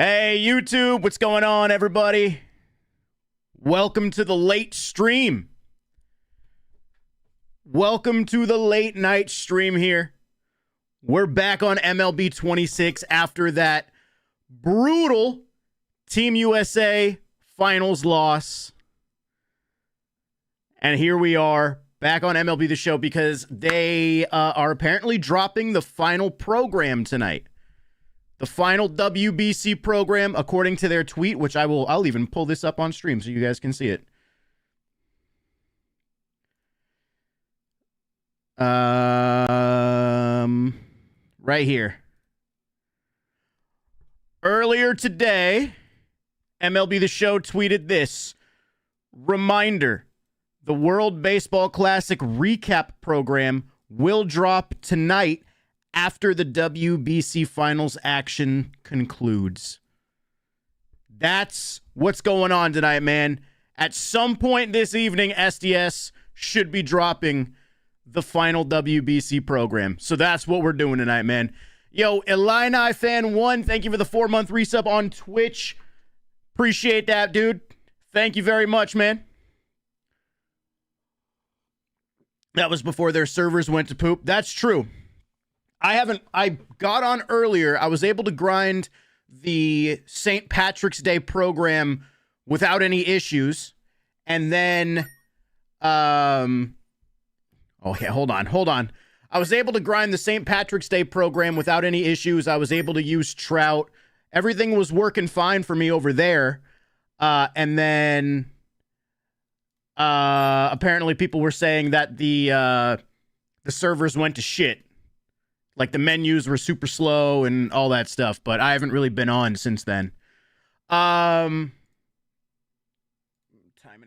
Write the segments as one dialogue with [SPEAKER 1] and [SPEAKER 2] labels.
[SPEAKER 1] Hey, YouTube, what's going on, everybody? Welcome to the late stream. Welcome to the late night stream here. We're back on MLB 26 after that brutal Team USA finals loss. And here we are back on MLB The Show because they are apparently dropping the final program tonight. The final WBC program, according to their tweet, which I'll even pull this up on stream so you guys can see it. Right here. Earlier today, MLB The Show tweeted this. Reminder, the World Baseball Classic recap program will drop tonight after the WBC Finals action concludes. That's what's going on tonight, man. At some point this evening, SDS should be dropping the final WBC program. So that's what we're doing tonight, man. Yo, Illini Fan 1, thank you for the 4-month resub on Twitch. Appreciate that, dude. Thank you very much, man. That was before their servers went to poop. That's true. I got on earlier. I was able to grind the St. Patrick's Day program without any issues. And then, hold on. I was able to grind the St. Patrick's Day program without any issues. I was able to use Trout. Everything was working fine for me over there. And then, apparently people were saying that the servers went to shit. Like the menus were super slow and all that stuff, but I haven't really been on since then. Timing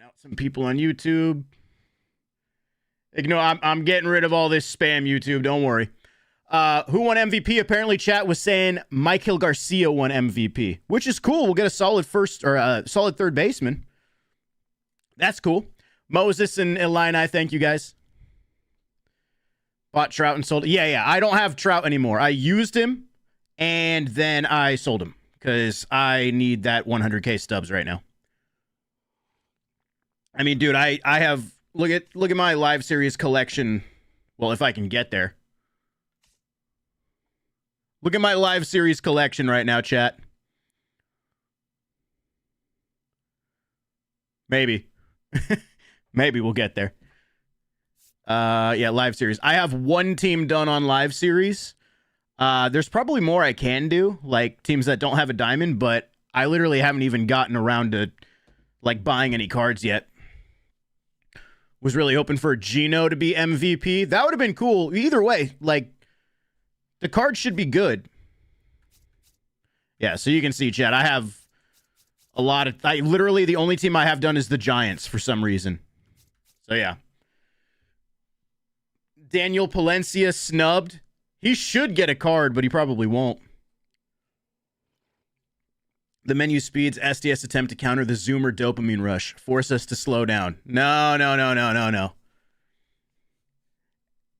[SPEAKER 1] out some people on YouTube. I'm getting rid of all this spam, YouTube. Don't worry. Who won MVP? Apparently, chat was saying Michael Garcia won MVP, which is cool. We'll get a solid first or solid third baseman. That's cool. Moses and Illini, thank you guys. Bought Trout and sold it. Yeah. I don't have Trout anymore. I used him, and then I sold him because I need that 100K stubs right now. I mean, dude, I have look at my live series collection. Well, if I can get there. Look at my live series collection right now, chat. Maybe. Maybe we'll get there. Yeah, live series. I have one team done on live series. There's probably more I can do, like teams that don't have a diamond, but I literally haven't even gotten around to like buying any cards yet. Was really hoping for Gino to be MVP. That would have been cool. Either way, like the card should be good. Yeah, so you can see, chat. I have a lot of. Literally, the only team I have done is the Giants for some reason. So yeah. Daniel Palencia snubbed. He should get a card, but he probably won't. The menu speeds SDS attempt to counter the Zoomer dopamine rush. Force us to slow down. No.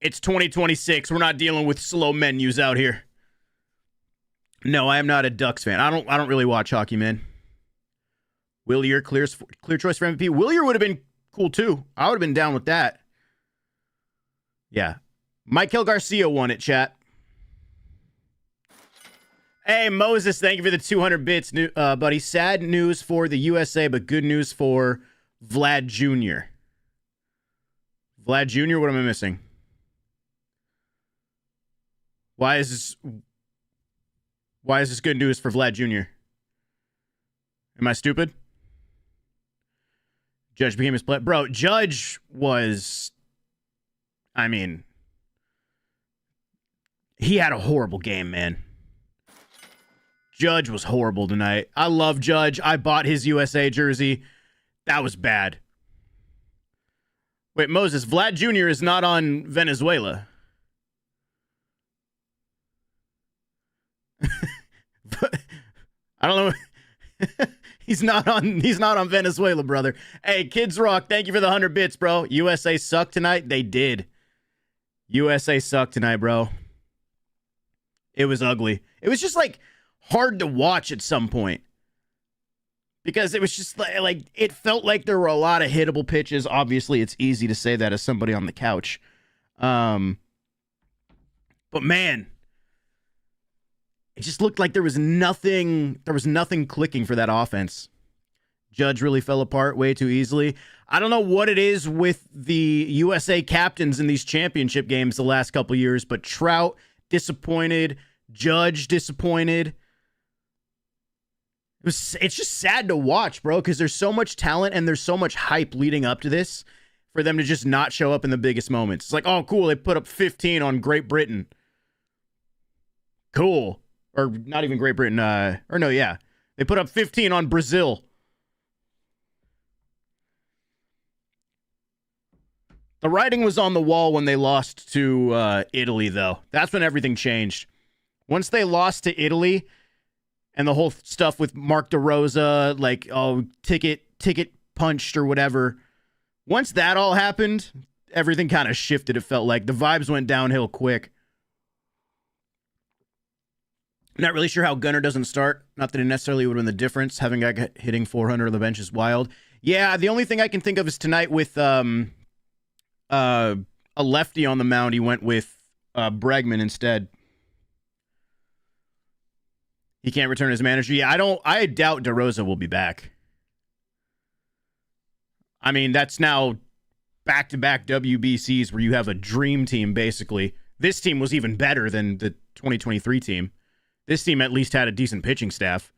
[SPEAKER 1] It's 2026. We're not dealing with slow menus out here. No, I am not a Ducks fan. I don't really watch hockey, man. Willier clear choice for MVP. Willier would have been cool too. I would have been down with that. Yeah. Michael Garcia won it, chat. Hey, Moses, thank you for the 200 bits, buddy. Sad news for the USA, but good news for Vlad Jr. Vlad Jr., what am I missing? Why is this good news for Vlad Jr.? Am I stupid? Judge became his player. Bro, Judge was... I mean, he had a horrible game, man. Judge was horrible tonight. I love Judge. I bought his USA jersey. That was bad. Wait, Moses, Vlad Jr. is not on Venezuela. I don't know. He's not on Venezuela, brother. Hey, Kids Rock, thank you for the 100 bits, bro. USA sucked tonight. They did. USA sucked tonight, bro. It was ugly. It was just like hard to watch at some point. Because it was just like it felt like there were a lot of hittable pitches. Obviously, it's easy to say that as somebody on the couch. But man, it just looked like there was nothing clicking for that offense. Judge really fell apart way too easily. I don't know what it is with the USA captains in these championship games the last couple years, but Trout disappointed, Judge disappointed. It's just sad to watch, bro, because there's so much talent and there's so much hype leading up to this for them to just not show up in the biggest moments. It's like, oh, cool, they put up 15 on Great Britain. Cool. Or not even Great Britain. They put up 15 on Brazil. The writing was on the wall when they lost to Italy, though. That's when everything changed. Once they lost to Italy, and the whole stuff with Mark DeRosa, like, ticket punched or whatever. Once that all happened, everything kind of shifted, it felt like. The vibes went downhill quick. Not really sure how Gunnar doesn't start. Not that it necessarily would have been the difference. Having a guy hitting 400 on the bench is wild. Yeah, the only thing I can think of is tonight with a lefty on the mound. He went with Bregman instead. He can't return as manager. Yeah, I doubt DeRosa will be back. I mean, that's now back-to-back WBCs where you have a dream team, basically. This team was even better than the 2023 team. This team at least had a decent pitching staff.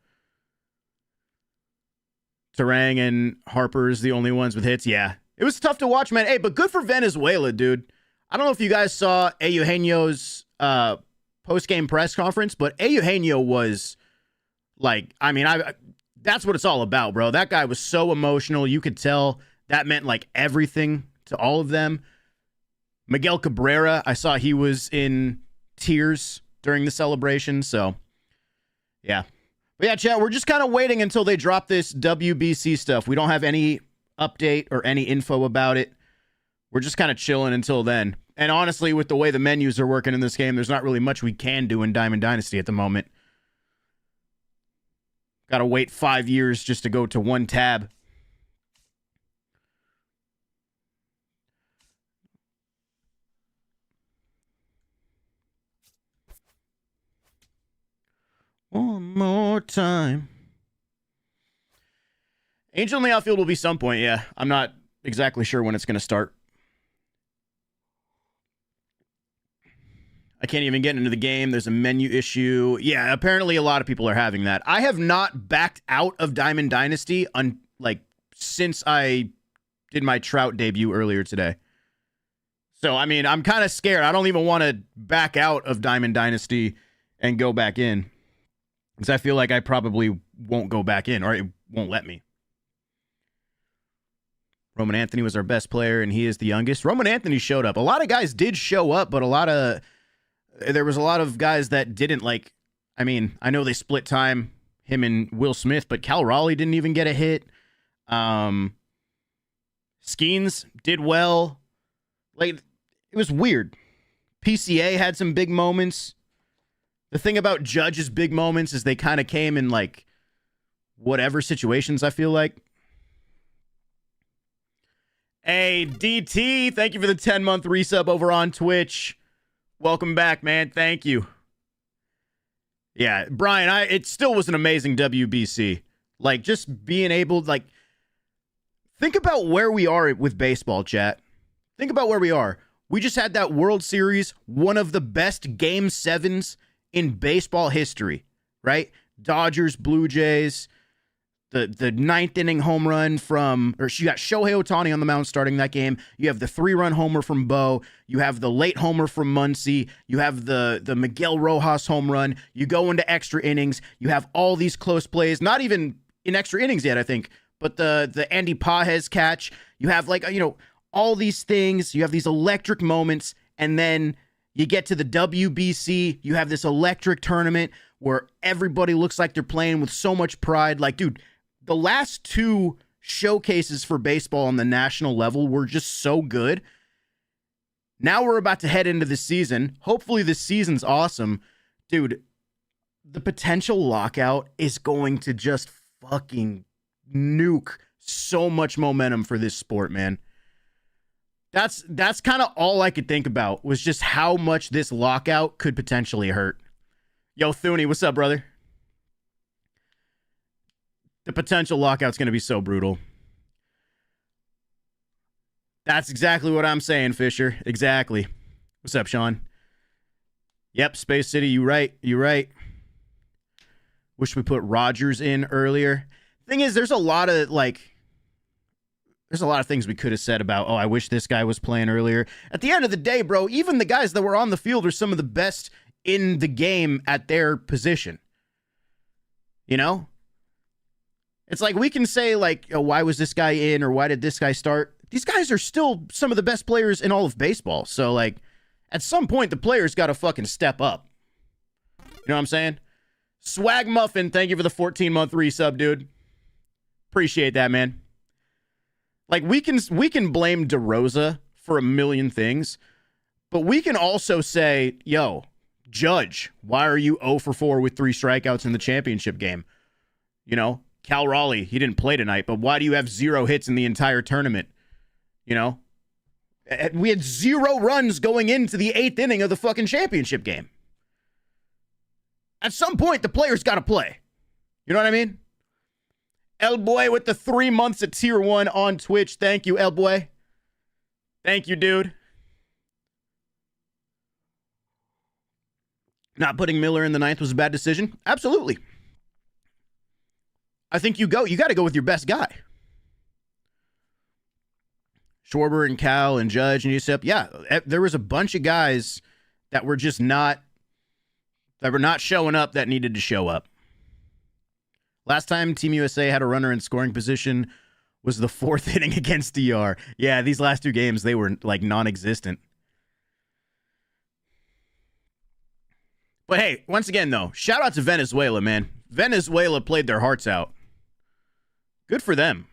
[SPEAKER 1] Terang and Harper's the only ones with hits. Yeah, it was tough to watch, man. Hey, but good for Venezuela, dude. I don't know if you guys saw Eugenio's post-game press conference, but Eugenio was like, I mean, that's what it's all about, bro. That guy was so emotional. You could tell that meant like everything to all of them. Miguel Cabrera, I saw he was in tears during the celebration. So, yeah. But yeah, chat, we're just kind of waiting until they drop this WBC stuff. We don't have any update or any info about it. We're just kind of chilling until then. And honestly, with the way the menus are working in this game, there's not really much we can do in Diamond Dynasty at the moment. Got to wait 5 years just to go to one tab. One more time. Angel in the outfield will be some point, yeah. I'm not exactly sure when it's going to start. I can't even get into the game. There's a menu issue. Yeah, apparently a lot of people are having that. I have not backed out of Diamond Dynasty since I did my Trout debut earlier today. So, I mean, I'm kind of scared. I don't even want to back out of Diamond Dynasty and go back in. Because I feel like I probably won't go back in, or it won't let me. Roman Anthony was our best player, and he is the youngest. Roman Anthony showed up. A lot of guys did show up, but there was a lot of guys that didn't. Like, I mean, I know they split time, him and Will Smith, but Cal Raleigh didn't even get a hit. Skeens did well. Like, it was weird. PCA had some big moments. The thing about Judge's big moments is they kind of came in like whatever situations, I feel like. Hey, DT, thank you for the 10-month resub over on Twitch. Welcome back, man. Thank you. Yeah, Brian, it still was an amazing WBC. Like, just being able, like, think about where we are with baseball, chat. Think about where we are. We just had that World Series, one of the best Game 7s in baseball history, right? Dodgers, Blue Jays, the ninth inning home run you got Shohei Ohtani on the mound starting that game. You have the 3-run homer from Bo. You have the late homer from Muncy. You have the Miguel Rojas home run. You go into extra innings. You have all these close plays, not even in extra innings yet, I think, but the Andy Pajes catch. You have all these things. You have these electric moments, and then you get to the WBC. You have this electric tournament where everybody looks like they're playing with so much pride. Like, dude, the last two showcases for baseball on the national level were just so good. Now we're about to head into the season. Hopefully this season's awesome. Dude, the potential lockout is going to just fucking nuke so much momentum for this sport, man. That's kind of all I could think about was just how much this lockout could potentially hurt. Yo, Thune, what's up, brother? The potential lockout's going to be so brutal. That's exactly what I'm saying, Fisher. Exactly. What's up, Sean? Yep, Space City, you right. Wish we put Rodgers in earlier. Thing is, there's a lot of things we could have said about, I wish this guy was playing earlier. At the end of the day, bro, even the guys that were on the field are some of the best in the game at their position. You know? It's like we can say, why was this guy in or why did this guy start? These guys are still some of the best players in all of baseball. So, at some point, the players got to fucking step up. You know what I'm saying? Swag Muffin, thank you for the 14-month resub, dude. Appreciate that, man. We can blame DeRosa for a million things, but we can also say, yo, Judge, why are you 0 for 4 with 3 strikeouts in the championship game? You know, Cal Raleigh, he didn't play tonight, but why do you have 0 hits in the entire tournament? You know? We had 0 runs going into the 8th inning of the fucking championship game. At some point, the players got to play. You know what I mean? El Boy with the 3 months at tier 1 on Twitch. Thank you, El Boy. Thank you, dude. Not putting Miller in the 9th was a bad decision? Absolutely. I think you got to go with your best guy. Schwarber and Cal and Judge and Yusuf. Yeah, there was a bunch of guys that were just not showing up that needed to show up. Last time Team USA had a runner in scoring position was the 4th inning against DR. Yeah, these last 2 games, they were non-existent. But hey, once again, though, shout out to Venezuela, man. Venezuela played their hearts out. Good for them.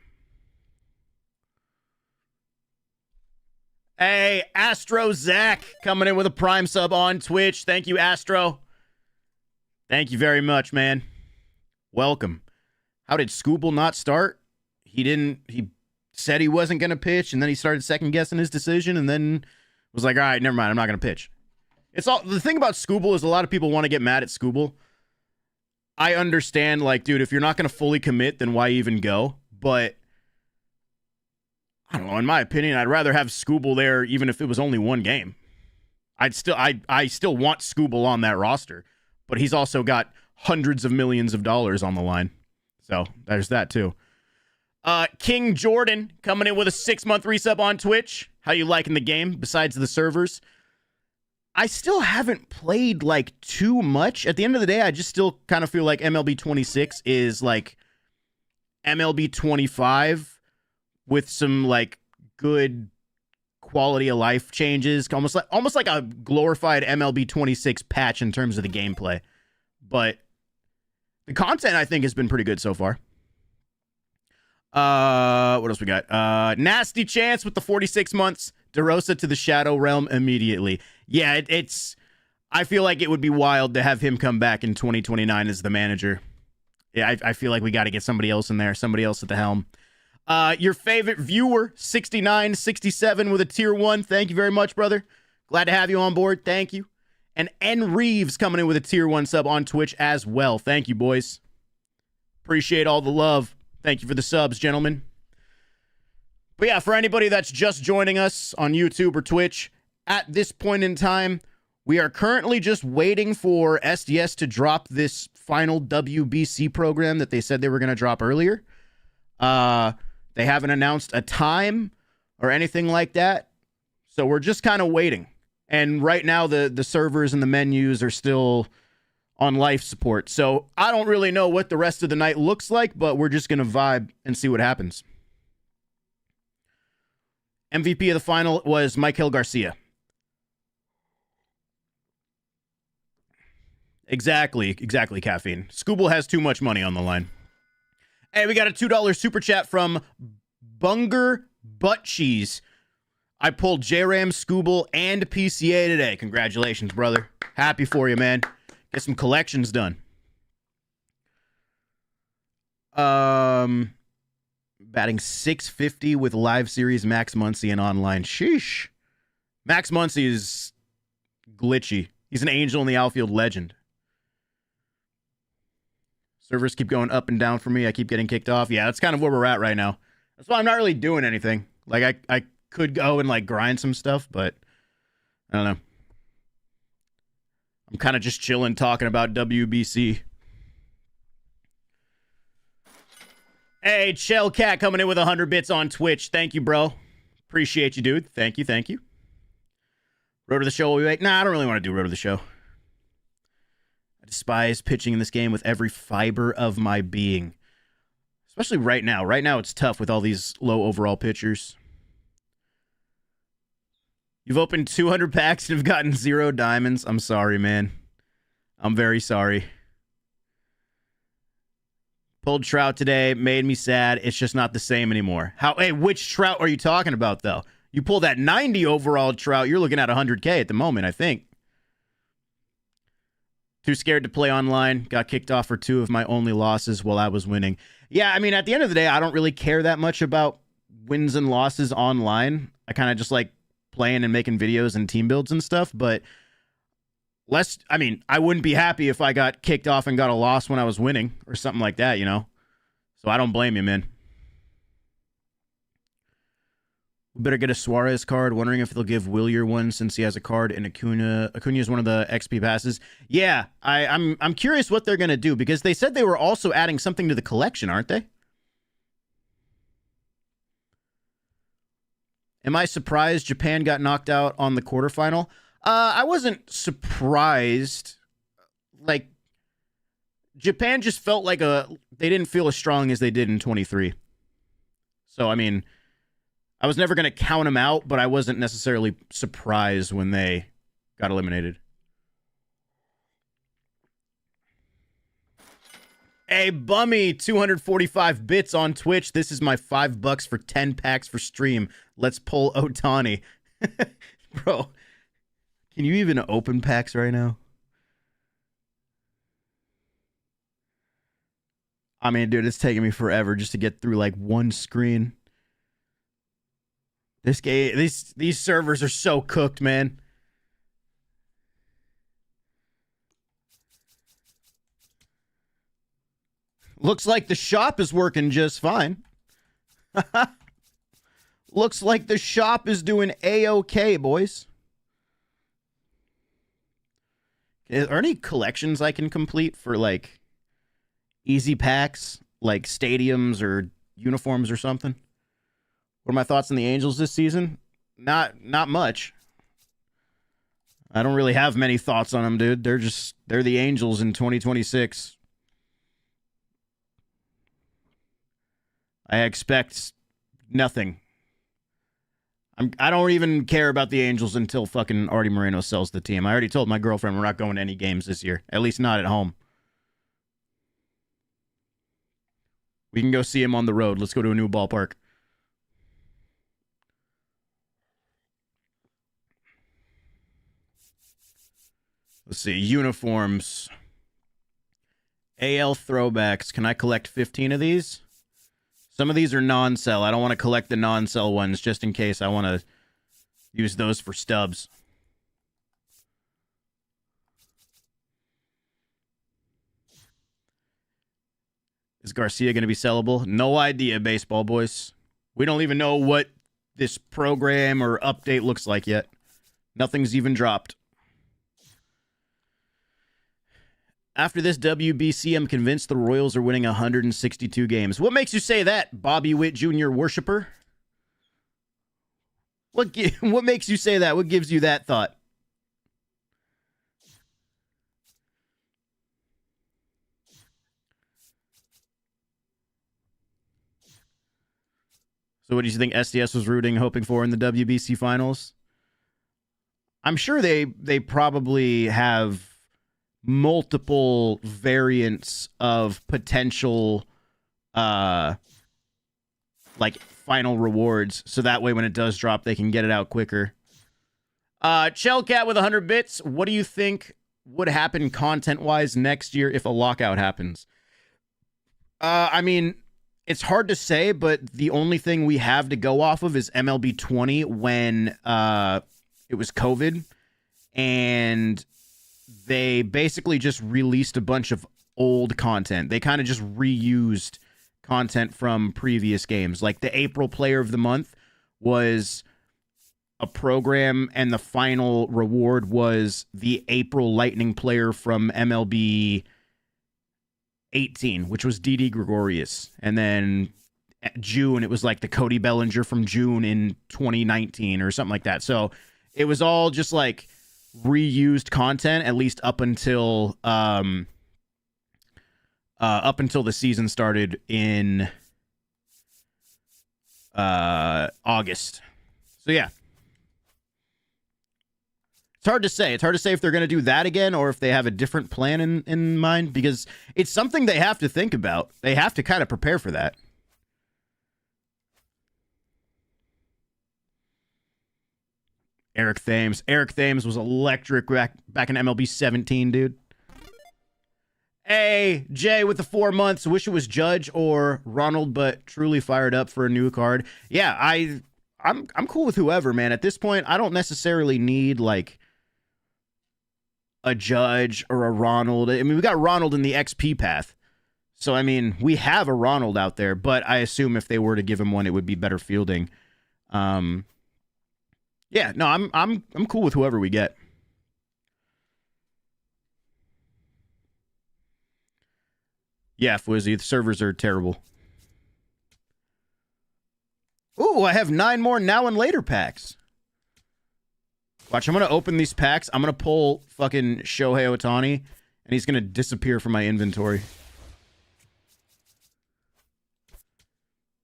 [SPEAKER 1] Hey, Astro Zach coming in with a Prime sub on Twitch. Thank you, Astro. Thank you very much, man. Welcome. How did Scooble not start? He said he wasn't going to pitch, and then he started second-guessing his decision, and then was like, all right, never mind, I'm not going to pitch. The thing about Scooble is a lot of people want to get mad at Scooble. I understand, dude, if you're not going to fully commit, then why even go? But I don't know, in my opinion, I'd rather have Scooble there even if it was only 1 game. I still want Scooble on that roster, but he's also got hundreds of millions of dollars on the line. So there's that too. King Jordan coming in with a 6-month resub on Twitch. How you liking the game besides the servers? I still haven't played too much. At the end of the day, I just still kind of feel like MLB 26 is MLB 25 with some good quality of life changes, almost like a glorified MLB 26 patch in terms of the gameplay. But the content, I think, has been pretty good so far. What else we got? Nasty Chance with the 46 months. DeRosa to the Shadow Realm immediately. Yeah, I feel like it would be wild to have him come back in 2029 as the manager. Yeah, I feel like we got to get somebody else in there, somebody else at the helm. Your favorite viewer, 6967 with a tier 1. Thank you very much, brother. Glad to have you on board. Thank you. And N. Reeves coming in with a tier 1 sub on Twitch as well. Thank you, boys. Appreciate all the love. Thank you for the subs, gentlemen. But yeah, for anybody that's just joining us on YouTube or Twitch, at this point in time, we are currently just waiting for SDS to drop this final WBC program that they said they were going to drop earlier. They haven't announced a time or anything like that. So we're just kind of waiting. And right now, the servers and the menus are still on life support. So I don't really know what the rest of the night looks like, but we're just going to vibe and see what happens. MVP of the final was Michael Garcia. Exactly, Caffeine. Scooble has too much money on the line. Hey, we got a $2 super chat from Bunger Butt Cheese. I pulled J-Ram, Scooble, and PCA today. Congratulations, brother. Happy for you, man. Get some collections done. Batting .650 with live series, Max Muncy and online. Sheesh. Max Muncy is glitchy. He's an angel in the outfield legend. Servers keep going up and down for me. I keep getting kicked off. Yeah, that's kind of where we're at right now. That's why I'm not really doing anything. Like, I could go and, like, grind some stuff, but I don't know. I'm kind of just chilling, talking about WBC. Hey, Chell Cat coming in with 100 bits on Twitch. Thank you, bro. Appreciate you, dude. Thank you, thank you. Road to the show while we wait. Nah, I don't really want to do Road to the show. I despise pitching in this game with every fiber of my being. Especially right now. Right now, it's tough with all these low overall pitchers. You've opened 200 packs and have gotten 0 diamonds. I'm sorry, man. I'm very sorry. Pulled Trout today, made me sad. It's just not the same anymore. Hey, which Trout are you talking about, though? You pull that 90 overall Trout, you're looking at 100K at the moment, I think. Too scared to play online. Got kicked off for 2 of my only losses while I was winning. Yeah, I mean, at the end of the day, I don't really care that much about wins and losses online. I kind of just like playing and making videos and team builds and stuff, but I wouldn't be happy if I got kicked off and got a loss when I was winning or something like that, you know? So I don't blame you, man. We better get a Suarez card. Wondering if they'll give Willier one since he has a card and Acuna. Acuna is one of the XP passes. Yeah, I'm curious what they're going to do because they said they were also adding something to the collection, aren't they? Am I surprised Japan got knocked out on the quarterfinal? I wasn't surprised. Like, Japan just felt like they didn't feel as strong as they did in 23. So, I mean, I was never going to count them out, but I wasn't necessarily surprised when they got eliminated. Hey, Bummy, 245 bits on Twitch. This is my $5 for 10 packs for stream. Let's pull Otani. Bro. Can you even open packs right now? I mean, dude, it's taking me forever just to get through like one screen. This game, these servers are so cooked, man. Looks like the shop is working just fine. Looks like the shop is doing A-okay, boys. Are there any collections I can complete for, like, easy packs, like stadiums or uniforms or something? What are my thoughts on the Angels this season? Not much. I don't really have many thoughts on them, dude. They're the Angels in 2026. I expect nothing. I don't even care about the Angels until fucking Artie Moreno sells the team. I already told my girlfriend we're not going to any games this year. At least not at home. We can go see him on the road. Let's go to a new ballpark. Let's see. Uniforms. AL throwbacks. Can I collect 15 of these? Some of these are non-sell. I don't want to collect the non-sell ones just in case I want to use those for stubs. Is Garcia going to be sellable? No idea, baseball boys. We don't even know what this program or update looks like yet. Nothing's even dropped. After this WBC, I'm convinced the Royals are winning 162 games. What makes you say that, Bobby Witt Jr. worshiper? What makes you say that? What gives you that thought? So what do you think SDS was rooting, hoping for in the WBC finals? I'm sure they probably have multiple variants of potential like final rewards, so that way when it does drop they can get it out quicker. Shellcat with 100 bits. What do you think would happen content wise next year if a lockout happens? I mean, it's hard to say, but the only thing we have to go off of is MLB 20 when it was COVID, and they basically just released a bunch of old content. They kind of just reused content from previous games. Like the April Player of the Month was a program, and the final reward was the April Lightning player from MLB 18, which was Didi Gregorius. And then June, it was like the Cody Bellinger from June in 2019 or something like that. So it was all just like reused content, at least up until the season started in August. So yeah. It's hard to say. It's hard to say if they're going to do that again or if they have a different plan in mind, because it's something they have to think about. They have to kind of prepare for that. Eric Thames. Eric Thames was electric back in MLB 17, dude. Hey, Jay with the 4 months. Wish it was Judge or Ronald, but truly fired up for a new card. Yeah, I'm cool with whoever, man. At this point, I don't necessarily need like a Judge or a Ronald. I mean, we got Ronald in the XP path. So, I mean, we have a Ronald out there, but I assume if they were to give him one, it would be better fielding. Yeah, no, I'm cool with whoever we get. Yeah, Fwizzy, the servers are terrible. Ooh, I have 9 more now and later packs. Watch, I'm going to open these packs. I'm going to pull fucking Shohei Ohtani, and he's going to disappear from my inventory.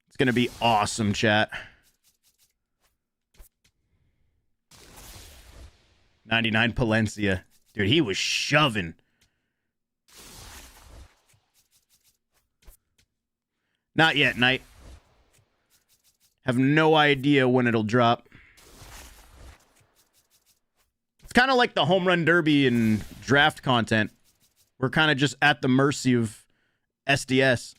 [SPEAKER 1] It's going to be awesome, chat. 99 Palencia. Dude, he was shoving. Not yet, Knight. Have no idea when it'll drop. It's kind of like the home run derby and draft content. We're kind of just at the mercy of SDS.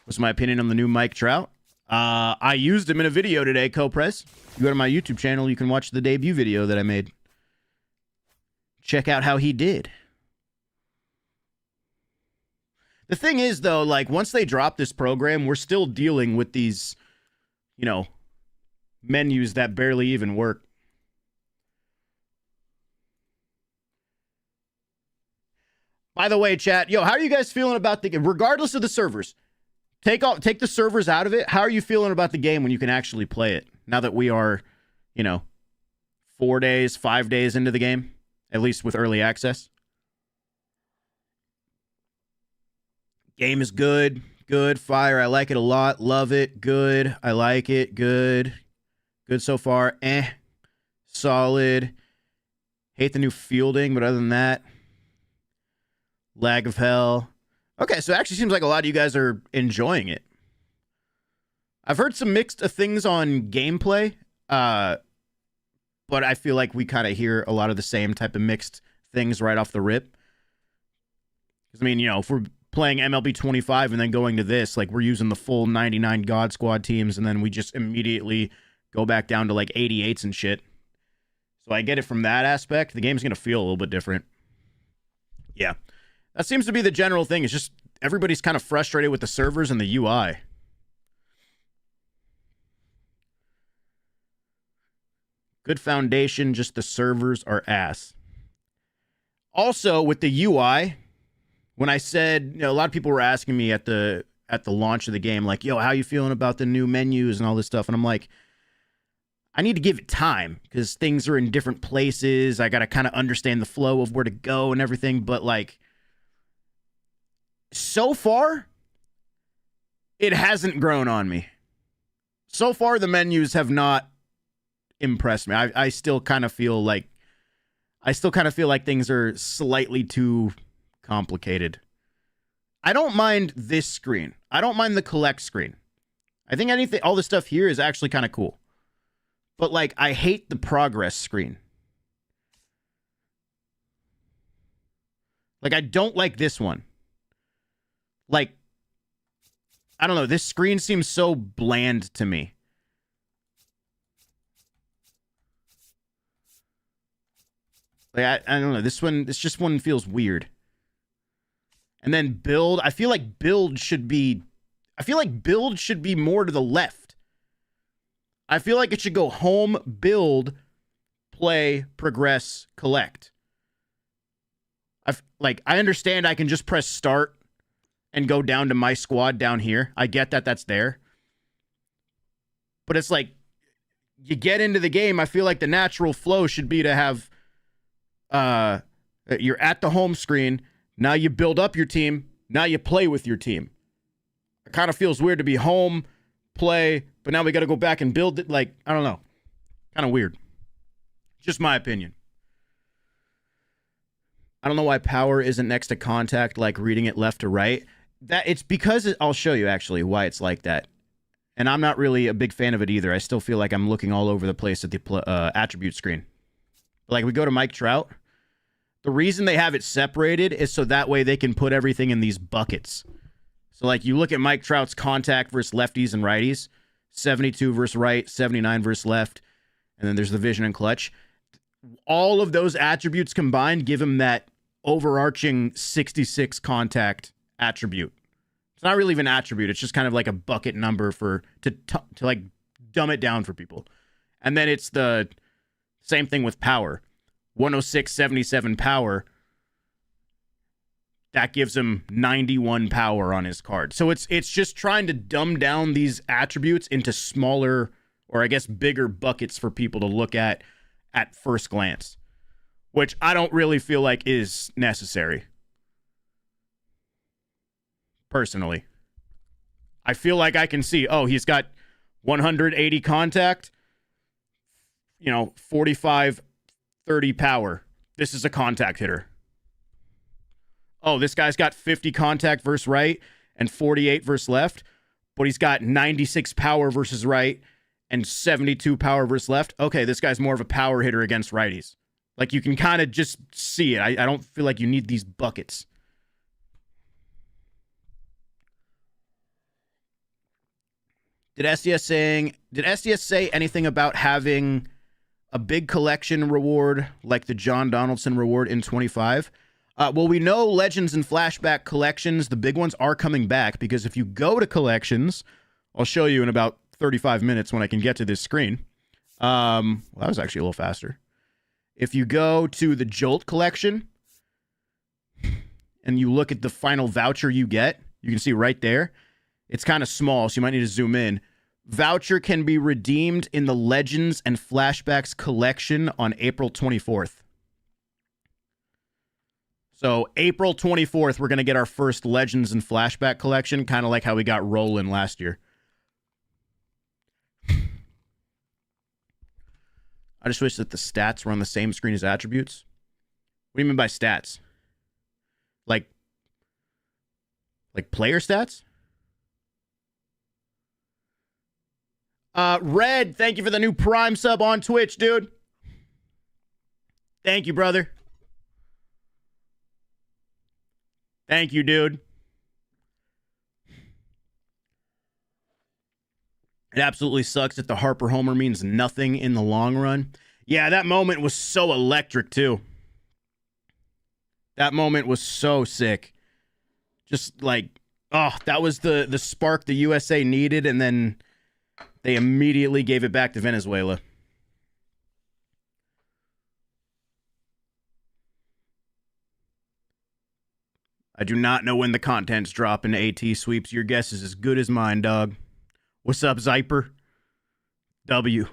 [SPEAKER 1] What's my opinion on the new Mike Trout? I used him in a video today, Coprez. You go to my YouTube channel, you can watch the debut video that I made. Check out how he did. The thing is, though, like, once they drop this program, we're still dealing with these, you know, menus that barely even work. By the way, chat, yo, how are you guys feeling about the game? Regardless of the servers, take the servers out of it. How are you feeling about the game when you can actually play it? Now that we are, you know, 4 days, 5 days into the game, at least with early access. Game is good. Good. Fire. I like it a lot. Love it. Good. I like it. Good. Good so far. Solid. Hate the new fielding, but other than that, lag of hell. Okay, so it actually seems like a lot of you guys are enjoying it. I've heard some mixed things on gameplay, but I feel like we kind of hear a lot of the same type of mixed things right off the rip. Because, I mean, you know, if we're playing MLB 25 and then going to this, like, we're using the full 99 God Squad teams, and then we just immediately go back down to, like, 88s and shit. So I get it from that aspect. The game's going to feel a little bit different. Yeah. That seems to be the general thing. It's just everybody's kind of frustrated with the servers and the UI. Good foundation, just the servers are ass. Also, with the UI, when I said, you know, a lot of people were asking me at the launch of the game, like, yo, how you feeling about the new menus and all this stuff? And I'm like, I need to give it time because things are in different places. I got to kind of understand the flow of where to go and everything. But, like, so far, it hasn't grown on me. So far, the menus have not impressed me. I still kind of feel like things are slightly too complicated. I don't mind this screen. I don't mind the collect screen. I think all the stuff here is actually kind of cool. But, like, I hate the progress screen. Like, I don't like this one. Like, I don't know. This screen seems so bland to me. Like, I don't know. This just one feels weird. And then build. I feel like build should be more to the left. I feel like it should go home, build, play, progress, collect. I understand I can just press start and go down to my squad down here. I get that that's there. But it's like, you get into the game, I feel like the natural flow should be to have, you're at the home screen, now you build up your team, now you play with your team. It kind of feels weird to be home, play, but now we got to go back and build it. Like, I don't know. Kind of weird. Just my opinion. I don't know why power isn't next to contact, like reading it left to right. It's because I'll show you actually why it's like that. And I'm not really a big fan of it either. I still feel like I'm looking all over the place at the attribute screen. Like, we go to Mike Trout. The reason they have it separated is so that way they can put everything in these buckets. So, like, you look at Mike Trout's contact versus lefties and righties, 72 versus right, 79 versus left, and then there's the vision and clutch. All of those attributes combined give him that overarching 66 contact attribute. It's not really even an attribute. It's just kind of like a bucket number to like dumb it down for people. And then it's the same thing with power. 106, 77 power. That gives him 91 power on his card. So it's just trying to dumb down these attributes into smaller, or I guess bigger buckets for people to look at first glance, which I don't really feel like is necessary. Personally, I feel like I can see, oh, he's got 180 contact, 45, 30 power. This is a contact hitter. Oh, this guy's got 50 contact versus right and 48 versus left, but he's got 96 power versus right and 72 power versus left. Okay, this guy's more of a power hitter against righties. Like, you can kind of just see it. I don't feel like you need these buckets. Did SDS say anything about having a big collection reward like the John Donaldson reward in 25? Well, we know Legends and Flashback collections, the big ones, are coming back, because if you go to collections, I'll show you in about 35 minutes when I can get to this screen. Well, that was actually a little faster. If you go to the Jolt collection and you look at the final voucher you get, you can see right there. It's kind of small, so you might need to zoom in. Voucher can be redeemed in the Legends and Flashbacks collection on April 24th. So April 24th, we're going to get our first Legends and Flashback collection, kind of like how we got Roland last year. I just wish that the stats were on the same screen as attributes. What do you mean by stats? Like player stats? Red, thank you for the new Prime sub on Twitch, dude. Thank you, brother. Thank you, dude. It absolutely sucks that the Harper homer means nothing in the long run. Yeah, that moment was so electric, too. That moment was so sick. Just like, oh, that was the spark the USA needed, and then they immediately gave it back to Venezuela. I do not know when the contents drop in AT sweeps. Your guess is as good as mine, dog. What's up, Zyper? W.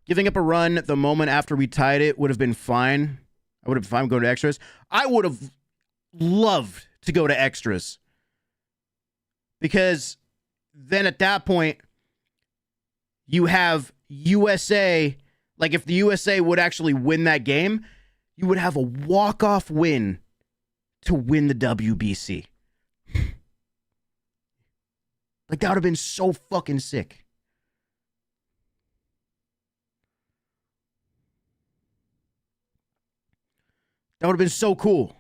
[SPEAKER 1] Giving up a run the moment after we tied it would have been fine. I would have been fine going to extras. I would have loved to go to extras. Because then at that point, you have USA. Like, if the USA would actually win that game, you would have a walk-off win to win the WBC. Like, that would have been so fucking sick. That would have been so cool.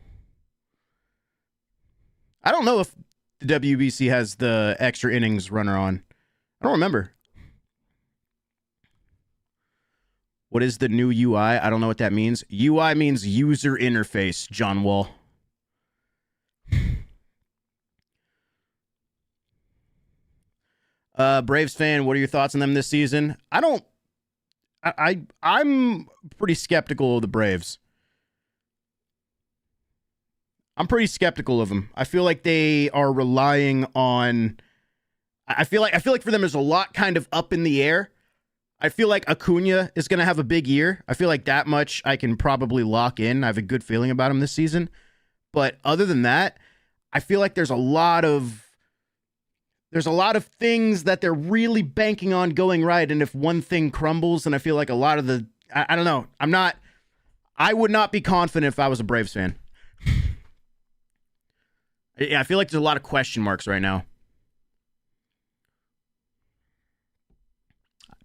[SPEAKER 1] I don't know if the WBC has the extra innings runner on. I don't remember. What is the new UI? I don't know what that means. UI means user interface, John Wall. Braves fan, what are your thoughts on them this season? I'm pretty skeptical of the Braves. I'm pretty skeptical of them. I feel like they are relying on. I feel like for them there's a lot kind of up in the air. I feel like Acuna is going to have a big year. I feel like that much I can probably lock in. I have a good feeling about him this season. But other than that, I feel like there's a lot of things that they're really banking on going right. And if one thing crumbles, then I feel like a lot of the, I don't know. I would not be confident if I was a Braves fan. Yeah, I feel like there's a lot of question marks right now.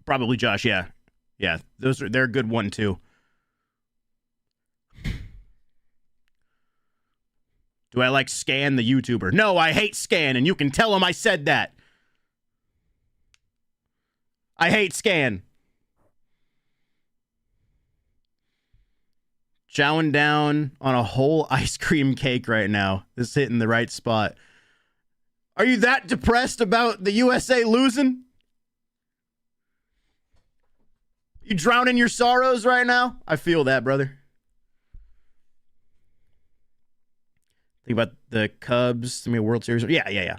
[SPEAKER 1] Probably Josh, yeah. Yeah, they're a good one too. Do I like Scan the YouTuber? No, I hate Scan, and you can tell him I said that. I hate Scan. Chowing down on a whole ice cream cake right now. This is hitting the right spot. Are you that depressed about the USA losing? You drowning your sorrows right now? I feel that, brother. Think about the Cubs. I mean, World Series. Yeah.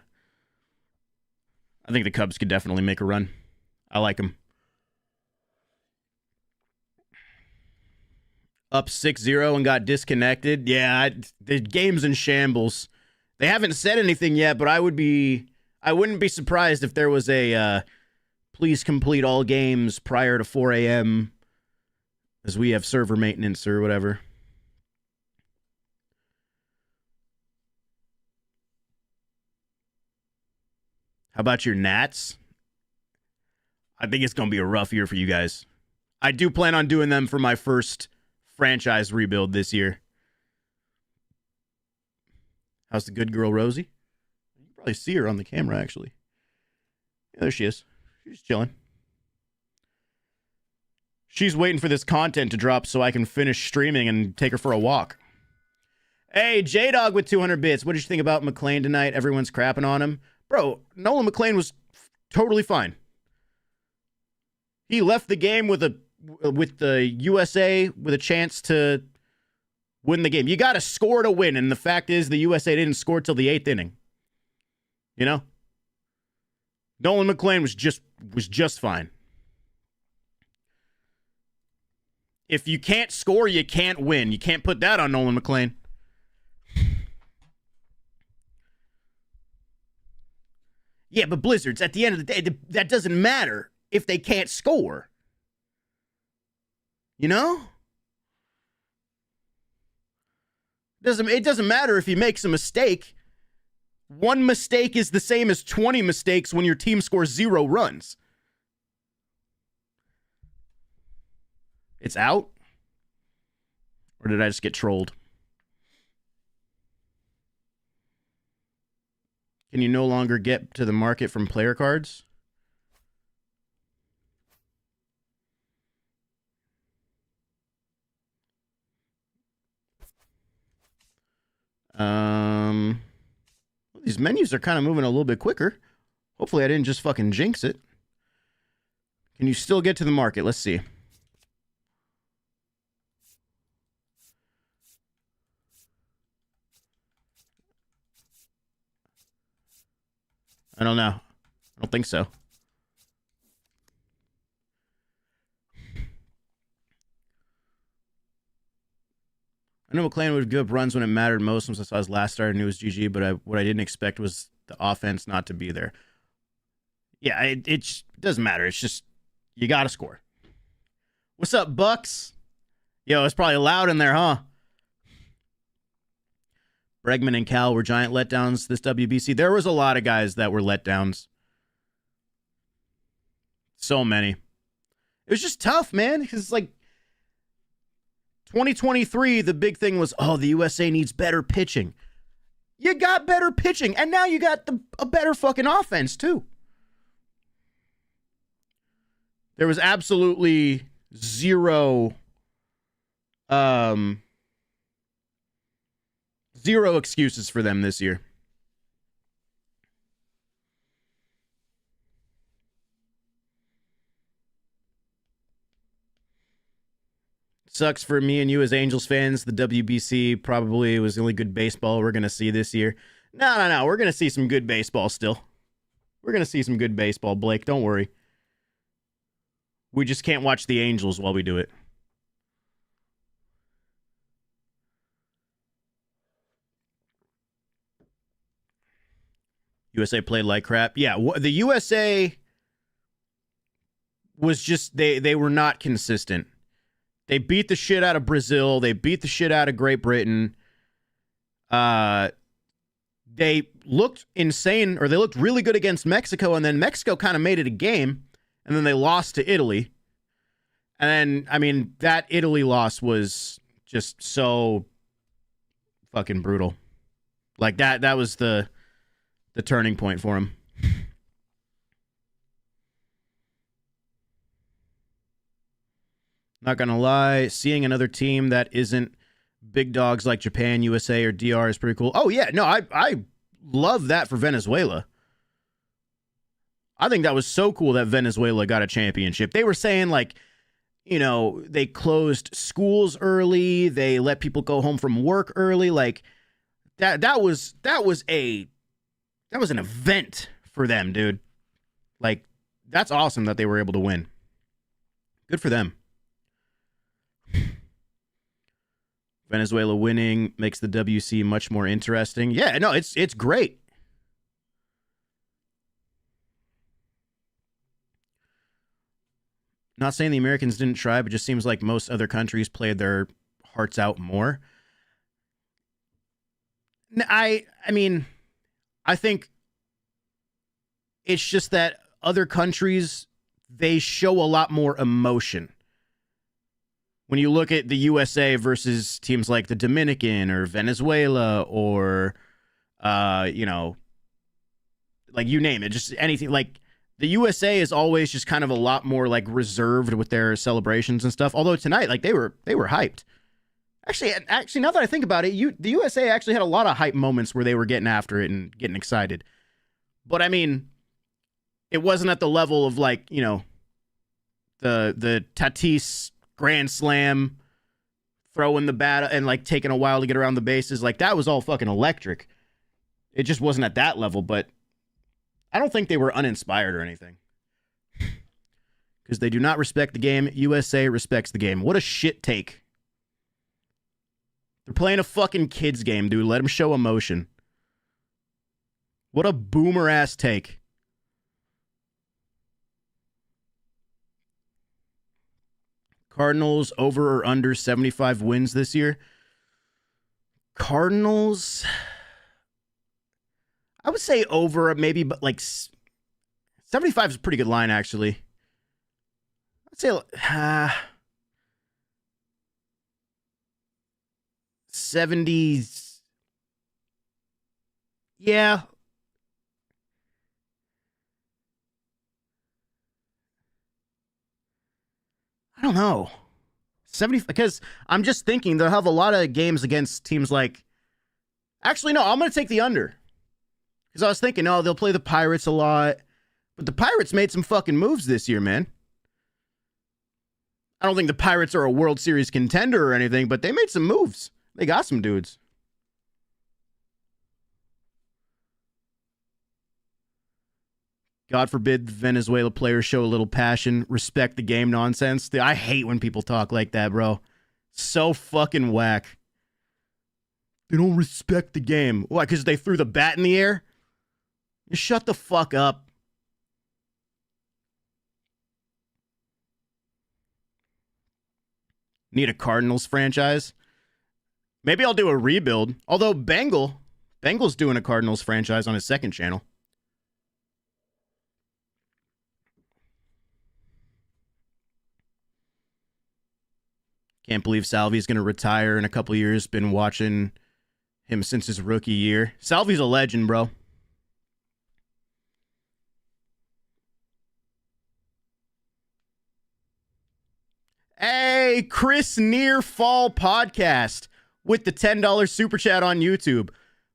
[SPEAKER 1] I think the Cubs could definitely make a run. I like them. Up 6-0 and got disconnected. Yeah, the game's in shambles. They haven't said anything yet, but I wouldn't be surprised if there was a please complete all games prior to 4 a.m. as we have server maintenance or whatever. How about your Nats? I think it's going to be a rough year for you guys. I do plan on doing them for my first franchise rebuild this year. How's the good girl, Rosie? You can probably see her on the camera, actually. Yeah, there she is. She's chilling. She's waiting for this content to drop so I can finish streaming and take her for a walk. Hey, J-Dog with 200 bits. What did you think about McClain tonight? Everyone's crapping on him. Bro, Nolan McClain was totally fine. He left the game with the USA with a chance to win the game. You got to score to win, and the fact is the USA didn't score till the 8th inning. You know? Nolan McClain was just fine. If you can't score, you can't win. You can't put that on Nolan McClain. Yeah, but Blizzards, at the end of the day, that doesn't matter if they can't score. You know? It doesn't matter if he makes a mistake. One mistake is the same as 20 mistakes when your team scores 0 runs. It's out? Or did I just get trolled? Can you no longer get to the market from player cards? These menus are kind of moving a little bit quicker. Hopefully I didn't just fucking jinx it. Can you still get to the market? Let's see. I don't know. I don't think so. I know McClain would give up runs when it mattered most since I saw his last start and knew it was GG, but what I didn't expect was the offense not to be there. Yeah, it doesn't matter. It's just, you got to score. What's up, Bucks? Yo, it's probably loud in there, huh? Bregman and Cal were giant letdowns this WBC. There was a lot of guys that were letdowns. So many. It was just tough, man. It's like, 2023, the big thing was, oh, the USA needs better pitching. You got better pitching, and now you got a better fucking offense, too. There was absolutely zero excuses for them this year. Sucks for me and you as Angels fans. The WBC probably was the only good baseball we're going to see this year. No. We're going to see some good baseball still. We're going to see some good baseball, Blake. Don't worry. We just can't watch the Angels while we do it. USA played like crap. Yeah, the USA was just, they were not consistent. They beat the shit out of Brazil. They beat the shit out of Great Britain. They looked insane, or they looked really good against Mexico, and then Mexico kind of made it a game, and then they lost to Italy. And then, I mean, that Italy loss was just so fucking brutal. Like, that was the turning point for him. Not gonna lie, seeing another team that isn't big dogs like Japan, USA, or DR is pretty cool. Oh yeah, no, I love that for Venezuela. I think that was so cool that Venezuela got a championship. They were saying, like, you know, they closed schools early, they let people go home from work early. Like, that was an event for them, dude. Like, that's awesome that they were able to win. Good for them. Venezuela winning makes the WC much more interesting. Yeah, no, it's great. Not saying the Americans didn't try, but just seems like most other countries played their hearts out more. I mean, I think it's just that other countries, they show a lot more emotion. When you look at the USA versus teams like the Dominican or Venezuela or, you know, like you name it, just anything. Like, the USA is always just kind of a lot more like reserved with their celebrations and stuff. Although tonight, like, they were hyped. Actually, now that I think about it, the USA actually had a lot of hype moments where they were getting after it and getting excited. But I mean, it wasn't at the level of, like, you know, the Tatis grand slam, throwing the bat and, like, taking a while to get around the bases. Like, that was all fucking electric. It just wasn't at that level, but I don't think they were uninspired or anything. Because they do not respect the game. USA respects the game. What a shit take. They're playing a fucking kids game, dude. Let them show emotion. What a boomer ass take. Cardinals over or under 75 wins this year? Cardinals, I would say over, maybe, but like 75 is a pretty good line, actually. I'd say 70s. Yeah. I don't know. 70, because I'm just thinking they'll have a lot of games against teams like, actually, no, I'm going to take the under. Because I was thinking, oh, they'll play the Pirates a lot. But the Pirates made some fucking moves this year, man. I don't think the Pirates are a World Series contender or anything, but they made some moves. They got some dudes. God forbid the Venezuela players show a little passion, respect the game nonsense. I hate when people talk like that, bro. So fucking whack. They don't respect the game. Why? Because they threw the bat in the air? Just shut the fuck up. Need a Cardinals franchise? Maybe I'll do a rebuild. Although Bengal's doing a Cardinals franchise on his second channel. Can't believe Salvi's going to retire in a couple years. Been watching him since his rookie year. Salvi's a legend, bro. Hey, Chris Near Fall Podcast with the $10 super chat on YouTube.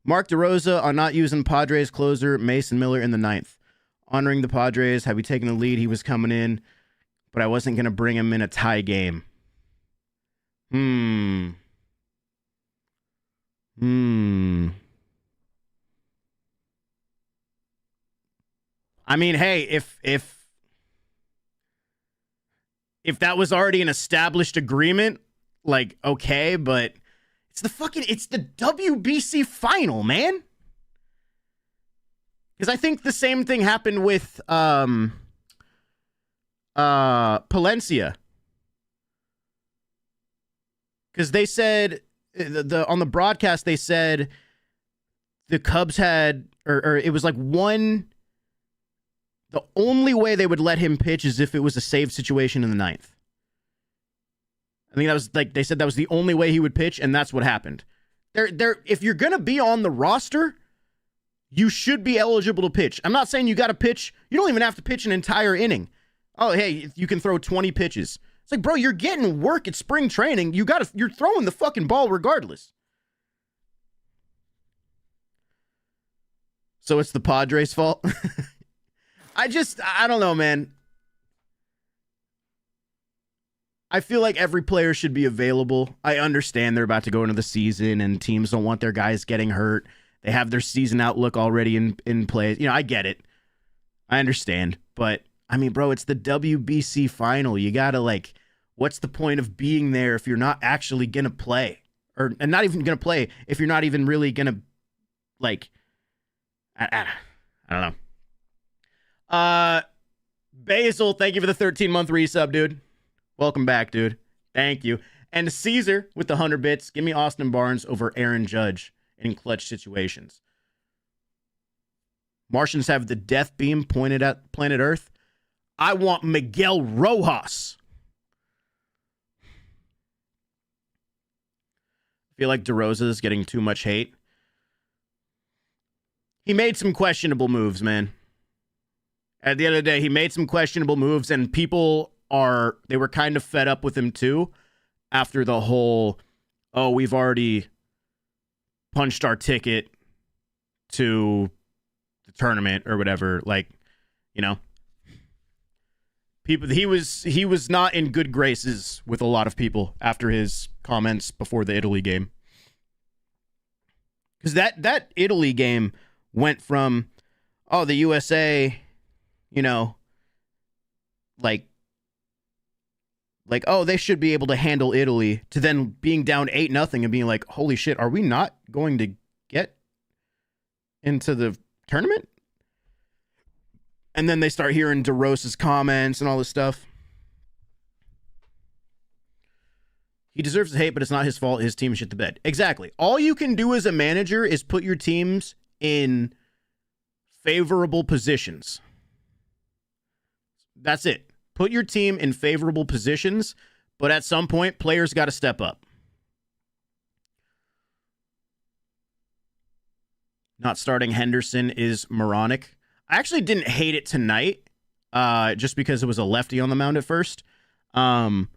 [SPEAKER 1] Mark DeRosa on not using Padres closer Mason Miller in the ninth. Honoring the Padres, had we taken the lead, he was coming in, but I wasn't going to bring him in a tie game. I mean, hey, if that was already an established agreement, like, okay, but it's the WBC final, man. Because I think the same thing happened with Palencia. Because they said on the broadcast, they said the Cubs had, or it was like the only way they would let him pitch is if it was a save situation in the ninth. I think that was like, they said that was the only way he would pitch, and that's what happened. If you're going to be on the roster, you should be eligible to pitch. I'm not saying you got to pitch. You don't even have to pitch an entire inning. Oh, hey, you can throw 20 pitches. It's like, bro, you're getting work at spring training. You're throwing the fucking ball regardless. So it's the Padres' fault? I don't know, man. I feel like every player should be available. I understand they're about to go into the season and teams don't want their guys getting hurt. They have their season outlook already in place. You know, I get it. I understand. But, I mean, bro, it's the WBC final. You got to, like, what's the point of being there if you're not actually going to play? And not even going to play if you're not even really going to, like, I don't know. Basil, thank you for the 13-month resub, dude. Welcome back, dude. Thank you. And Caesar with the 100 bits. Give me Austin Barnes over Aaron Judge in clutch situations. Martians have the death beam pointed at planet Earth. I want Miguel Rojas. I feel like DeRosa is getting too much hate. He made some questionable moves, man. At the end of the day, he made some questionable moves, and they were kind of fed up with him too after the whole, oh, we've already punched our ticket to the tournament or whatever. Like, you know, he was not in good graces with a lot of people after his comments before the Italy game. Because that Italy game went from, oh, the USA, you know, like, oh, they should be able to handle Italy, to then being down 8-0 and being like, holy shit, are we not going to get into the tournament? And then they start hearing DeRosa's comments and all this stuff. He deserves the hate, but it's not his fault. His team shit the bed. Exactly. All you can do as a manager is put your teams in favorable positions. That's it. Put your team in favorable positions, but at some point, players got to step up. Not starting Henderson is moronic. I actually didn't hate it tonight, just because it was a lefty on the mound at first. And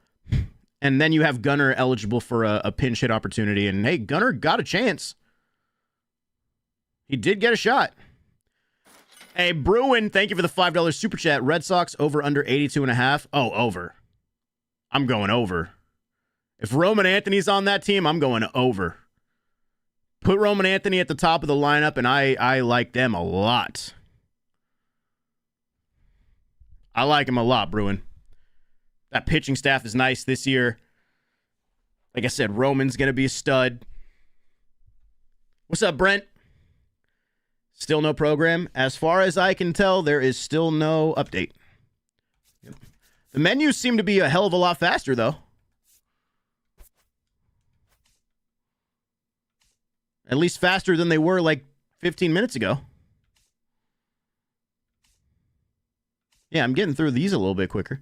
[SPEAKER 1] then you have Gunnar eligible for a pinch hit opportunity. And, hey, Gunnar got a chance. He did get a shot. Hey, Bruin, thank you for the $5 super chat. Red Sox over under 82.5. Oh, over. I'm going over. If Roman Anthony's on that team, I'm going over. Put Roman Anthony at the top of the lineup, and I like them a lot. I like him a lot, Bruin. That pitching staff is nice this year. Like I said, Roman's going to be a stud. What's up, Brent? Still no program. As far as I can tell, there is still no update. The menus seem to be a hell of a lot faster, though. At least faster than they were like 15 minutes ago. Yeah, I'm getting through these a little bit quicker.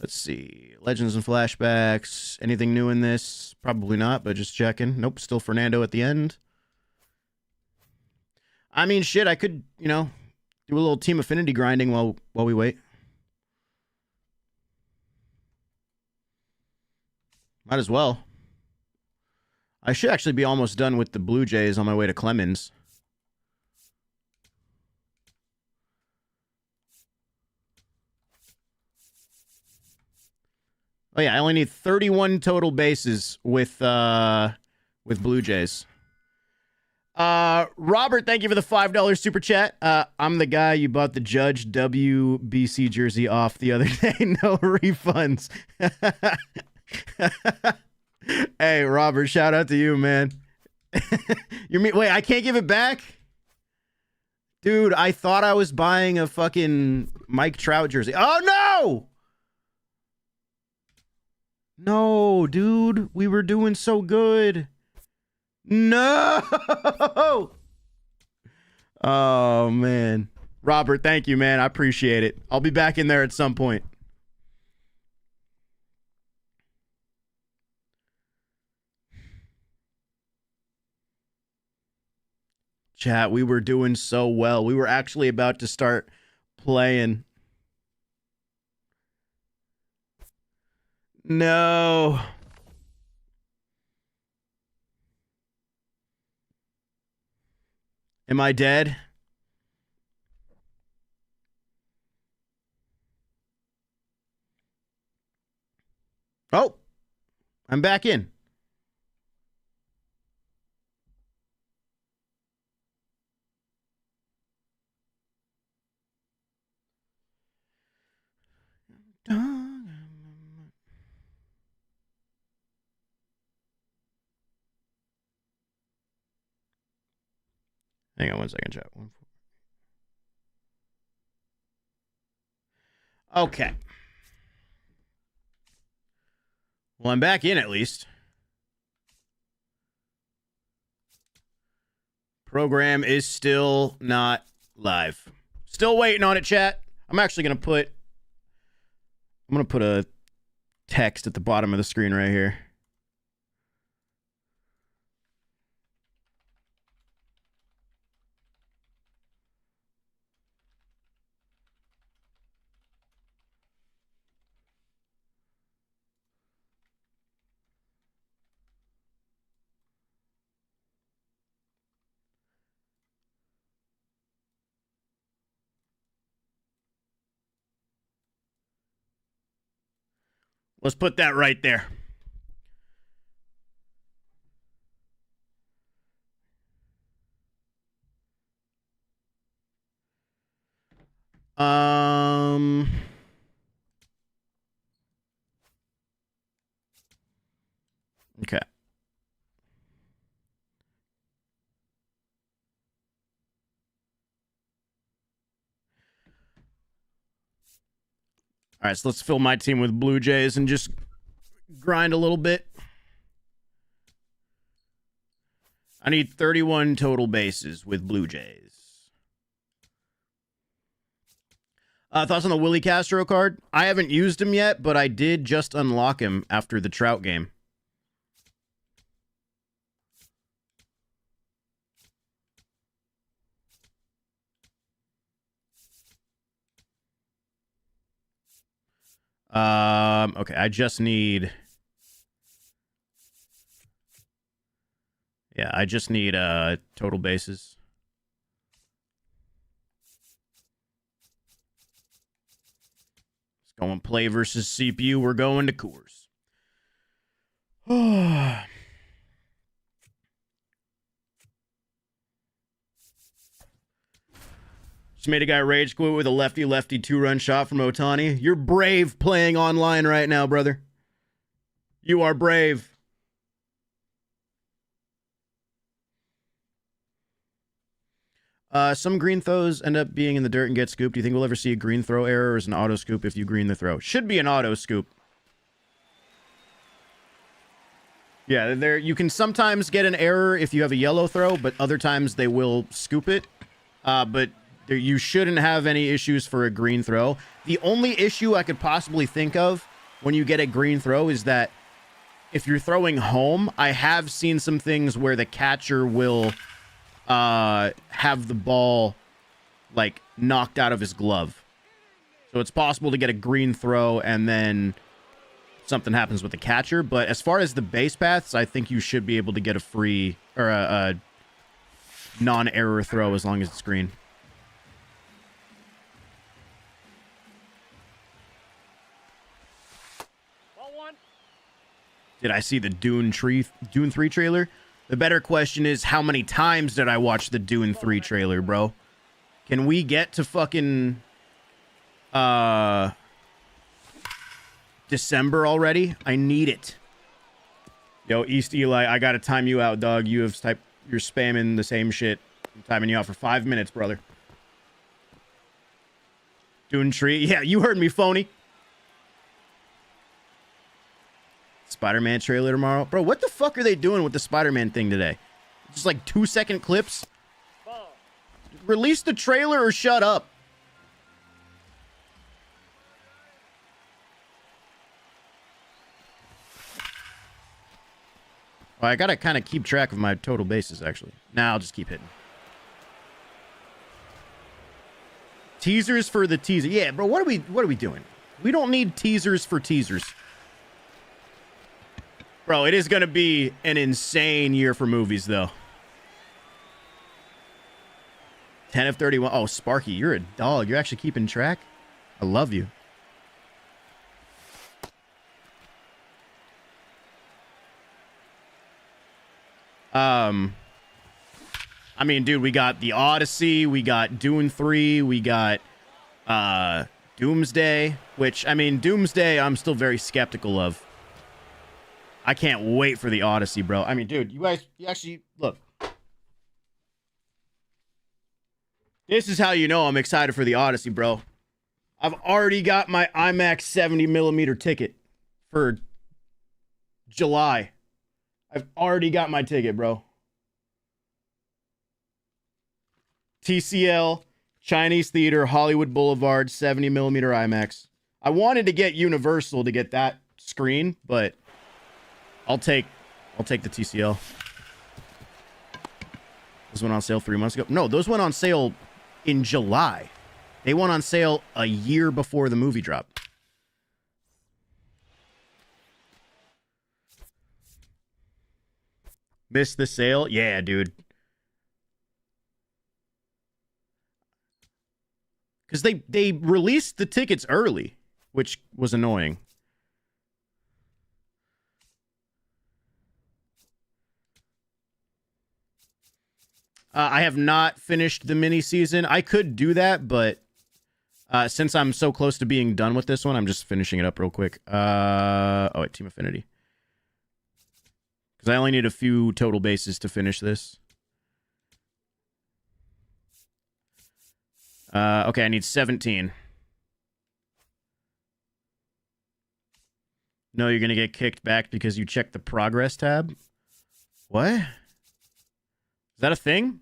[SPEAKER 1] Let's see. Legends and flashbacks. Anything new in this? Probably not, but just checking. Nope, still Fernando at the end. I mean, shit, I could, do a little team affinity grinding while we wait. Might as well. I should actually be almost done with the Blue Jays on my way to Clemens. Oh yeah, I only need 31 total bases with Blue Jays. Robert, thank you for the $5 super chat. I'm the guy you bought the Judge WBC jersey off the other day. No refunds. Hey, Robert, shout out to you, man. Wait, I can't give it back? Dude, I thought I was buying a fucking Mike Trout jersey. Oh, no! No, dude, we were doing so good. No! Oh, man. Robert, thank you, man. I appreciate it. I'll be back in there at some point. Chat, we were doing so well. We were actually about to start playing. No. Am I dead? Oh, I'm back in. Hang on one second, chat. Okay. Well, I'm back in at least. Program is still not live. Still waiting on it, chat. I'm actually going to put a text at the bottom of the screen right here. Let's put that right there. Okay. All right, so let's fill my team with Blue Jays and just grind a little bit. I need 31 total bases with Blue Jays. Thoughts on the Willie Castro card? I haven't used him yet, but I did just unlock him after the Trout game. Okay, I just need... Yeah, I just need total bases. Let's go and play versus CPU. We're going to Coors. Just made a guy rage quit with a lefty-lefty two-run shot from Ohtani. You're brave playing online right now, brother. You are brave. Some green throws end up being in the dirt and get scooped. Do you think we'll ever see a green throw error or is an auto scoop if you green the throw? Should be an auto scoop. Yeah, there you can sometimes get an error if you have a yellow throw, but other times they will scoop it. But you shouldn't have any issues for a green throw. The only issue I could possibly think of when you get a green throw is that if you're throwing home, I have seen some things where the catcher will have the ball like knocked out of his glove. So it's possible to get a green throw and then something happens with the catcher. But as far as the base paths, I think you should be able to get a free or a non-error throw as long as it's green. Did I see the Dune 3 trailer? The better question is, how many times did I watch the Dune 3 trailer, bro? Can we get to fucking December already? I need it. Yo, East Eli, I gotta time you out, dog. You're spamming the same shit. I'm timing you out for 5 minutes, brother. Dune Tree. Yeah, you heard me, phony. Spider-Man trailer tomorrow. Bro, what the fuck are they doing with the Spider-Man thing today? Just like 2-second clips? Release the trailer or shut up. Well, I gotta kind of keep track of my total bases, actually. Nah, I'll just keep hitting. Teasers for the teaser. Yeah, bro, what are we doing? We don't need teasers for teasers. Bro, it is going to be an insane year for movies, though. 10 of 31. Oh, Sparky, you're a dog. You're actually keeping track? I love you. I mean, dude, we got The Odyssey. We got Dune 3. We got Doomsday, which, I mean, Doomsday I'm still very skeptical of. I can't wait for The Odyssey, bro. I mean, dude, you actually, look. This is how you know I'm excited for The Odyssey, bro. I've already got my IMAX 70mm ticket for July. I've already got my ticket, bro. TCL, Chinese Theater, Hollywood Boulevard, 70mm IMAX. I wanted to get Universal to get that screen, but I'll take the TCL. Those went on sale 3 months ago. No, those went on sale in July. They went on sale a year before the movie dropped. Missed the sale? Yeah, dude. Because they released the tickets early, which was annoying. I have not finished the mini season. I could do that, but since I'm so close to being done with this one, I'm just finishing it up real quick. Wait, Team Affinity. Because I only need a few total bases to finish this. Okay, I need 17. No, you're going to get kicked back because you checked the progress tab? What? Is that a thing?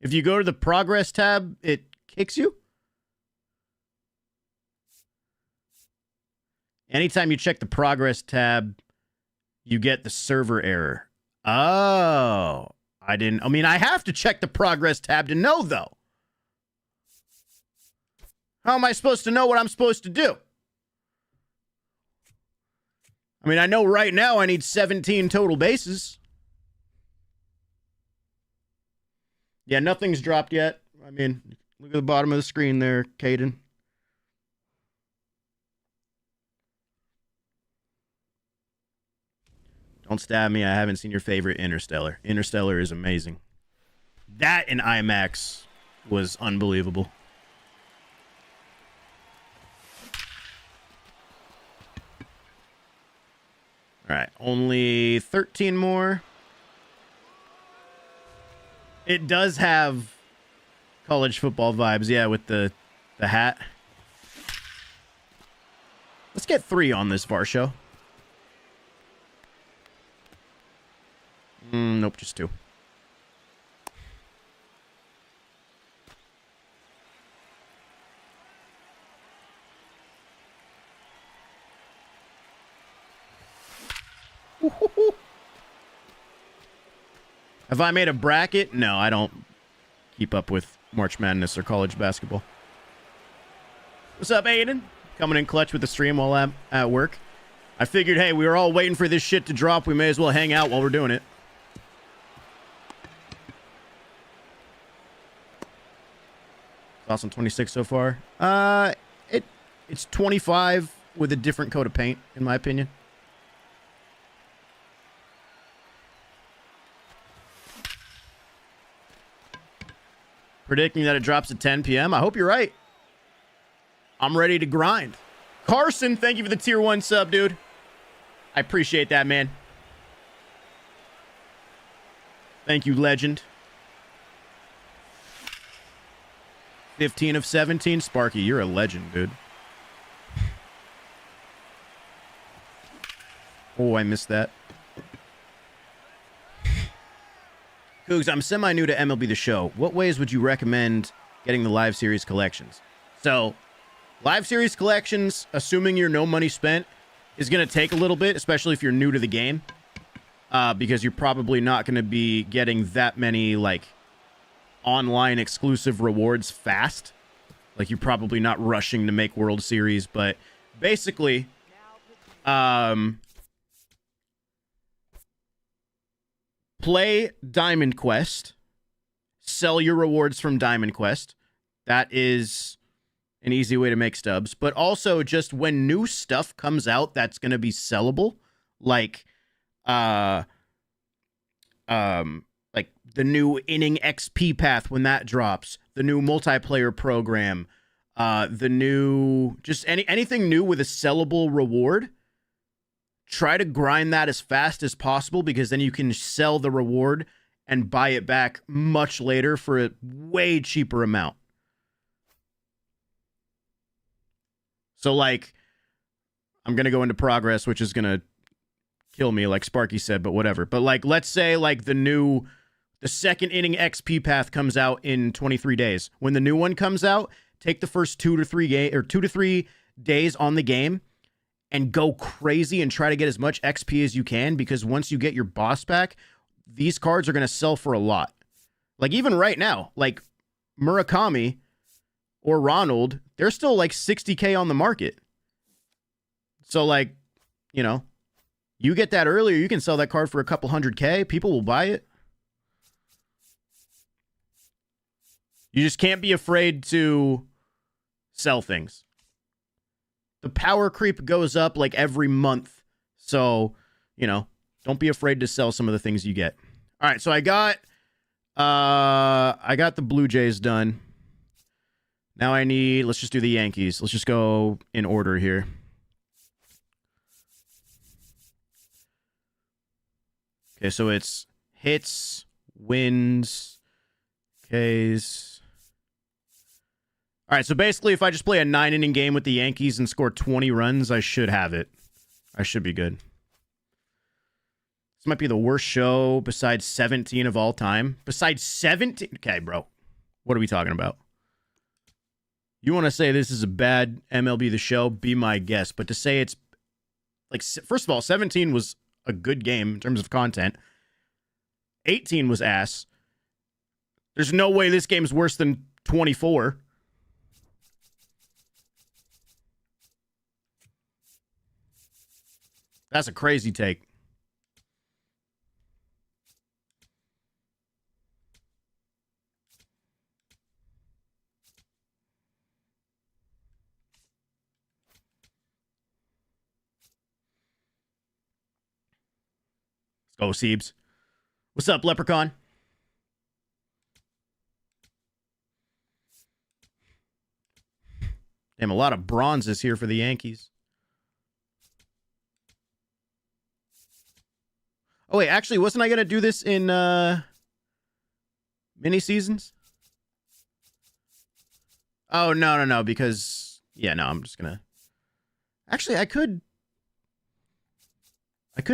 [SPEAKER 1] If you go to the progress tab, it kicks you? Anytime you check the progress tab, you get the server error. Oh, I mean, I have to check the progress tab to know, though. How am I supposed to know what I'm supposed to do? I mean, I know right now I need 17 total bases. Yeah, nothing's dropped yet. I mean, look at the bottom of the screen there, Caden. Don't stab me. I haven't seen your favorite Interstellar. Interstellar is amazing. That in IMAX was unbelievable. All right, only 13 more. It does have college football vibes, yeah, with the hat. Let's get 3 on this VAR show. Nope, just 2. Have I made a bracket? No, I don't keep up with March Madness or college basketball. What's up, Aiden? Coming in clutch with the stream while I'm at work. I figured, hey, we were all waiting for this shit to drop. We may as well hang out while we're doing it. Thoughts on 26 so far? It's 25 with a different coat of paint, in my opinion. Predicting that it drops at 10 p.m. I hope you're right. I'm ready to grind. Carson, thank you for the tier 1 sub, dude. I appreciate that, man. Thank you, legend. 15 of 17. Sparky, you're a legend, dude. Oh, I missed that. Cougs, I'm semi-new to MLB The Show. What ways would you recommend getting the live series collections? So, live series collections, assuming you're no money spent, is going to take a little bit, especially if you're new to the game. Because you're probably not going to be getting that many, like, online exclusive rewards fast. Like, you're probably not rushing to make World Series. But, basically, play Diamond Quest. Sell your rewards from Diamond Quest. That is an easy way to make stubs. But also, just when new stuff comes out that's going to be sellable, like the new inning XP path when that drops, the new multiplayer program, the new just anything new with a sellable reward. Try to grind that as fast as possible, because then you can sell the reward and buy it back much later for a way cheaper amount. So, like, I'm going to go into progress, which is going to kill me, like Sparky said, but whatever. But, like, let's say, like, the second inning XP path comes out in 23 days. When the new one comes out, take the first 2 to 3 days on the game and go crazy and try to get as much XP as you can, because once you get your boss back, these cards are going to sell for a lot. Like, even right now, like Murakami or Ronald, they're still like 60K on the market. So, like, you know, you get that earlier, you can sell that card for a couple 100K. People will buy it. You just can't be afraid to sell things. The power creep goes up like every month. So, you know, don't be afraid to sell some of the things you get. All right, so I got the Blue Jays done. Now let's just do the Yankees. Let's just go in order here. Okay, so it's hits, wins, Ks. All right, so basically, if I just play a 9-inning game with the Yankees and score 20 runs, I should have it. I should be good. This might be the worst show besides 17 of all time. Besides 17? Okay, bro. What are we talking about? You want to say this is a bad MLB The Show? Be my guest. But to say it's... like, first of all, 17 was a good game in terms of content. 18 was ass. There's no way this game's worse than 24. That's a crazy take. Let's go, Siebes. What's up, Leprechaun? Damn, a lot of bronzes here for the Yankees. Oh, wait, actually, wasn't I going to do this in mini seasons? Oh, no, because... yeah, no, I'm just going to... actually, I could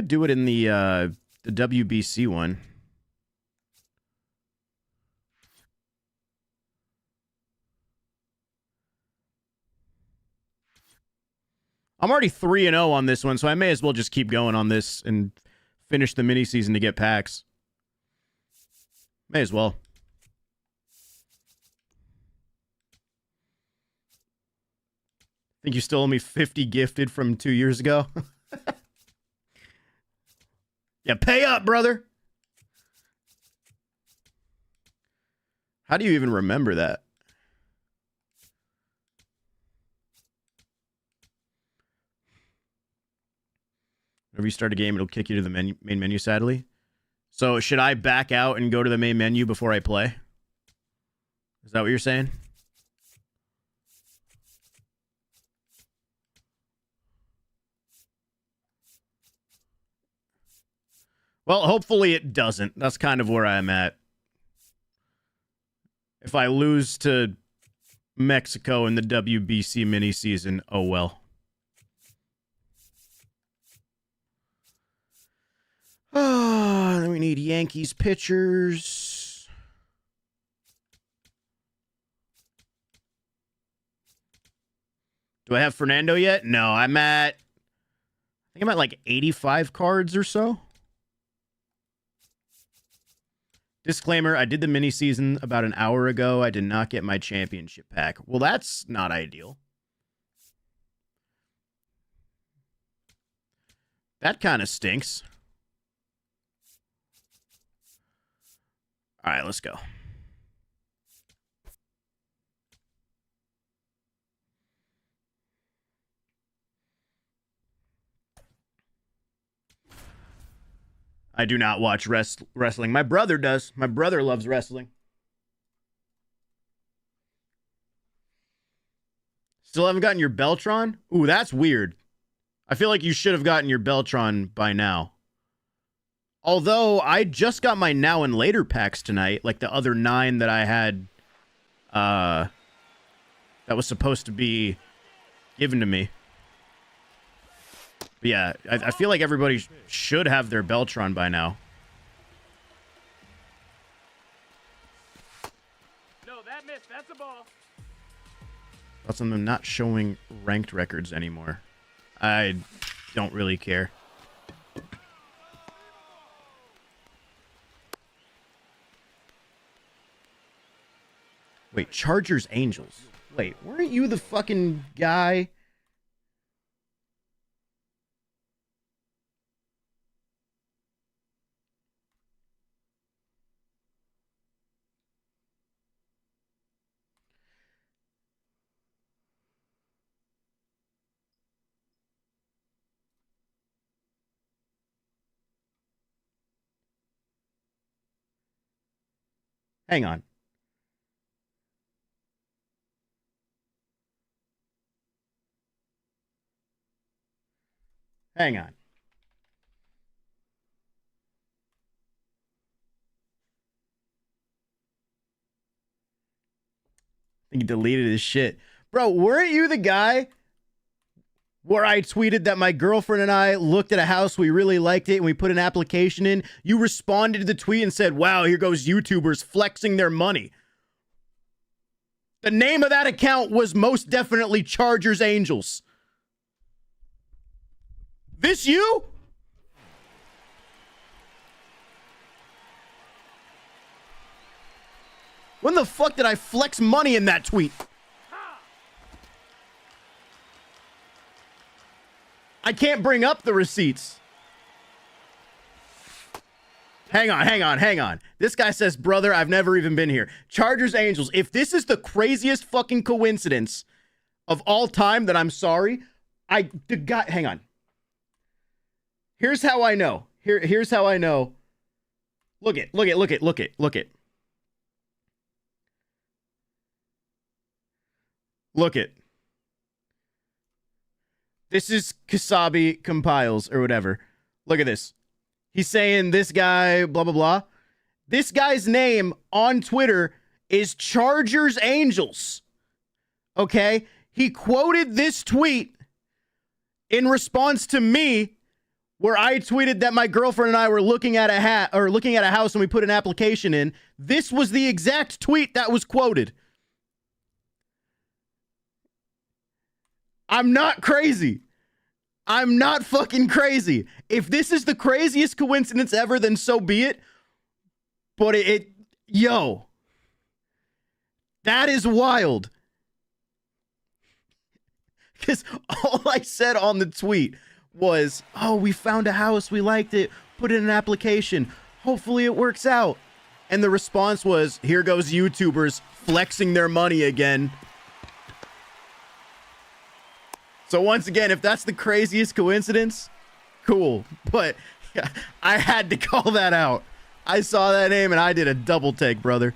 [SPEAKER 1] do it in the WBC one. I'm already 3-0 on this one, so I may as well just keep going on this and finish the mini season to get packs. May as well. Think you still owe me 50 gifted from 2 years ago? Yeah, pay up, brother. How do you even remember that? Whenever you start a game, it'll kick you to the main menu, sadly. So should I back out and go to the main menu before I play? Is that what you're saying? Well, hopefully it doesn't. That's kind of where I'm at. If I lose to Mexico in the WBC mini season, oh well. Then we need Yankees pitchers. Do I have Fernando yet? No, I think I'm at like 85 cards or so. Disclaimer, I did the mini season about an hour ago. I did not get my championship pack. Well, that's not ideal. That kind of stinks. All right, let's go. I do not watch wrestling. My brother does. My brother loves wrestling. Still haven't gotten your Beltron? Ooh, that's weird. I feel like you should have gotten your Beltron by now. Although, I just got my now and later packs tonight, like the other 9 that I had, that was supposed to be given to me. But yeah, I feel like everybody should have their Beltron by now.
[SPEAKER 2] No, that missed. That's a ball.
[SPEAKER 1] That's them not showing ranked records anymore. I don't really care. Wait, Chargers Angels. Wait, weren't you the fucking guy? Hang on. Hang on. I think he deleted his shit. Bro, weren't you the guy where I tweeted that my girlfriend and I looked at a house, we really liked it, and we put an application in? You responded to the tweet and said, wow, here goes YouTubers flexing their money. The name of that account was most definitely Chargers Angels. This you? When the fuck did I flex money in that tweet? I can't bring up the receipts. Hang on. This guy says, brother, I've never even been here. Chargers Angels. If this is the craziest fucking coincidence of all time, then I'm sorry. Hang on. Here's how I know. Here's how I know. Look it. This is Kasabi Compiles or whatever. Look at this. He's saying this guy, blah, blah, blah. This guy's name on Twitter is Chargers Angels. Okay? He quoted this tweet in response to me where I tweeted that my girlfriend and I were looking at a house and we put an application in. This was the exact tweet that was quoted. I'm not crazy. I'm not fucking crazy. If this is the craziest coincidence ever, then so be it. But yo, that is wild. Because all I said on the tweet was, oh, we found a house. We liked it. Put in an application. Hopefully it works out. And the response was, here goes YouTubers flexing their money again. So once again, if that's the craziest coincidence, cool. But I had to call that out. I saw that name and I did a double take, brother.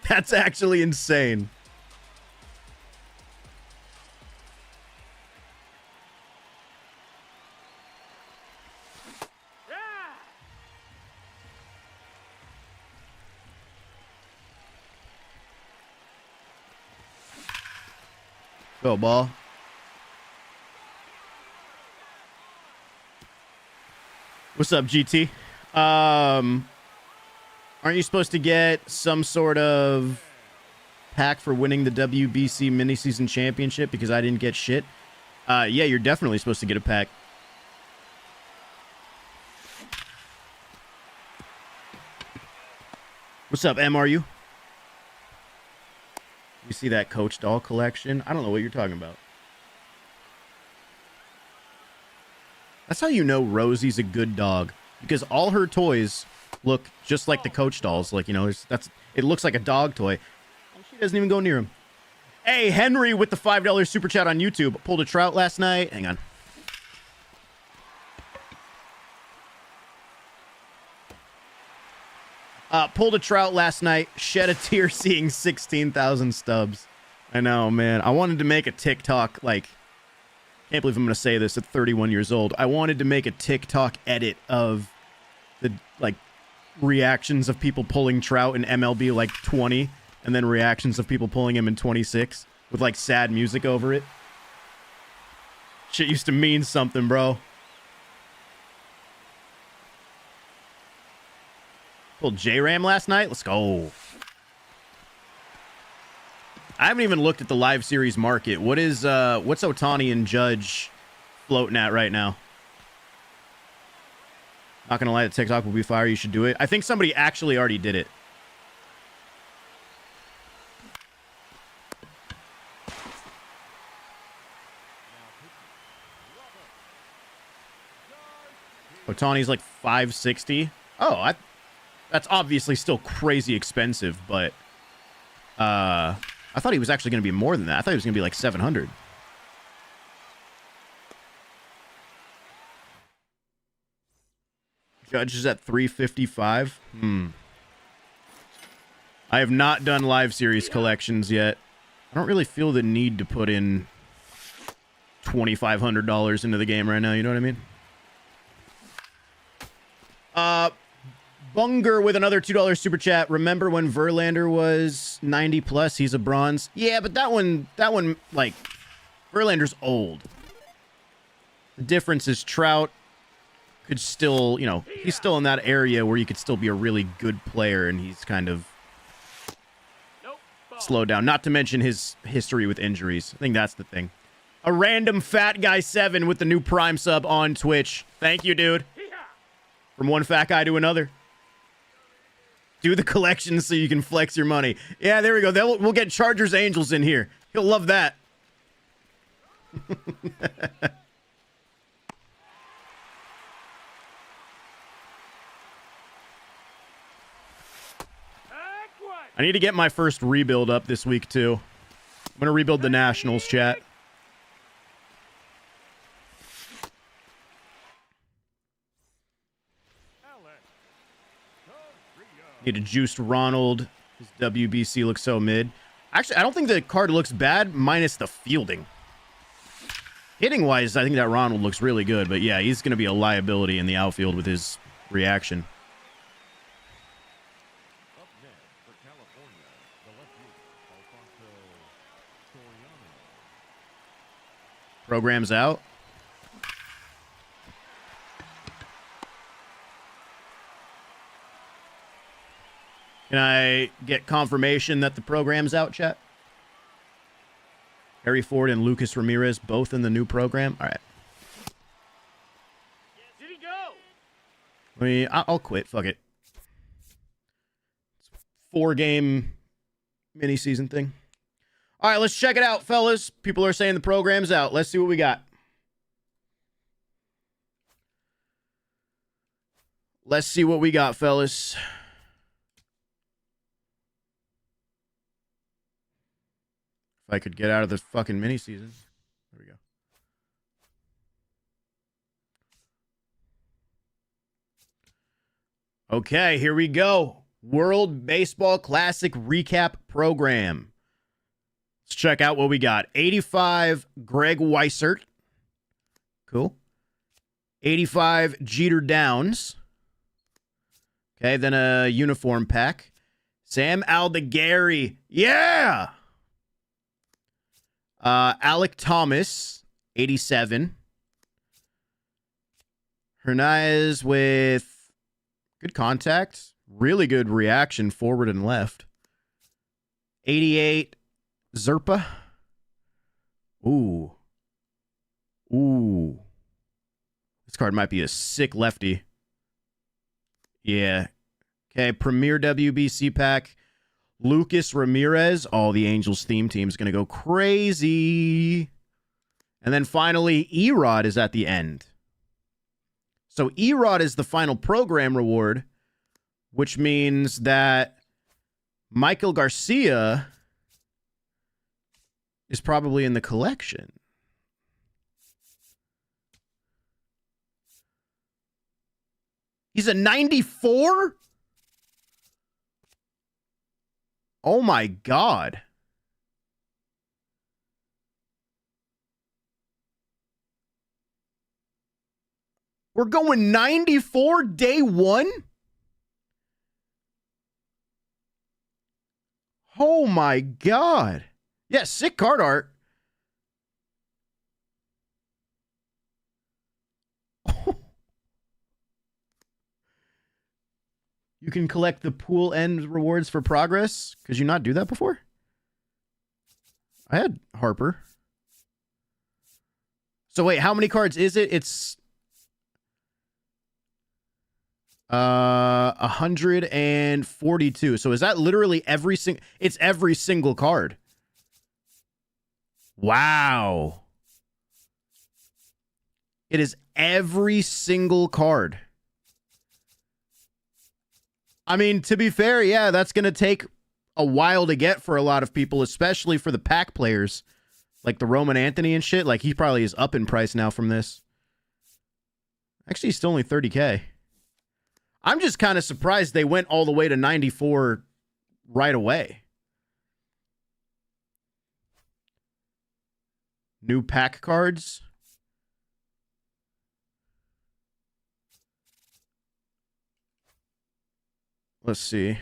[SPEAKER 1] That's actually insane. Go, ball. What's up, GT? Aren't you supposed to get some sort of pack for winning the WBC mini-season championship because I didn't get shit? Yeah, you're definitely supposed to get a pack. What's up, MRU? You see that Coach doll collection? I don't know what you're talking about. That's how you know Rosie's a good dog, because all her toys look just like the Coach dolls. Like, you know, it looks like a dog toy. She doesn't even go near him. Hey, Henry with the $5 super chat on YouTube. Pulled a trout last night. Hang on. Pulled a trout last night. Shed a tear seeing 16,000 stubs. I know, man. I wanted to make a TikTok, like, can't believe I'm going to say this at 31 years old. I wanted to make a TikTok edit of the, like, reactions of people pulling trout in MLB, like, 20, and then reactions of people pulling him in 26 with, like, sad music over it. Shit used to mean something, bro. Pulled J-Ram last night. Let's go. I haven't even looked at the live series market. What's Ohtani and Judge floating at right now? Not gonna lie, the TikTok will be fire. You should do it. I think somebody actually already did it. Ohtani's like 560. Oh, that's obviously still crazy expensive, but I thought he was actually going to be more than that. I thought he was going to be like 700. Judge is at 355. I have not done live series collections yet. I don't really feel the need to put in $2,500 into the game right now. You know what I mean? Bunger with another $2 super chat. Remember when Verlander was 90 plus? He's a bronze. Yeah, but that one, like, Verlander's old. The difference is Trout could still, you know, he's still in that area where you could still be a really good player, and he's kind of slowed down. Not to mention his history with injuries. I think that's the thing. A random fat guy 7 with the new Prime sub on Twitch. Thank you, dude. From one fat guy to another. Do the collection so you can flex your money. Yeah, there we go. We'll get Chargers Angels in here. He'll love that. I need to get my first rebuild up this week, too. I'm going to rebuild the Nationals, chat. Need a juiced Ronald. His WBC looks so mid. Actually, I don't think the card looks bad, minus the fielding. Hitting-wise, I think that Ronald looks really good. But yeah, he's going to be a liability in the outfield with his reaction. Program's out. Can I get confirmation that the program's out, chat? Harry Ford and Lucas Ramirez, both in the new program. All right.
[SPEAKER 2] Did he go?
[SPEAKER 1] I'll quit. Fuck it. 4-game mini-season thing. All right, let's check it out, fellas. People are saying the program's out. Let's see what we got. Let's see what we got, fellas. If I could get out of this fucking mini-season. There we go. Okay, here we go. World Baseball Classic Recap Program. Let's check out what we got. 85, Greg Weissert. Cool. 85, Jeter Downs. Okay, then a uniform pack. Sam Aldegheri. Yeah! Alec Thomas, 87. Hernandez with good contact. Really good reaction forward and left. 88, Zerpa. Ooh. This card might be a sick lefty. Yeah. Okay, Premier WBC pack. Lucas Ramirez. Oh, the Angels theme team is going to go crazy. And then finally, Erod is at the end. So Erod is the final program reward, which means that Michael Garcia is probably in the collection. He's a 94? Oh my God. We're going 94 day one? Oh my God. Yeah, sick card art. You can collect the pool end rewards for progress. Could you not do that before? I had Harper. So wait, how many cards is it? It's 142. So is that literally every single? It's every single card. Wow. It is every single card. I mean, to be fair, yeah, that's going to take a while to get for a lot of people, especially for the pack players, like the Roman Anthony and shit. Like, he probably is up in price now from this. Actually, he's still only 30K. I'm just kind of surprised they went all the way to 94 right away. New pack cards. Let's see.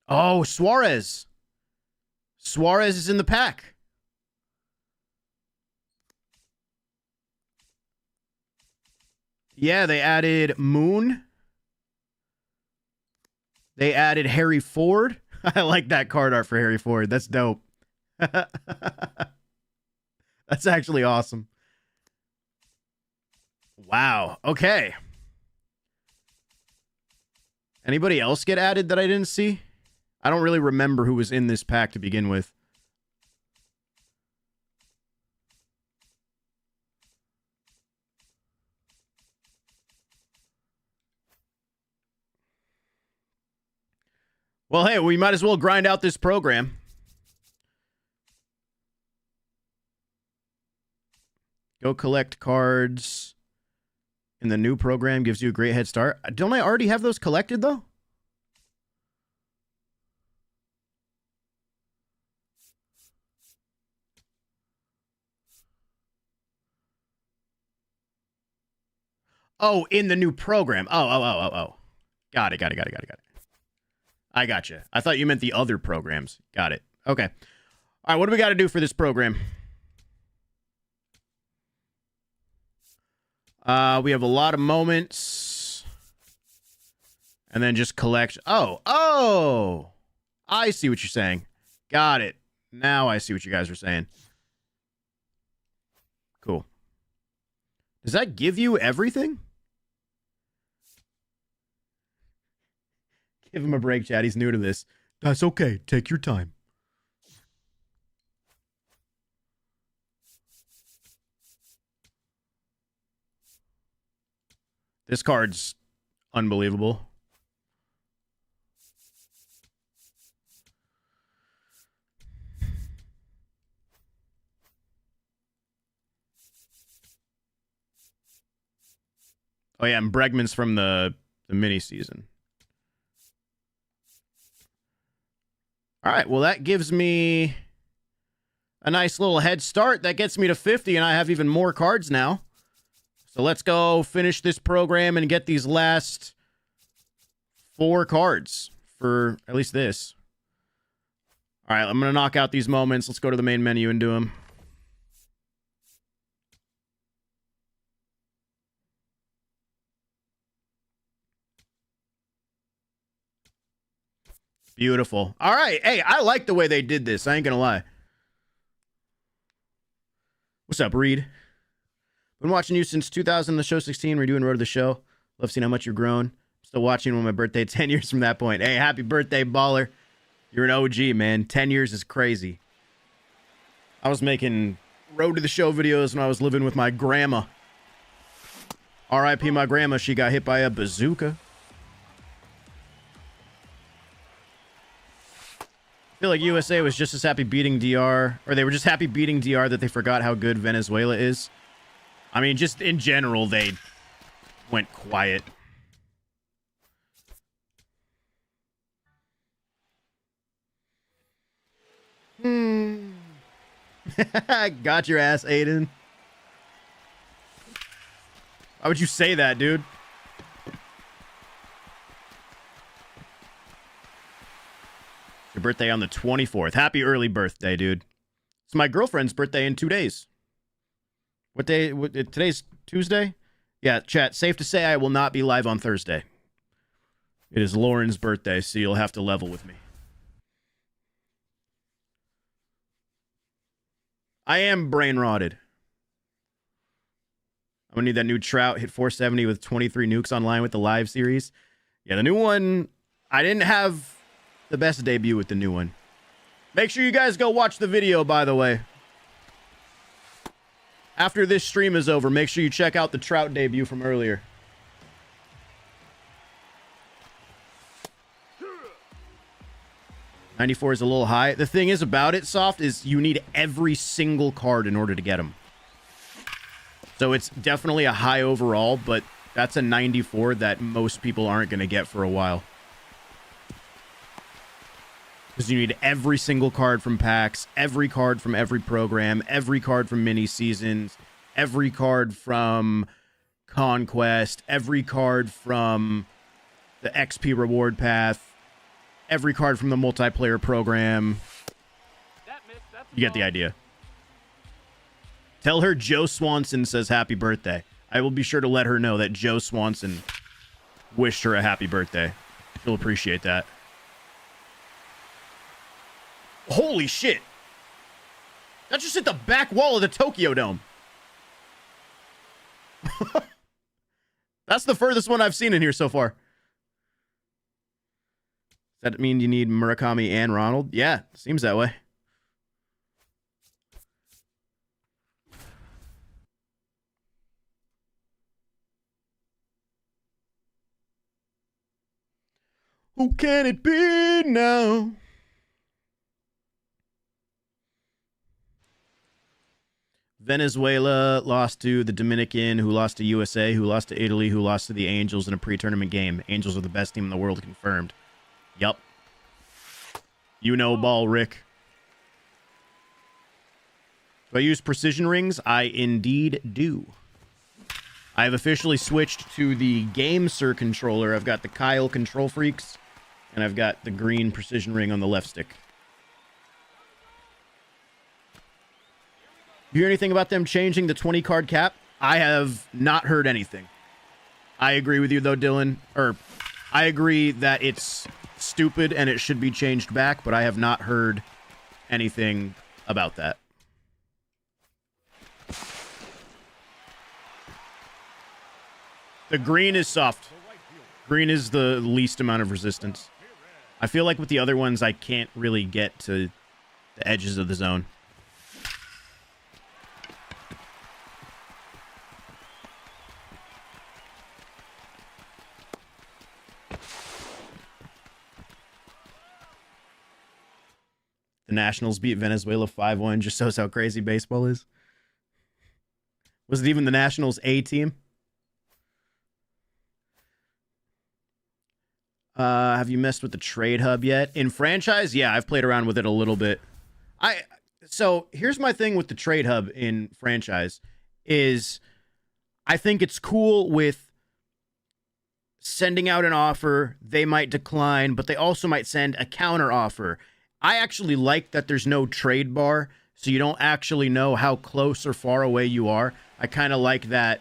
[SPEAKER 1] Oh, Suarez. Suarez is in the pack. Yeah, they added Moon. They added Harry Ford. I like that card art for Harry Ford. That's dope. That's actually awesome. Wow. Okay. Anybody else get added that I didn't see? I don't really remember who was in this pack to begin with. Well, hey, we might as well grind out this program. Go collect cards in the new program. Gives you a great head start. Don't I already have those collected, though? Oh, in the new program. Oh. Got it. I got you. I thought you meant the other programs. Got it. Okay. All right, what do we got to do for this program? We have a lot of moments. And then just collect. Oh, I see what you're saying. Got it. Now I see what you guys are saying. Cool. Does that give you everything? Give him a break, Chad. He's new to this. That's okay. Take your time. This card's unbelievable. Oh, yeah, and Bregman's from the mini season. All right, well, that gives me a nice little head start. That gets me to 50, and I have even more cards now. So let's go finish this program and get these last 4 cards for at least this. All right, I'm going to knock out these moments. Let's go to the main menu and do them. Beautiful. All right. Hey, I like the way they did this. I ain't going to lie. What's up, Reed? Been watching you since 2000, the show 16. We're doing Road to the Show. Love seeing how much you've grown. Still watching on my birthday, 10 years from that point. Hey, happy birthday, baller. You're an OG, man. 10 years is crazy. I was making Road to the Show videos when I was living with my grandma. R.I.P. my grandma. She got hit by a bazooka. I feel like USA was just as happy beating DR, or they were just happy beating DR that they forgot how good Venezuela is. I mean, just in general, they went quiet. Got your ass, Aiden. Why would you say that, dude? Your birthday on the 24th. Happy early birthday, dude. It's my girlfriend's birthday in 2 days. What day? Today's Tuesday? Yeah, chat. Safe to say I will not be live on Thursday. It is Lauren's birthday, so you'll have to level with me. I am brain rotted. I'm going to need that new Trout. Hit 470 with 23 nukes online with the live series. Yeah, the new one, I didn't have the best debut with the new one. Make sure you guys go watch the video, by the way. After this stream is over, make sure you check out the Trout debut from earlier. $94 is a little high. The thing is about it, Soft, is you need every single card in order to get them. So it's definitely a high overall, but that's a 94 that most people aren't going to get for a while. Because you need every single card from packs, every card from every program, every card from mini seasons, every card from Conquest, every card from the XP reward path, every card from the multiplayer program. You get the idea. Tell her Joe Swanson says happy birthday. I will be sure to let her know that Joe Swanson wished her a happy birthday. She'll appreciate that. Holy shit. That just hit the back wall of the Tokyo Dome. That's the furthest one I've seen in here so far. Does that mean you need Murakami and Ronald? Yeah, seems that way. Who can it be now? Venezuela lost to the Dominican, who lost to USA, who lost to Italy, who lost to the Angels in a pre-tournament game. Angels are the best team in the world, confirmed. Yup. You know ball, Rick. Do I use precision rings? I indeed do. I have officially switched to the GameSir controller. I've got the Kyle Control Freaks, and I've got the green precision ring on the left stick. You hear anything about them changing the 20 card cap? I have not heard anything. I agree with you though, Dylan. Or I agree that it's stupid and it should be changed back, but I have not heard anything about that. The green is soft. Green is the least amount of resistance. I feel like with the other ones, I can't really get to the edges of the zone. The Nationals beat Venezuela 5-1. Just shows how crazy baseball is. Was it even the Nationals A team? Have you messed with the trade hub yet? In franchise, yeah, I've played around with it a little bit. So here's my thing with the trade hub in franchise is I think it's cool with sending out an offer. They might decline, but they also might send a counter offer. I actually like that there's no trade bar, so you don't actually know how close or far away you are. I kind of like that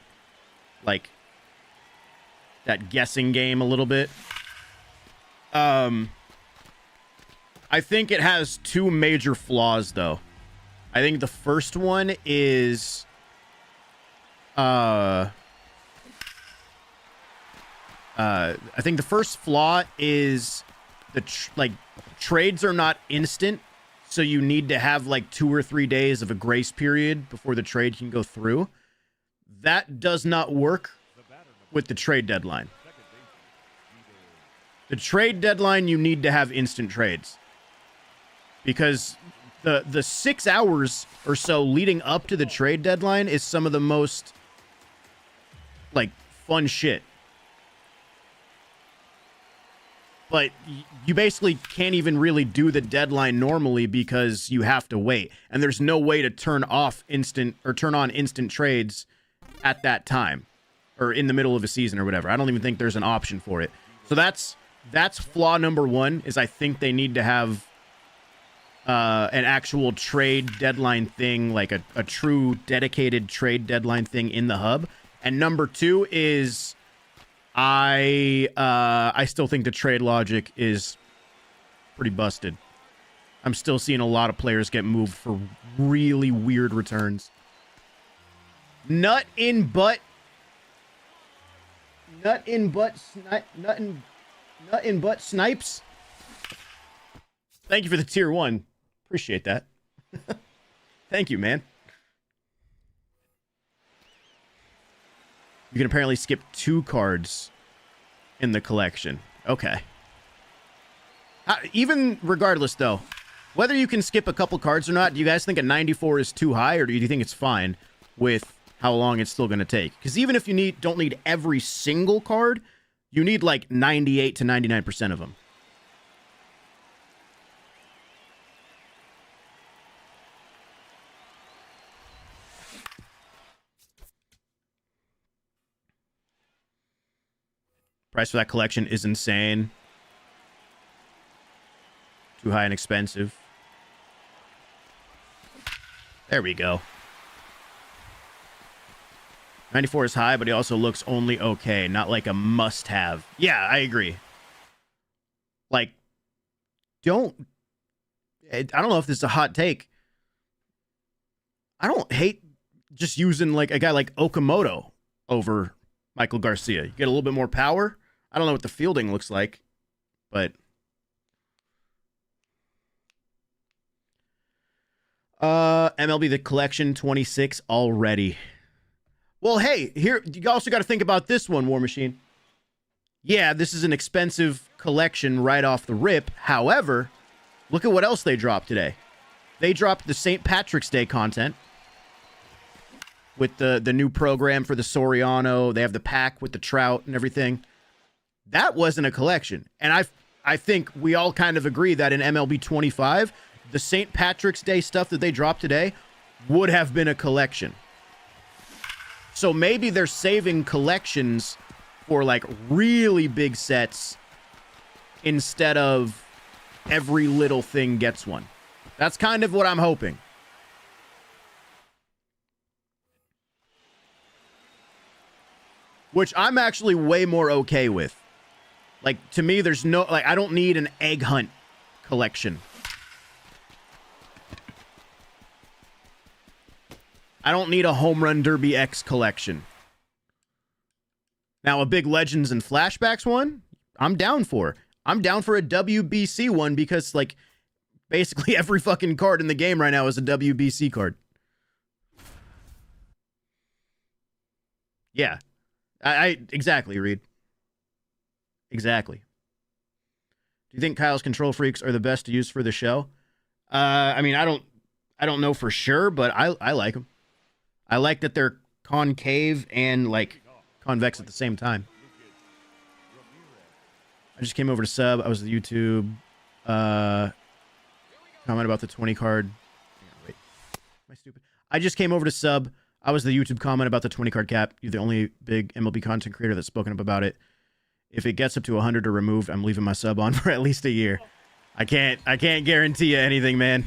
[SPEAKER 1] guessing game a little bit. I think it has two major flaws, though. I think the first one is I think the first flaw is trades are not instant, so you need to have like 2 or 3 days of a grace period before the trade can go through. That does not work with the trade deadline. The trade deadline, you need to have instant trades. Because the 6 hours or so leading up to the trade deadline is some of the most, fun shit. But you basically can't even really do the deadline normally because you have to wait. And there's no way to turn on instant trades at that time. Or in the middle of a season or whatever. I don't even think there's an option for it. So that's flaw number one, is I think they need to have an actual trade deadline thing, like a true dedicated trade deadline thing in the hub. And number two is I still think the trade logic is pretty busted. I'm still seeing a lot of players get moved for really weird returns. Nut in butt snipes. Thank you for the tier 1. Appreciate that. Thank you, man. You can apparently skip 2 cards in the collection. Okay. Even regardless, though, whether you can skip a couple cards or not, do you guys think a 94 is too high, or do you think it's fine with how long it's still going to take? Because even if you don't need every single card, you need like 98 to 99% of them. Price for that collection is insane. Too high and expensive. There we go. 94 is high, but he also looks only okay, not like a must-have. Yeah, I agree. I don't know if this is a hot take. I don't hate just using a guy like Okamoto over Michael Garcia. You get a little bit more power. I don't know what the fielding looks like, but MLB The Collection 26 already. Well, hey, here you also got to think about this one, War Machine. Yeah, this is an expensive collection right off the rip. However, look at what else they dropped today. They dropped the St. Patrick's Day content with the new program for the Soriano. They have the pack with the Trout and everything. That wasn't a collection. And I think we all kind of agree that in MLB 25, the St. Patrick's Day stuff that they dropped today would have been a collection. So maybe they're saving collections for really big sets instead of every little thing gets one. That's kind of what I'm hoping. Which I'm actually way more okay with. Like, to me, there's no, like, I don't need an egg hunt collection. I don't need a Home Run Derby X collection. Now, a big Legends and Flashbacks one, I'm down for. I'm down for a WBC one because, like, basically every fucking card in the game right now is a WBC card. Yeah. I exactly, Reed. Exactly. Do you think Kyle's control freaks are the best to use for the show? I mean, I don't know for sure, but I like them. I like that they're concave and, like, convex at the same time. I just came over to sub. I was the YouTube comment about the 20 card. Wait, am I stupid? I just came over to sub. I was the YouTube comment about the 20 card cap. You're the only big MLB content creator that's spoken up about it. If it gets up to 100 or removed, I'm leaving my sub on for at least a year. I can't guarantee you anything, man.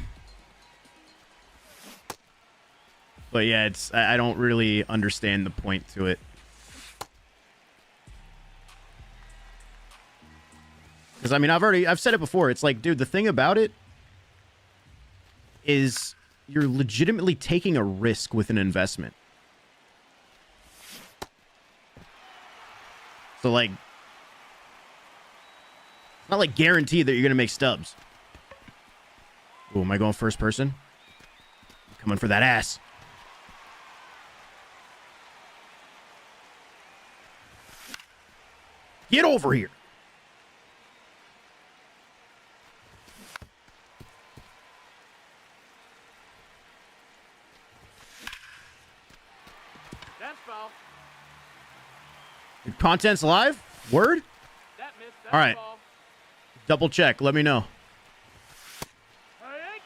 [SPEAKER 1] But yeah, I don't really understand the point to it. Because I mean, I've said it before. It's like, dude, the thing about it is you're legitimately taking a risk with an investment. So like, it's not like guaranteed that you're gonna make stubs. Oh, am I going first person? I'm coming for that ass. Get over here.
[SPEAKER 2] That's foul.
[SPEAKER 1] Your content's live? Word?
[SPEAKER 2] That missed. That's
[SPEAKER 1] All right.
[SPEAKER 2] foul.
[SPEAKER 1] Double check. Let me know.
[SPEAKER 2] Hey.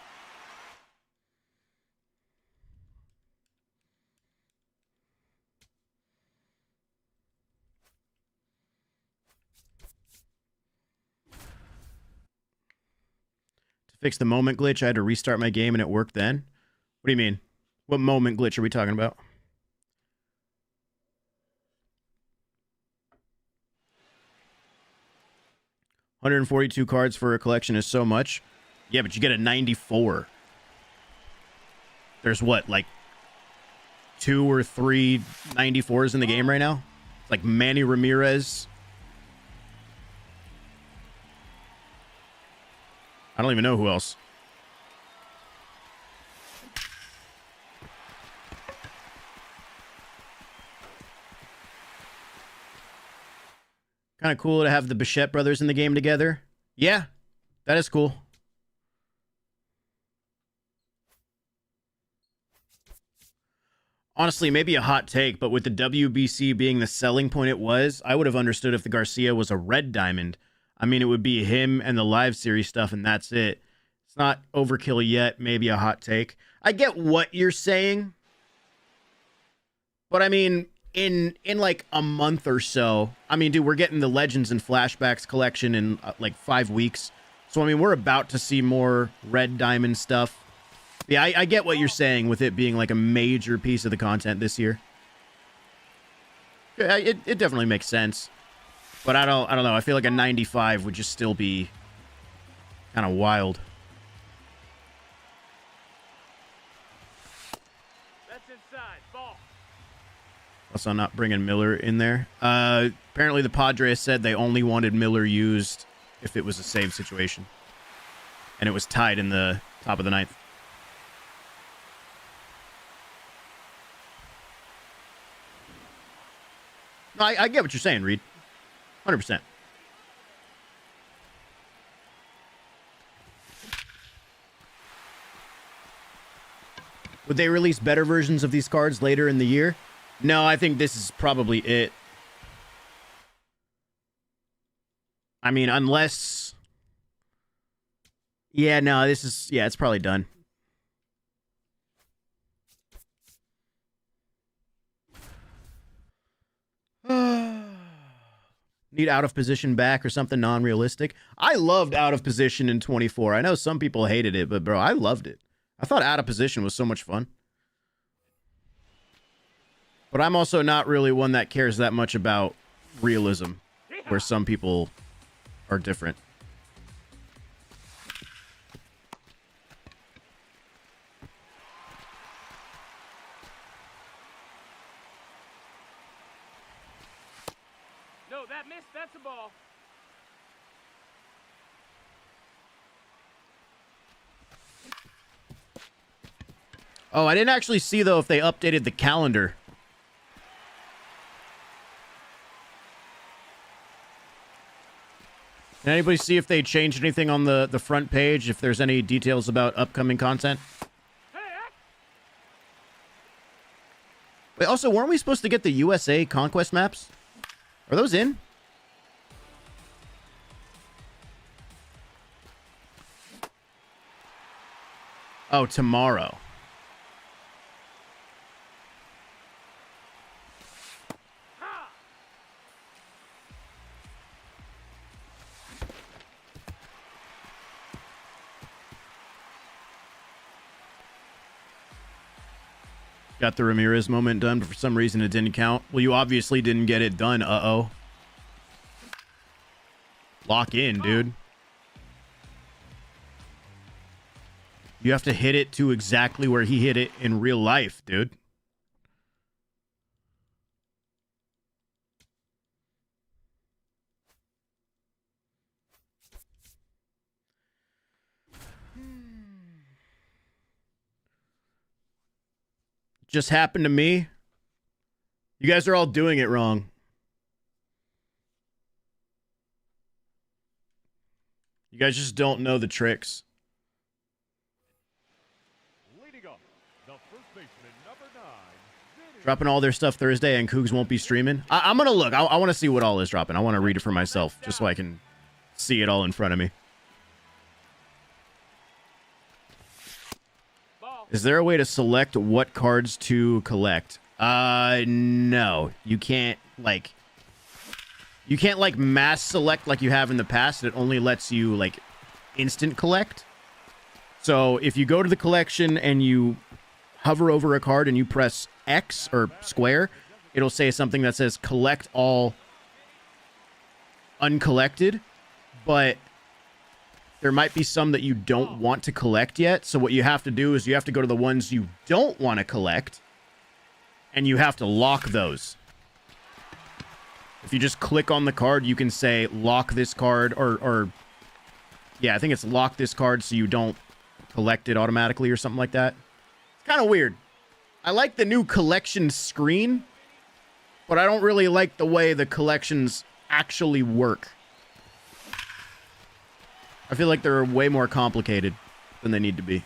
[SPEAKER 1] To fix the moment glitch, I had to restart my game and it worked then. What do you mean? What moment glitch are we talking about? $142 cards for a collection is so much. Yeah, but you get a 94. There's what, like 2 or 3 94s in the game right now? It's like Manny Ramirez. I don't even know who else. Kind of cool to have the Bichette brothers in the game together. Yeah, that is cool. Honestly, maybe a hot take, but with the WBC being the selling point it was, I would have understood if the Garcia was a red diamond. I mean, it would be him and the live series stuff, and that's it. It's not overkill yet. Maybe a hot take. I get what you're saying, but I mean, in like a month or so, I mean, dude, we're getting the Legends and Flashbacks collection in like 5 weeks. So, I mean, we're about to see more red diamond stuff. Yeah, I get what you're saying with it being like a major piece of the content this year. Yeah, it definitely makes sense. But I don't know. I feel like a 95 would just still be kind of wild.
[SPEAKER 2] That's inside. Ball.
[SPEAKER 1] Also, I'm not bringing Miller in there. Apparently, the Padres said they only wanted Miller used if it was a save situation. And it was tied in the top of the ninth. No, I get what you're saying, Reed. 100%. Would they release better versions of these cards later in the year? No, I think this is probably it. I mean, unless... Yeah, no, this is... Yeah, it's probably done. Need out of position back or something non-realistic. I loved out of position in 24. I know some people hated it, but bro, I loved it. I thought out of position was so much fun. But I'm also not really one that cares that much about realism, where some people are different.
[SPEAKER 2] No, that missed. That's a ball.
[SPEAKER 1] Oh, I didn't actually see, though, if they updated the calendar. Can anybody see if they changed anything on the front page, if there's any details about upcoming content?
[SPEAKER 2] Hey,
[SPEAKER 1] Wait, also, weren't we supposed to get the USA Conquest maps? Are those in? Oh, tomorrow. Got the Ramirez moment done, but for some reason it didn't count. Well, you obviously didn't get it done. Uh-oh. Lock in, dude. You have to hit it to exactly where he hit it in real life, dude. Just happened to me. You guys are all doing it wrong. You guys just don't know the tricks.
[SPEAKER 3] Leading off, the first baseman, number 9.
[SPEAKER 1] Dropping all their stuff Thursday and Cougs won't be streaming. I'm going to look. I want to see what all is dropping. I want to read it for myself just so I can see it all in front of me.
[SPEAKER 2] ball.
[SPEAKER 1] Is there a way to select what cards to collect? No. You can't, like... You can't, like, mass select like you have in the past. It only lets you, like, instant collect. So, if you go to the collection and you hover over a card and you press X or square, it'll say something that says collect all uncollected. But there might be some that you don't want to collect yet. So, what you have to do is you have to go to the ones you don't want to collect. And you have to lock those. If you just click on the card, you can say lock this card or yeah, I think it's lock this card so you don't collect it automatically or something like that. It's kind of weird. I like the new collection screen, but I don't really like the way the collections actually work. I feel like they're way more complicated than they need to be.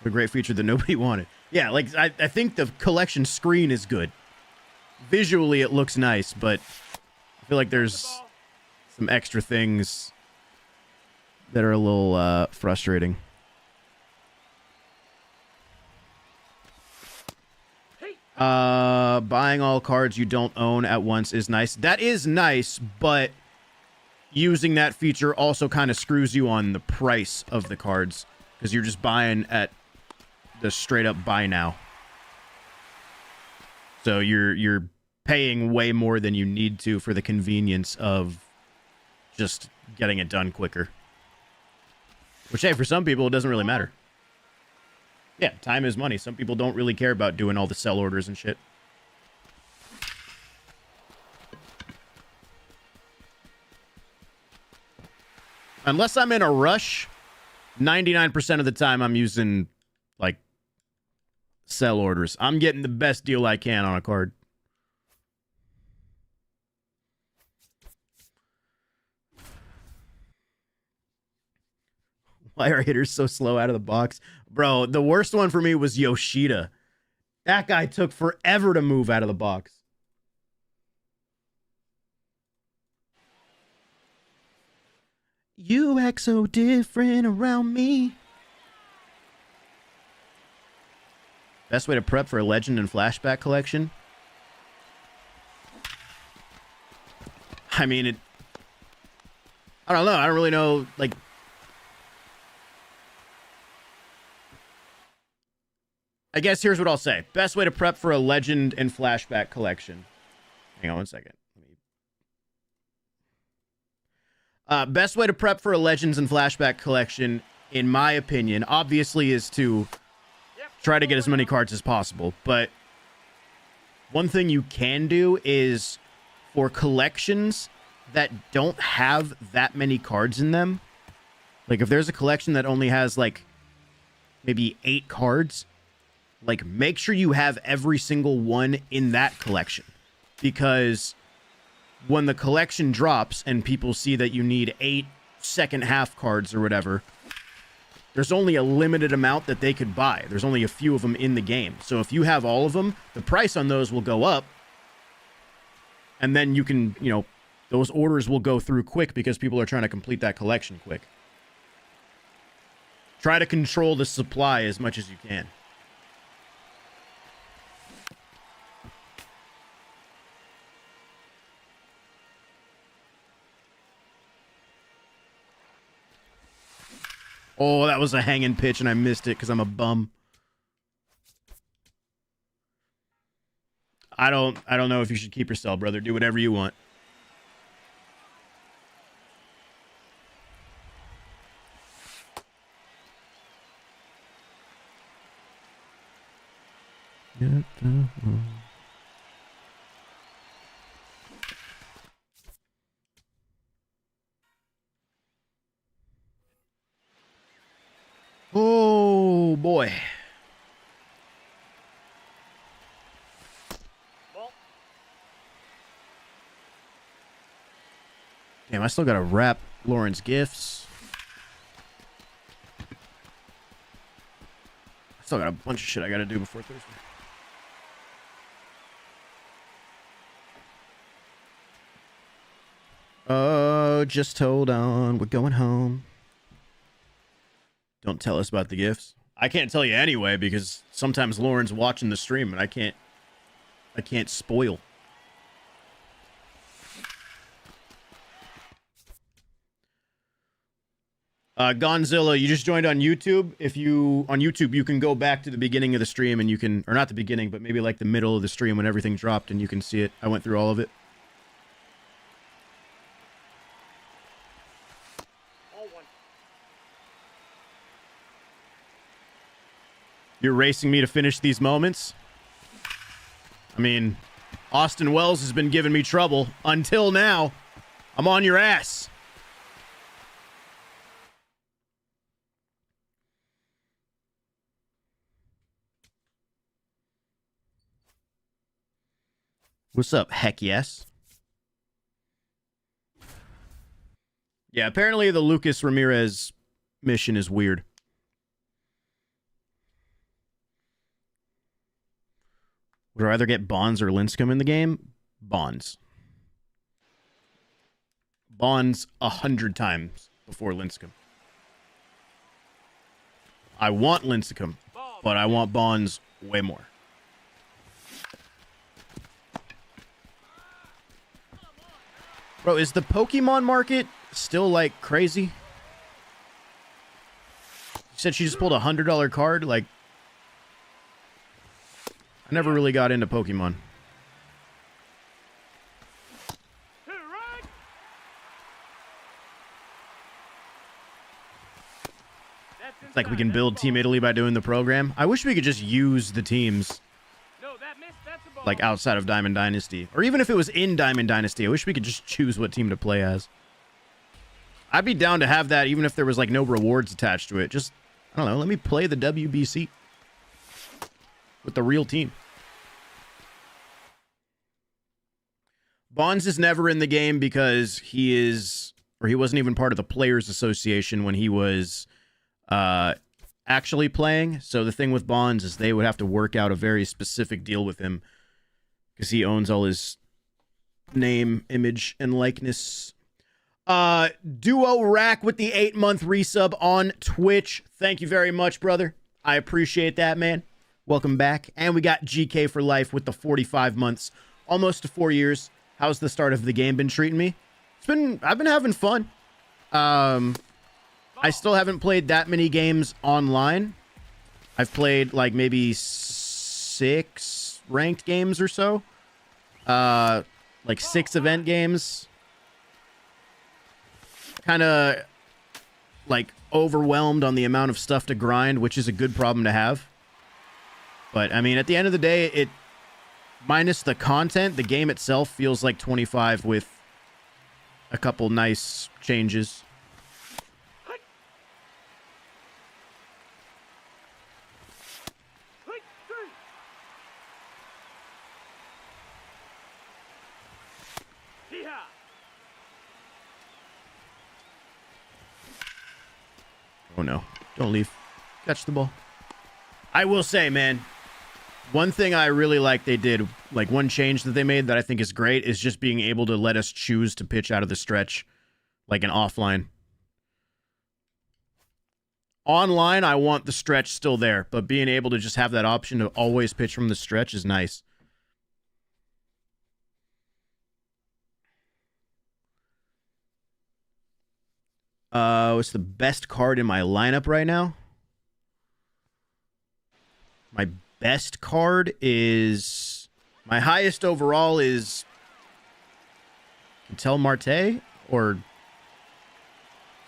[SPEAKER 1] A great feature that nobody wanted. Yeah, like, I think the collection screen is good. Visually, it looks nice, but I feel like there's some extra things that are a little frustrating. Buying all cards you don't own at once is nice. That is nice, but using that feature also kind of screws you on the price of the cards because you're just buying at the straight up buy now. So you're paying way more than you need to for the convenience of just getting it done quicker. Which, hey, for some people, it doesn't really matter. Yeah, time is money. Some people don't really care about doing all the sell orders and shit. Unless I'm in a rush, 99% of the time I'm using, like, sell orders. I'm getting the best deal I can on a card. Why are hitters so slow out of the box? Bro, the worst one for me was Yoshida. That guy took forever to move out of the box. You act so different around me. Best way to prep for a Legend and Flashback collection? I mean, I don't know. I don't really know, like... I guess here's what I'll say. Best way to prep for a Legend and Flashback collection. Hang on one second. Best way to prep for a Legends and Flashback collection, in my opinion, obviously is to try to get as many cards as possible. But one thing you can do is for collections that don't have that many cards in them, like if there's a collection that only has like maybe 8 cards, like make sure you have every single one in that collection, because when the collection drops and people see that you need 8 second half cards or whatever, there's only a limited amount that they could buy. There's only a few of them in the game. So if you have all of them, the price on those will go up. And then you can, you know, those orders will go through quick because people are trying to complete that collection quick. Try to control the supply as much as you can. Oh, that was a hanging pitch and I missed it because I'm a bum. I don't know if you should keep your cell, brother. Do whatever you want. Oh, boy. Damn, I still got to wrap Lauren's gifts. I still got a bunch of shit I got to do before Thursday. Oh, just hold on. We're going home. Don't tell us about the gifts. I can't tell you anyway because sometimes Lauren's watching the stream and I can't spoil. Gonzilla, you just joined on YouTube. If you on YouTube, you can go back to the beginning of the stream and you can, or not the beginning, but maybe like the middle of the stream when everything dropped and you can see it. I went through all of it. You're racing me to finish these moments? I mean, Austin Wells has been giving me trouble until now. I'm on your ass. What's up? Heck yes. Yeah, apparently the Lucas Ramirez mission is weird. Would I rather get Bonds or Lincecum in the game? Bonds. Bonds 100 times before Lincecum. I want Lincecum, but I want Bonds way more. Bro, is the Pokemon market still like crazy? You said she just pulled a $100 card? Like, I never really got into Pokemon. It's like we can build Team Italy by doing the program. I wish we could just use the teams like outside of Diamond Dynasty. Or even if it was in Diamond Dynasty, I wish we could just choose what team to play as. I'd be down to have that even if there was like no rewards attached to it. Just, I don't know, let me play the WBC with the real team. Bonds is never in the game because he wasn't even part of the Players Association when he was actually playing. So the thing with Bonds is they would have to work out a very specific deal with him because he owns all his name, image, and likeness. Duo Rack with the 8-month resub on Twitch. Thank you very much, brother. I appreciate that, man. Welcome back. And we got GK for life with the 45 months, almost to 4 years. How's the start of the game been treating me? I've been having fun. I still haven't played that many games online. I've played like maybe 6 ranked games or so. Like 6 event games. Kind of like overwhelmed on the amount of stuff to grind, which is a good problem to have. But I mean, at the end of the day, it minus the content, the game itself feels like 25 with a couple nice changes. Oh no, don't leave. Catch the ball. I will say, man, one thing I really like they did, like one change that they made that I think is great, is just being able to let us choose to pitch out of the stretch, like an offline. Online, I want the stretch still there, but being able to just have that option to always pitch from the stretch is nice. What's the best card in my lineup right now? My best card is... My highest overall is... Ketel Marte, or...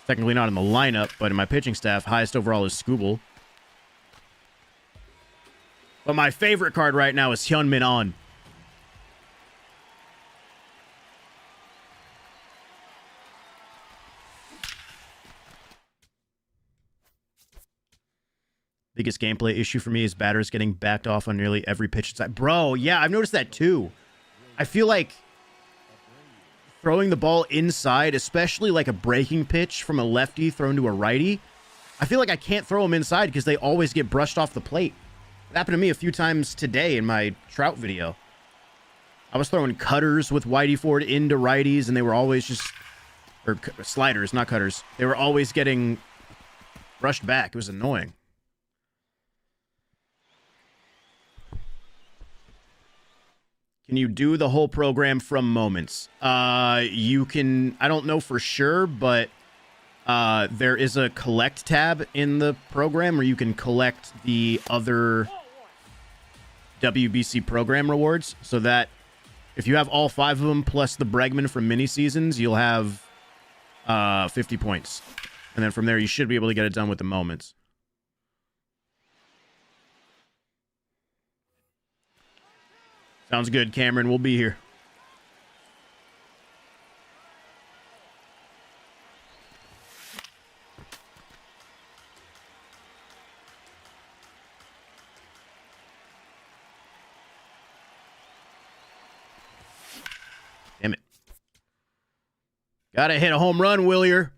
[SPEAKER 1] Technically not in the lineup, but in my pitching staff, highest overall is Skubal. But my favorite card right now is Hyun-Min On. Biggest gameplay issue for me is batters getting backed off on nearly every pitch inside. Bro, yeah, I've noticed that too. I feel like throwing the ball inside, especially like a breaking pitch from a lefty thrown to a righty, I feel like I can't throw them inside because they always get brushed off the plate. It happened to me a few times today in my Trout video. I was throwing cutters with Whitey Ford into righties, and they were always just... Or sliders, not cutters. They were always getting brushed back. It was annoying. Can you do the whole program from moments? You can, I don't know for sure, but there is a collect tab in the program where you can collect the other WBC program rewards, so that if you have all 5 of them plus the Bregman from mini seasons, you'll have 50 points. And then from there, you should be able to get it done with the moments. Sounds good, Cameron. We'll be here. Damn it. Gotta hit a home run, Willier.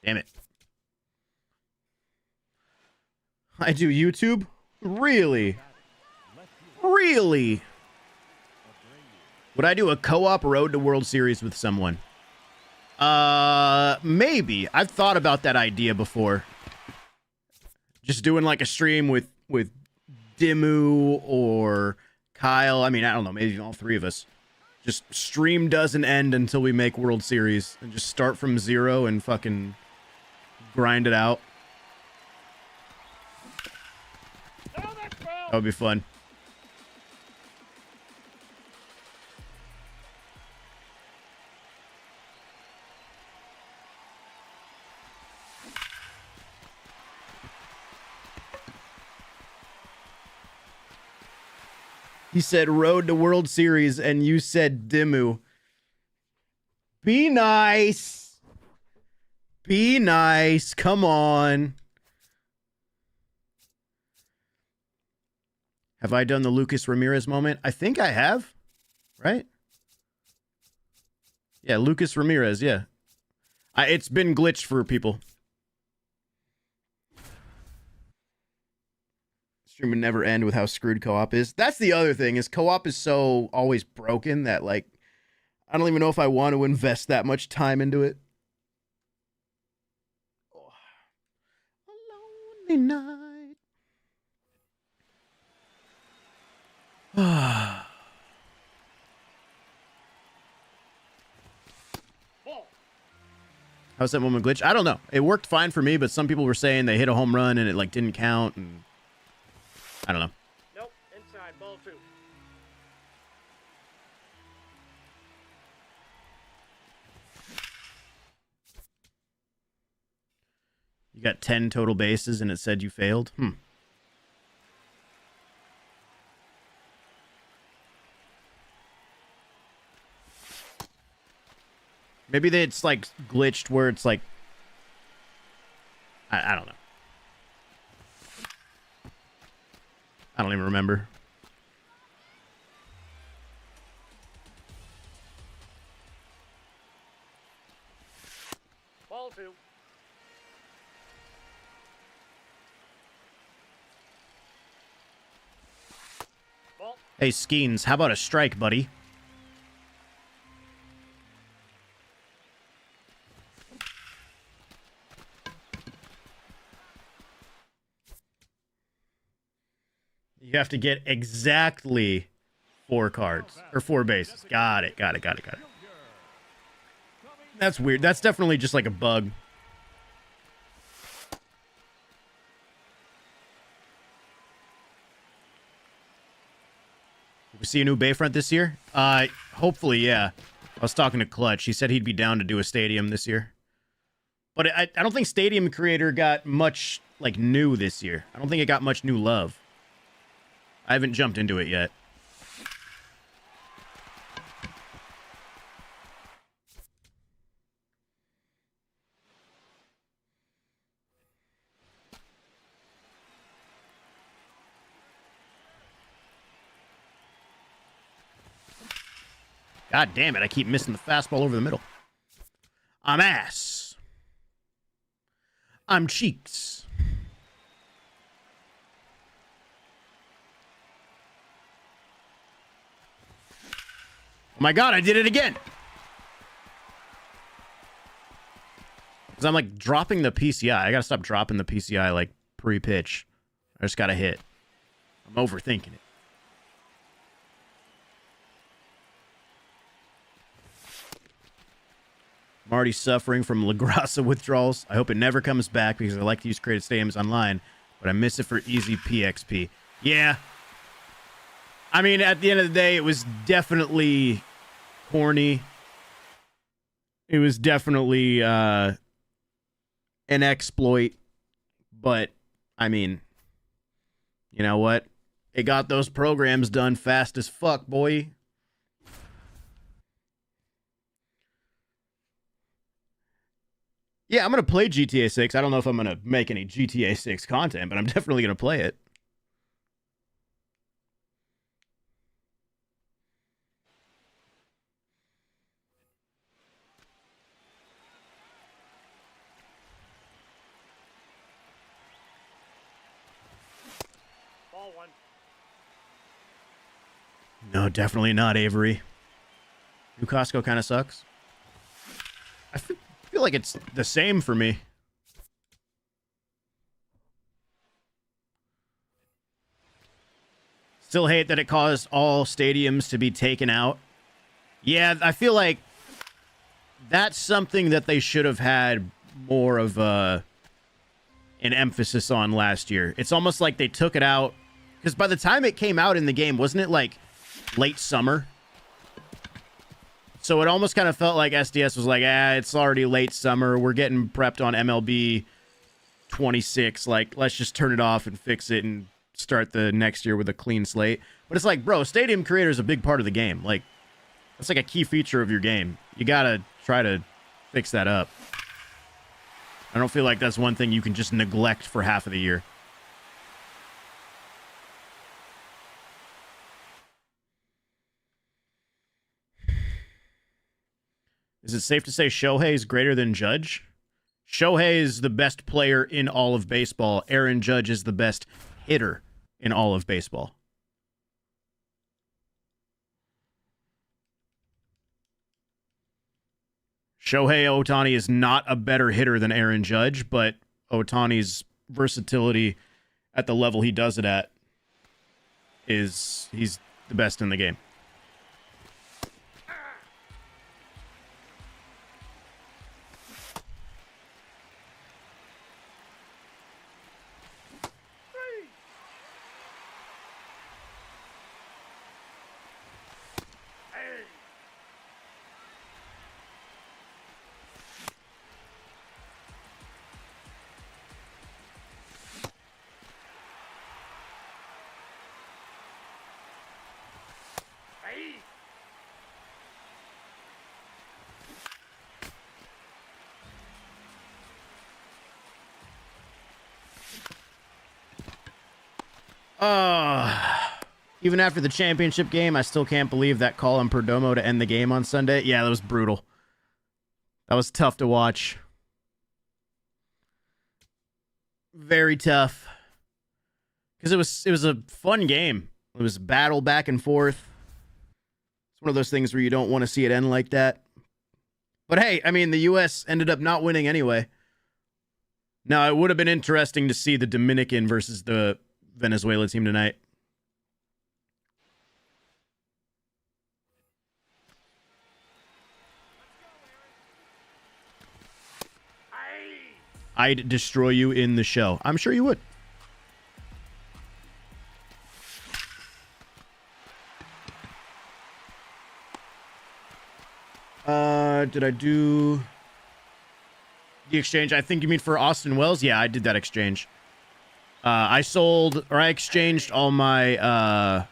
[SPEAKER 1] Damn it. I do YouTube? Really? Really? Would I do a co-op Road to World Series with someone? Maybe. I've thought about that idea before. Just doing like a stream with Dimmu or Kyle. I mean, I don't know, maybe all 3 of us. Just stream doesn't end until we make World Series. And just start from 0 and fucking grind it out. That would be fun. He said Road to World Series, and you said Dimmu. Be nice. Be nice. Come on. Have I done the Lucas Ramirez moment? I think I have. Right? Yeah, Lucas Ramirez, yeah. It's been glitched for people. Stream would never end with how screwed co-op is. That's the other thing, is co-op is so always broken that, like, I don't even know if I want to invest that much time into it. Oh. A lonely night. How's that moment glitch? I don't know. It worked fine for me, but some people were saying they hit a home run and it like didn't count, and I don't know.
[SPEAKER 2] Nope, inside, ball 2.
[SPEAKER 1] You got 10 total bases and it said you failed? Maybe it's like glitched where it's like, I don't know. I don't even remember.
[SPEAKER 2] Ball 2. Ball.
[SPEAKER 1] Hey, Skeens, how about a strike, buddy? You have to get exactly 4 cards or 4 bases. Got it. That's weird. That's definitely just like a bug. We see a new Bayfront this year? Hopefully, yeah. I was talking to Clutch. He said he'd be down to do a stadium this year. But I don't think Stadium Creator got much like new this year. I don't think it got much new love. I haven't jumped into it yet. God damn it, I keep missing the fastball over the middle. I'm ass. I'm cheeks. Oh my god, I did it again. Because I'm like dropping the PCI. I gotta stop dropping the PCI like pre-pitch. I just gotta hit. I'm overthinking it. I'm already suffering from LaGrassa withdrawals. I hope it never comes back because I like to use created stadiums online, but I miss it for easy PXP. Yeah. I mean, at the end of the day, it was definitely corny. It was definitely an exploit. But, I mean, you know what? It got those programs done fast as fuck, boy. Yeah, I'm going to play GTA 6. I don't know if I'm going to make any GTA 6 content, but I'm definitely going to play it.
[SPEAKER 2] Ball 1.
[SPEAKER 1] No, definitely not, Avery. New Costco kind of sucks. I feel like it's the same for me. Still hate that it caused all stadiums to be taken out. Yeah, I feel like that's something that they should have had more of an emphasis on last year. It's almost like they took it out because by the time it came out in the game, wasn't it like late summer? So it almost kind of felt like SDS was like, it's already late summer. We're getting prepped on MLB 26. Like, let's just turn it off and fix it and start the next year with a clean slate. But it's like, bro, Stadium Creator is a big part of the game. Like, that's like a key feature of your game. You got to try to fix that up. I don't feel like that's one thing you can just neglect for half of the year. Is it safe to say Shohei is greater than Judge? Shohei is the best player in all of baseball. Aaron Judge is the best hitter in all of baseball. Shohei Ohtani is not a better hitter than Aaron Judge, but Ohtani's versatility at the level he does it at he's the best in the game. Even after the championship game, I still can't believe that call on Perdomo to end the game on Sunday. Yeah, that was brutal. That was tough to watch. Very tough. Because it was a fun game. It was battle back and forth. It's one of those things where you don't want to see it end like that. But hey, I mean, the U.S. ended up not winning anyway. Now, it would have been interesting to see the Dominican versus the Venezuela team tonight. I'd destroy you in the show. I'm sure you would. Did I do the exchange? I think you mean for Austin Wells? Yeah, I did that exchange. I exchanged all my,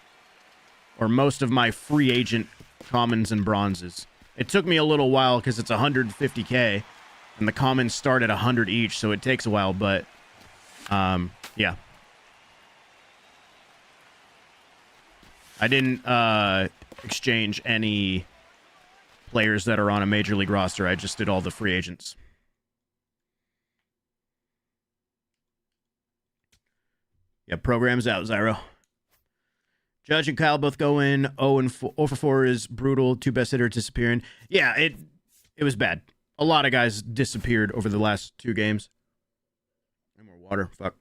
[SPEAKER 1] or most of my free agent commons and bronzes. It took me a little while because it's 150K. And the commons start at 100 each, so it takes a while, but, yeah. I didn't, exchange any players that are on a major league roster. I just did all the free agents. Yeah, program's out, Zyro. Judge and Kyle both go in. 0 for 4 is brutal. 2 best hitter disappearing. Yeah, it was bad. A lot of guys disappeared over the last 2 games. And more water. Fuck.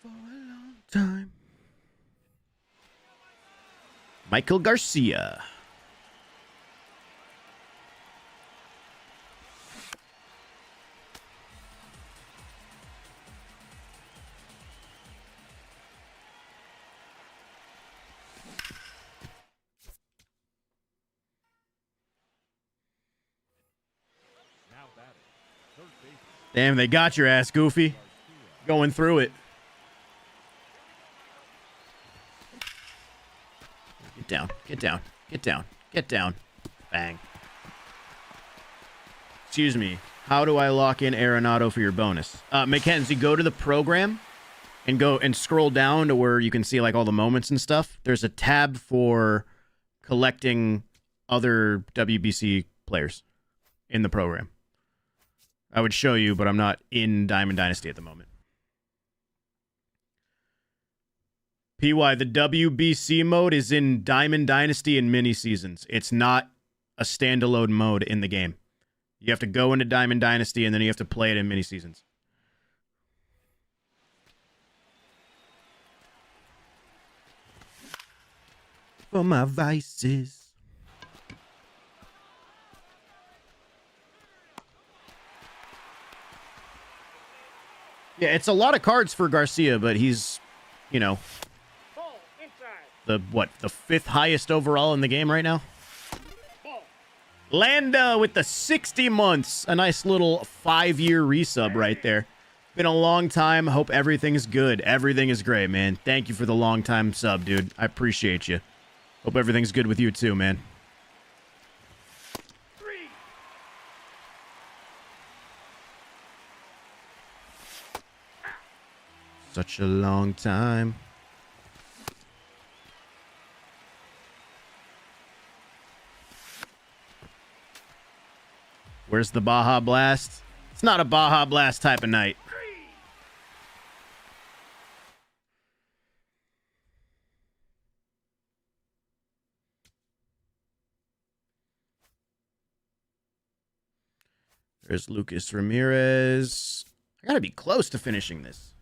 [SPEAKER 1] For a long time. Michael Garcia. Damn, they got your ass, Goofy. Going through it. Get down, get down, get down, get down. Bang. Excuse me. How do I lock in Arenado for your bonus? Mackenzie, go to the program and scroll down to where you can see like all the moments and stuff. There's a tab for collecting other WBC players in the program. I would show you, but I'm not in Diamond Dynasty at the moment. PY, the WBC mode is in Diamond Dynasty and mini seasons. It's not a standalone mode in the game. You have to go into Diamond Dynasty and then you have to play it in mini seasons. For my vices. Yeah, it's a lot of cards for Garcia, but he's, you know, the 5th highest overall in the game right now. Landa with the 60 months. A nice little 5-year resub right there. Been a long time. Hope everything's good. Everything is great, man. Thank you for the long time sub, dude. I appreciate you. Hope everything's good with you too, man. Such a long time. Where's the Baja Blast? It's not a Baja Blast type of night. There's Lucas Ramirez. I gotta be close to finishing this.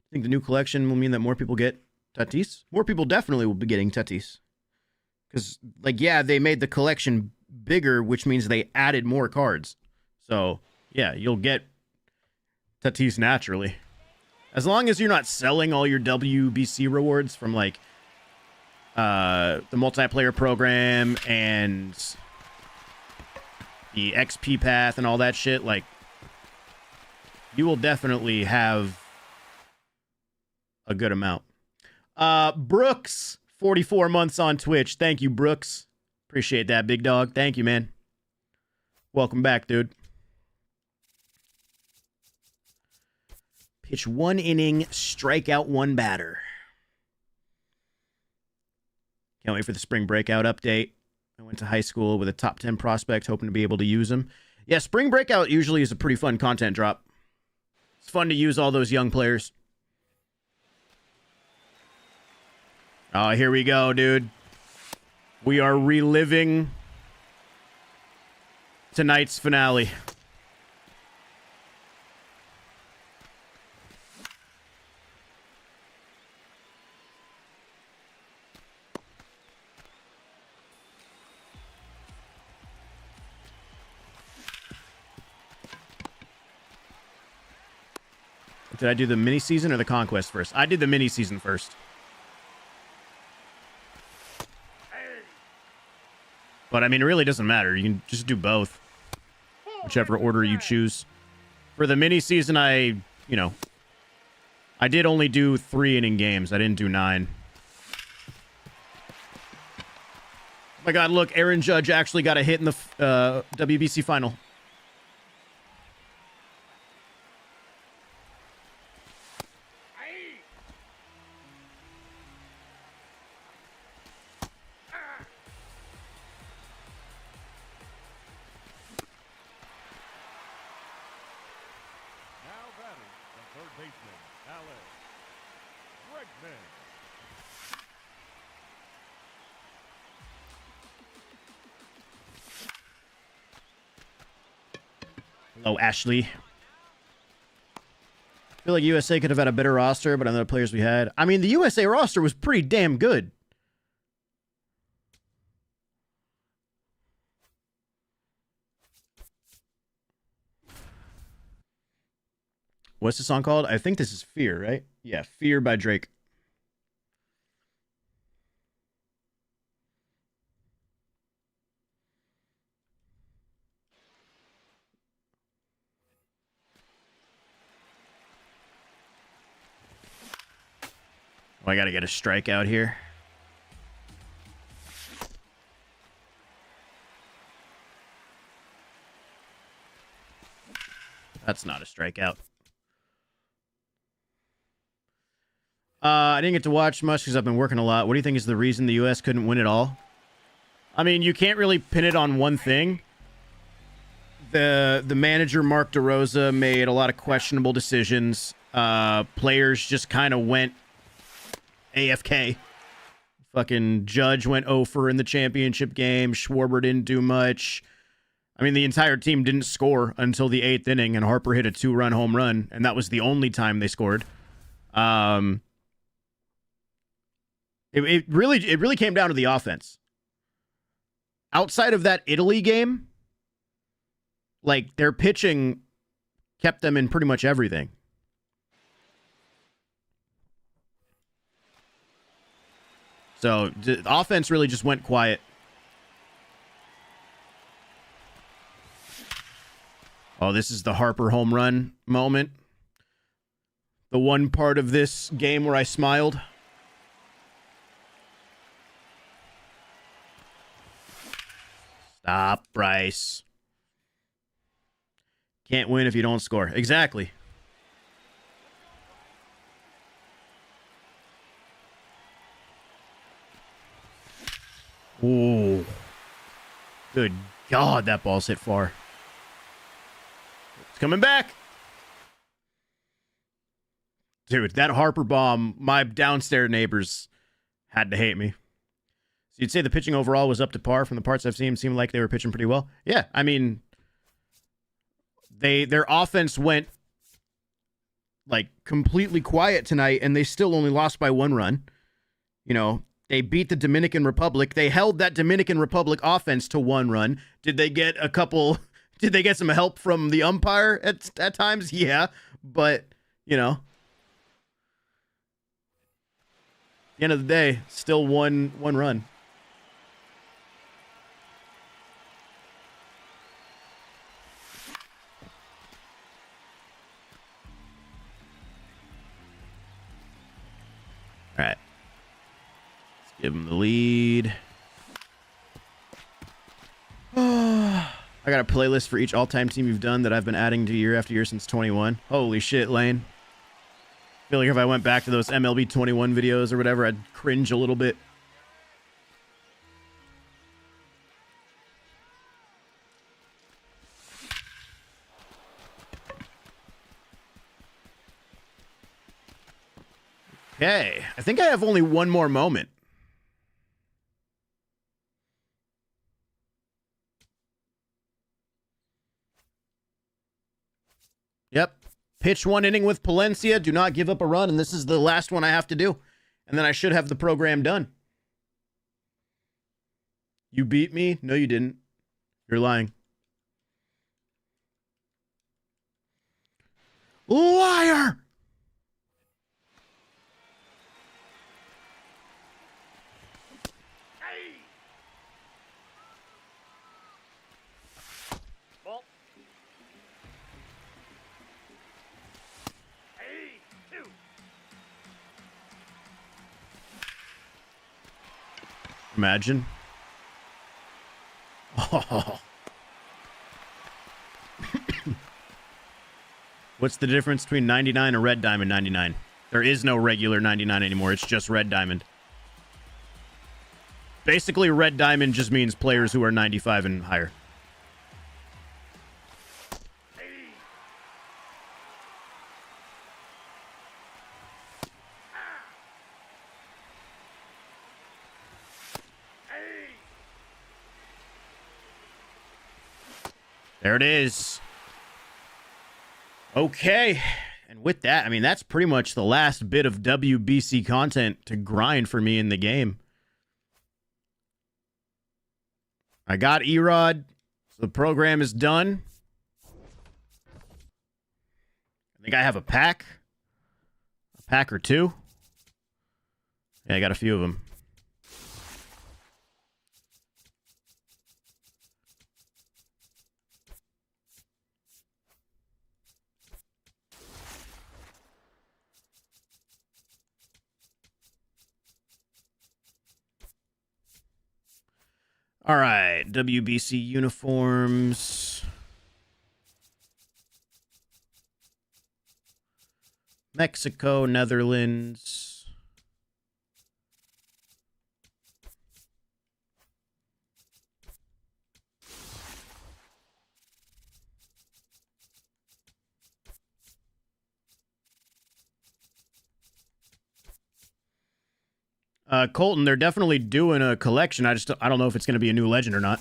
[SPEAKER 1] I think the new collection will mean that more people get Tatis. More people definitely will be getting Tatis. Because, like, yeah, they made the collection bigger, which means they added more cards. So, yeah, you'll get Tatis naturally. As long as you're not selling all your WBC rewards from, like, the multiplayer program and the XP path and all that shit, like, you will definitely have a good amount. Brooks, 44 months on Twitch. Thank you, Brooks. Appreciate that, big dog. Thank you, man. Welcome back, dude. Pitch 1 inning, strike out 1 batter. Can't wait for the spring breakout update. I went to high school with a top 10 prospect, hoping to be able to use him. Yeah, spring breakout usually is a pretty fun content drop. It's fun to use all those young players. Oh, here we go, dude. We are reliving tonight's finale. Did I do the mini season or the conquest first? I did the mini season first. But I mean, it really doesn't matter. You can just do both, whichever order you choose. For the mini season, I did only do 3 inning games. I didn't do 9. Oh my God, look, Aaron Judge actually got a hit in the WBC final. Hello, Ashley. I feel like USA could have had a better roster, but on the players we had. I mean, the USA roster was pretty damn good. What's the song called? I think this is Fear, right? Yeah, Fear by Drake. Oh, I gotta get a strikeout here. That's not a strikeout. I didn't get to watch much because I've been working a lot. What do you think is the reason the U.S. couldn't win it all? I mean, you can't really pin it on one thing. The manager, Mark DeRosa, made a lot of questionable decisions. Players just kind of went AFK. Fucking Judge went 0 in the championship game. Schwarber didn't do much. I mean, the entire team didn't score until the 8th inning, and Harper hit a 2-run home run, and that was the only time they scored. It really came down to the offense. Outside of that Italy game, like, their pitching kept them in pretty much everything. So the offense really just went quiet. Oh, this is the Harper home run moment. The one part of this game where I smiled. Stop, Bryce. Can't win if you don't score. Exactly. Ooh. Good God, that ball's hit far. It's coming back. Dude, that Harper bomb, my downstairs neighbors had to hate me. So you'd say the pitching overall was up to par from the parts I've seen? Seemed like they were pitching pretty well. Yeah, I mean, their offense went like completely quiet tonight, and they still only lost by 1 run. You know, they beat the Dominican Republic. They held that Dominican Republic offense to 1 run. Did they get some help from the umpire at times? Yeah, but, you know, at the end of the day, still one run. All right. Let's Give him the lead. I got a playlist for each all-time team you've done that I've been adding to year after year since 21. Holy shit, Lane. I feel like if I went back to those MLB 21 videos or whatever, I'd cringe a little bit. Okay, I think I have only one more moment. Yep. Pitch 1 inning with Palencia. Do not give up a run, and this is the last one I have to do. And then I should have the program done. You beat me? No, you didn't. You're lying. Liar!
[SPEAKER 2] Ball. Hey, 2.
[SPEAKER 1] Imagine. Oh. What's the difference between 99 and Red Diamond 99? There is no regular 99 anymore. It's just Red Diamond. Basically, Red Diamond just means players who are 95 and higher. There it is. Okay. And with that, I mean, that's pretty much the last bit of WBC content to grind for me in the game. I got Erod. So the program is done. I think I have a pack. A pack or two. Yeah, I got a few of them. All right, WBC uniforms. Mexico, Netherlands. Colton, they're definitely doing a collection. I don't know if it's going to be a new legend or not.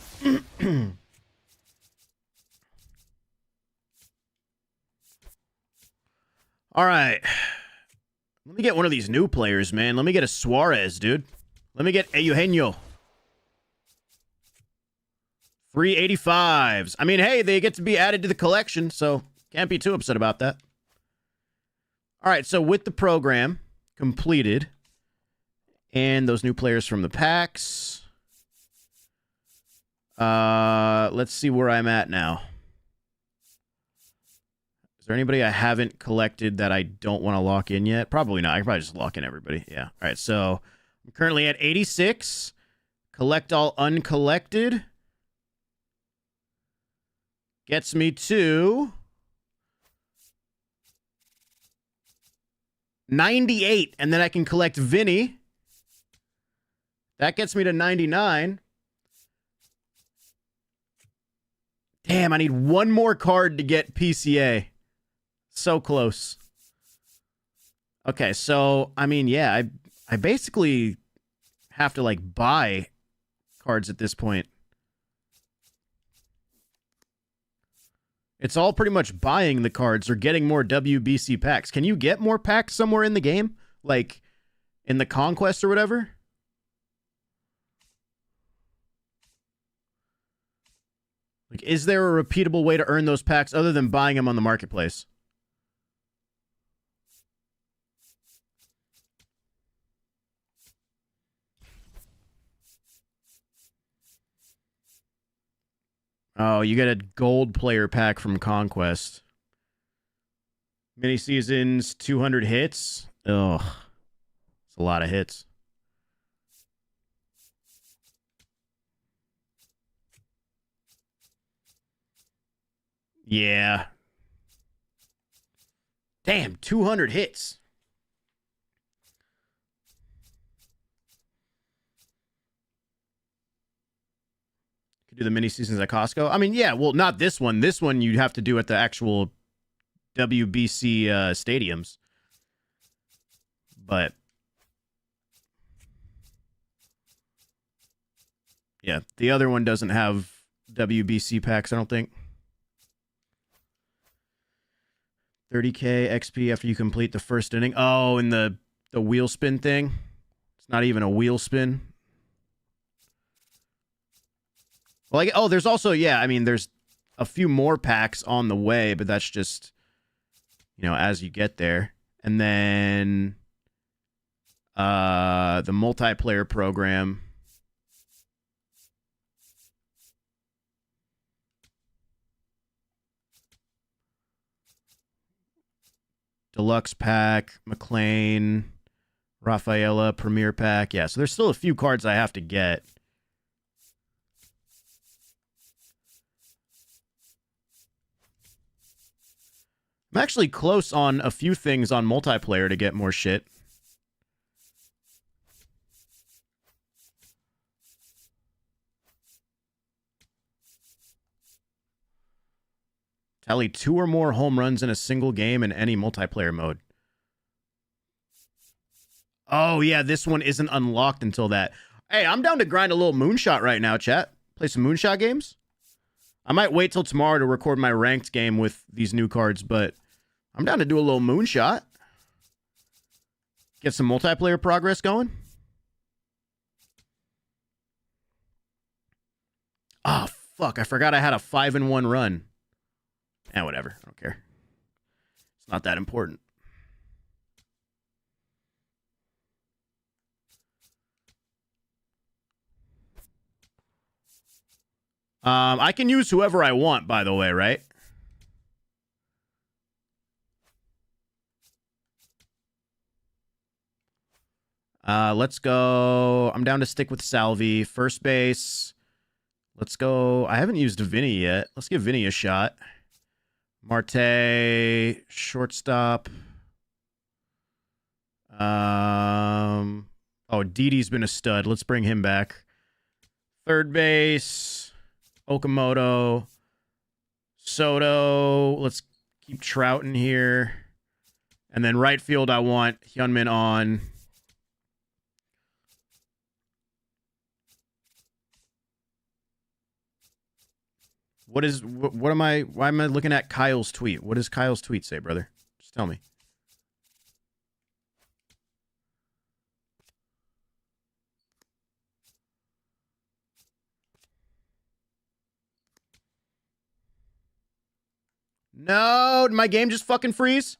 [SPEAKER 1] All right. Let me get one of these new players, man. Let me get a Suarez, dude. Let me get a Eugenio. 385s. I mean, hey, they get to be added to the collection, so can't be too upset about that. All right, so with the program completed, and those new players from the packs. Let's see where I'm at now. Is there anybody I haven't collected that I don't want to lock in yet? Probably not. I can probably just lock in everybody. Yeah. All right, so I'm currently at 86. Collect all uncollected. Gets me to 98, and then I can collect Vinny. That gets me to 99. Damn, I need one more card to get PCA. So close. Okay, so, I mean, yeah, I basically have to, like, buy cards at this point. It's all pretty much buying the cards or getting more WBC packs. Can you get more packs somewhere in the game? Like, in the Conquest or whatever? Like, is there a repeatable way to earn those packs other than buying them on the marketplace? Oh, you get a gold player pack from Conquest. Mini seasons, 200 hits. Ugh. It's a lot of hits. Yeah. Damn, 200 hits. Could do the mini seasons at Costco. I mean, yeah, well, not this one. This one you'd have to do at the actual WBC stadiums. But yeah, the other one doesn't have WBC packs, I don't think. 30K XP after you complete the first inning. Oh, and the wheel spin thing. It's not even a wheel spin. Well, there's also, yeah, I mean, there's a few more packs on the way, but that's just, as you get there. And then the multiplayer program. Deluxe pack, McLean, Rafaela, Premier pack. Yeah, so there's still a few cards I have to get. I'm actually close on a few things on multiplayer to get more shit. Tally 2 or more home runs in a single game in any multiplayer mode. Oh, yeah, this one isn't unlocked until that. Hey, I'm down to grind a little Moonshot right now, chat. Play some Moonshot games. I might wait till tomorrow to record my ranked game with these new cards, but I'm down to do a little Moonshot. Get some multiplayer progress going. Oh, fuck. I forgot I had a 5-1 run. Whatever. I don't care. It's not that important. I can use whoever I want, by the way, right? Let's go. I'm down to stick with Salvi. First base. Let's go. I haven't used Vinny yet. Let's give Vinny a shot. Marte, shortstop. Didi's been a stud. Let's bring him back. Third base, Okamoto, Soto. Let's keep Trout in here. And then right field, I want Hyunmin on. Why am I looking at Kyle's tweet? What does Kyle's tweet say, brother? Just tell me. No, did my game just fucking freeze?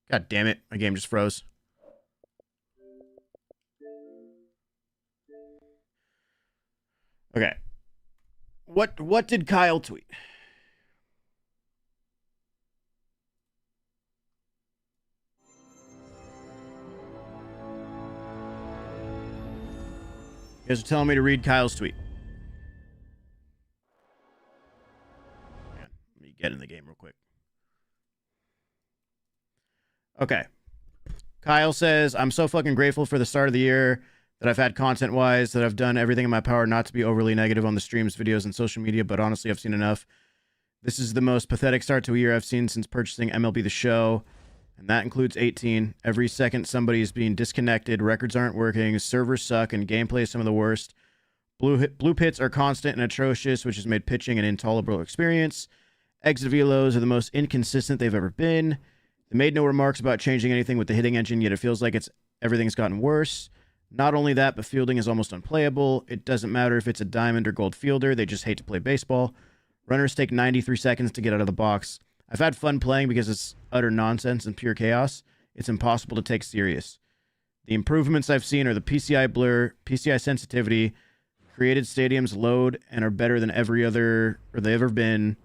[SPEAKER 1] God damn it, my game just froze. Okay. What did Kyle tweet? You guys are telling me to read Kyle's tweet. Man, let me get in the game real quick. Okay. Kyle says, I'm so fucking grateful for the start of the year that I've had content-wise, that I've done everything in my power not to be overly negative on the streams, videos, and social media, but honestly, I've seen enough. This is the most pathetic start to a year I've seen since purchasing MLB The Show, and that includes 18. Every second, somebody is being disconnected, records aren't working, servers suck, and gameplay is some of the worst. Blue pits are constant and atrocious, which has made pitching an intolerable experience. Exit velos are the most inconsistent they've ever been. They made no remarks about changing anything with the hitting engine, yet it feels like everything's gotten worse. Not only that, but fielding is almost unplayable. It doesn't matter if it's a diamond or gold fielder. They just hate to play baseball. Runners take 93 seconds to get out of the box. I've had fun playing because it's utter nonsense and pure chaos. It's impossible to take serious. The improvements I've seen are the PCI blur, PCI sensitivity, created stadiums load and are better than every other, or they've ever been,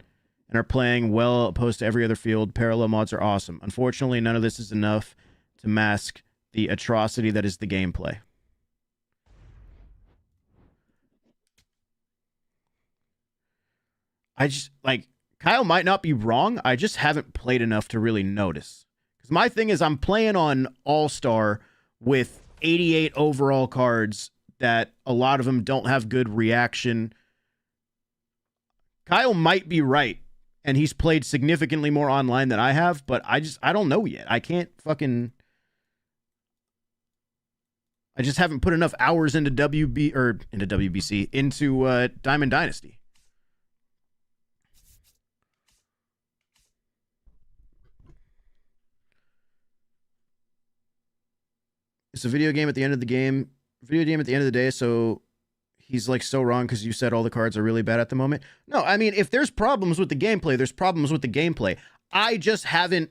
[SPEAKER 1] and are playing well opposed to every other field. Parallel mods are awesome. Unfortunately, none of this is enough to mask the atrocity that is the gameplay. I just, like, Kyle might not be wrong. I just haven't played enough to really notice. Because my thing is I'm playing on All-Star with 88 overall cards that a lot of them don't have good reaction. Kyle might be right, and he's played significantly more online than I have, but I don't know yet. I can't fucking... I just haven't put enough hours into WBC, into Diamond Dynasty. It's a video game at the end of the game. Video game at the end of the day, so he's like so wrong because you said all the cards are really bad at the moment. No, I mean, if there's problems with the gameplay, there's problems with the gameplay. I just haven't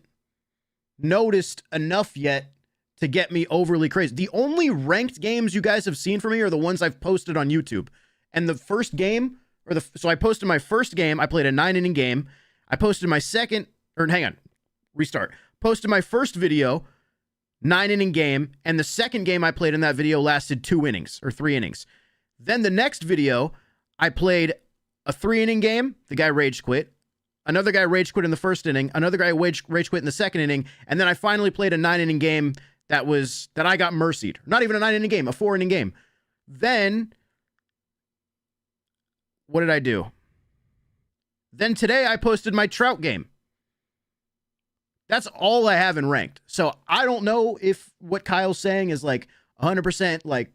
[SPEAKER 1] noticed enough yet to get me overly crazy. The only ranked games you guys have seen from me are the ones I've posted on YouTube. And the first game, so I posted my first game, I played a 9-inning game. I posted my second, or hang on, restart. Posted my first video, 9-inning game, and the second game I played in that video lasted 2 innings, or 3 innings. Then the next video, I played a 3-inning game, the guy rage quit. Another guy rage quit in the first inning, another guy rage quit in the second inning, and then I finally played a 9-inning game that I got mercied. Not even a 9-inning game, a 4-inning game. Then, what did I do? Then today I posted my Trout game. That's all I have in ranked. So I don't know if what Kyle's saying is like 100% like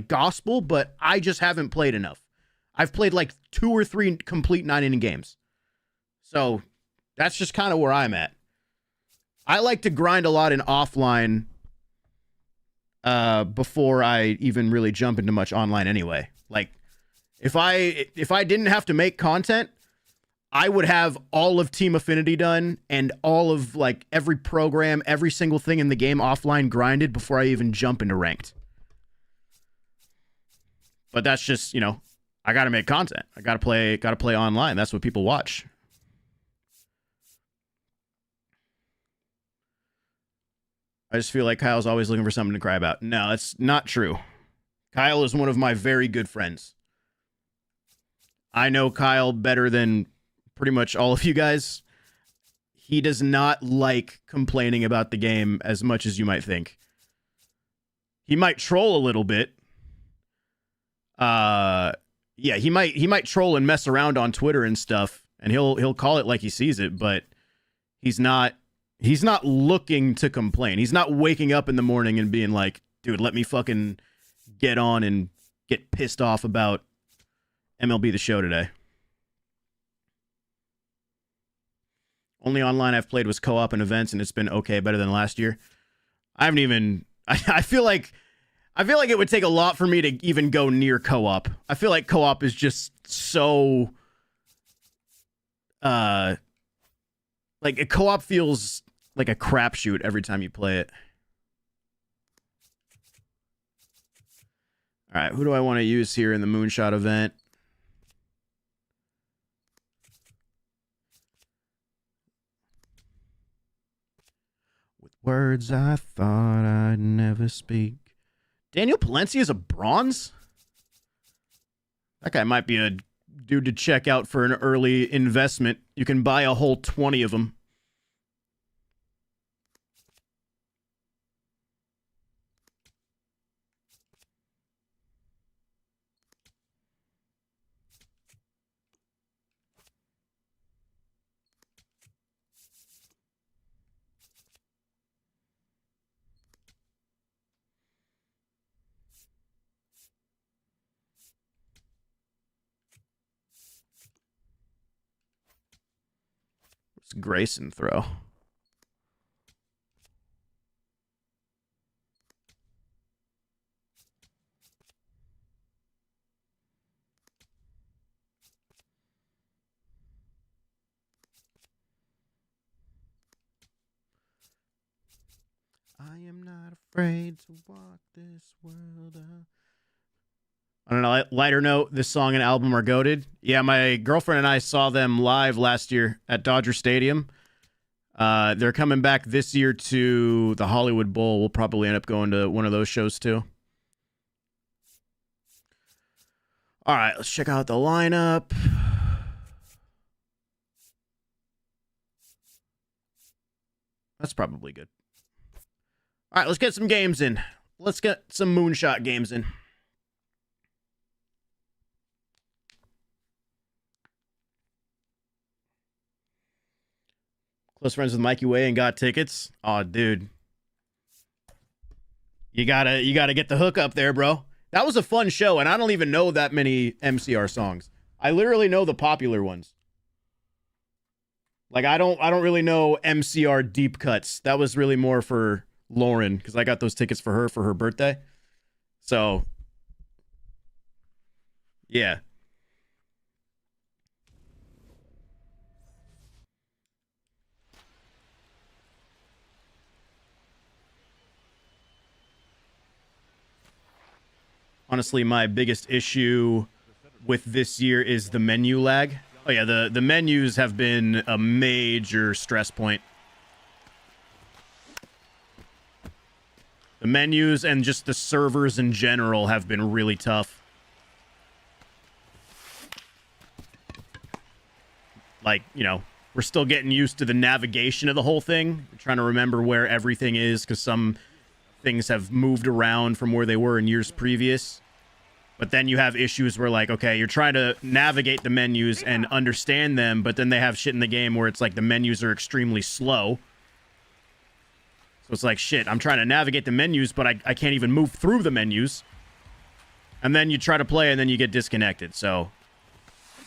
[SPEAKER 1] gospel, but I just haven't played enough. I've played like 2 or 3 complete 9-inning games. So that's just kind of where I'm at. I like to grind a lot in offline before I even really jump into much online anyway. Like, if I didn't have to make content, I would have all of Team Affinity done and all of, like, every program, every single thing in the game offline grinded before I even jump into ranked. But that's just, I got to make content. I got to play online. That's what people watch. I just feel like Kyle's always looking for something to cry about. No, that's not true. Kyle is one of my very good friends. I know Kyle better than pretty much all of you guys. He does not like complaining about the game as much as you might think. He might troll a little bit. Yeah, he might troll and mess around on Twitter and stuff, and he'll call it like he sees it, but he's not looking to complain. He's not waking up in the morning and being like, dude, let me fucking get on and get pissed off about MLB The Show today. Only online I've played was co-op and events, and it's been okay, better than last year. I feel like it would take a lot for me to even go near co-op. I feel like co-op is just so like a co-op feels like a crapshoot every time you play it. All right, who do I want to use here in the Moonshot event? With words I thought I'd never speak. Daniel Palencia is a bronze? That guy might be a dude to check out for an early investment. You can buy a whole 20 of them. Grayson throw. I am not afraid to walk this world out. On a lighter note, this song and album are goated. Yeah, my girlfriend and I saw them live last year at Dodger Stadium. They're coming back this year to the Hollywood Bowl. We'll probably end up going to one of those shows too. All right, let's check out the lineup. That's probably good. All right, let's get some games in. Let's get some Moonshot games in. Close friends with Mikey Way and got tickets. Oh, dude. You gotta get the hook up there, bro. That was a fun show, and I don't even know that many MCR songs. I literally know the popular ones. Like I don't really know MCR deep cuts. That was really more for Lauren because I got those tickets for her birthday. So yeah. Honestly, my biggest issue with this year is the menu lag. Oh yeah, the menus have been a major stress point. The menus and just the servers in general have been really tough. Like, you know, we're still getting used to the navigation of the whole thing. We're trying to remember where everything is because some things have moved around from where they were in years previous. But then you have issues where, like, okay, you're trying to navigate the menus and understand them, but then they have shit in the game where it's like the menus are extremely slow. So it's like, shit, I'm trying to navigate the menus, but I can't even move through the menus. And then you try to play, and then you get disconnected. So,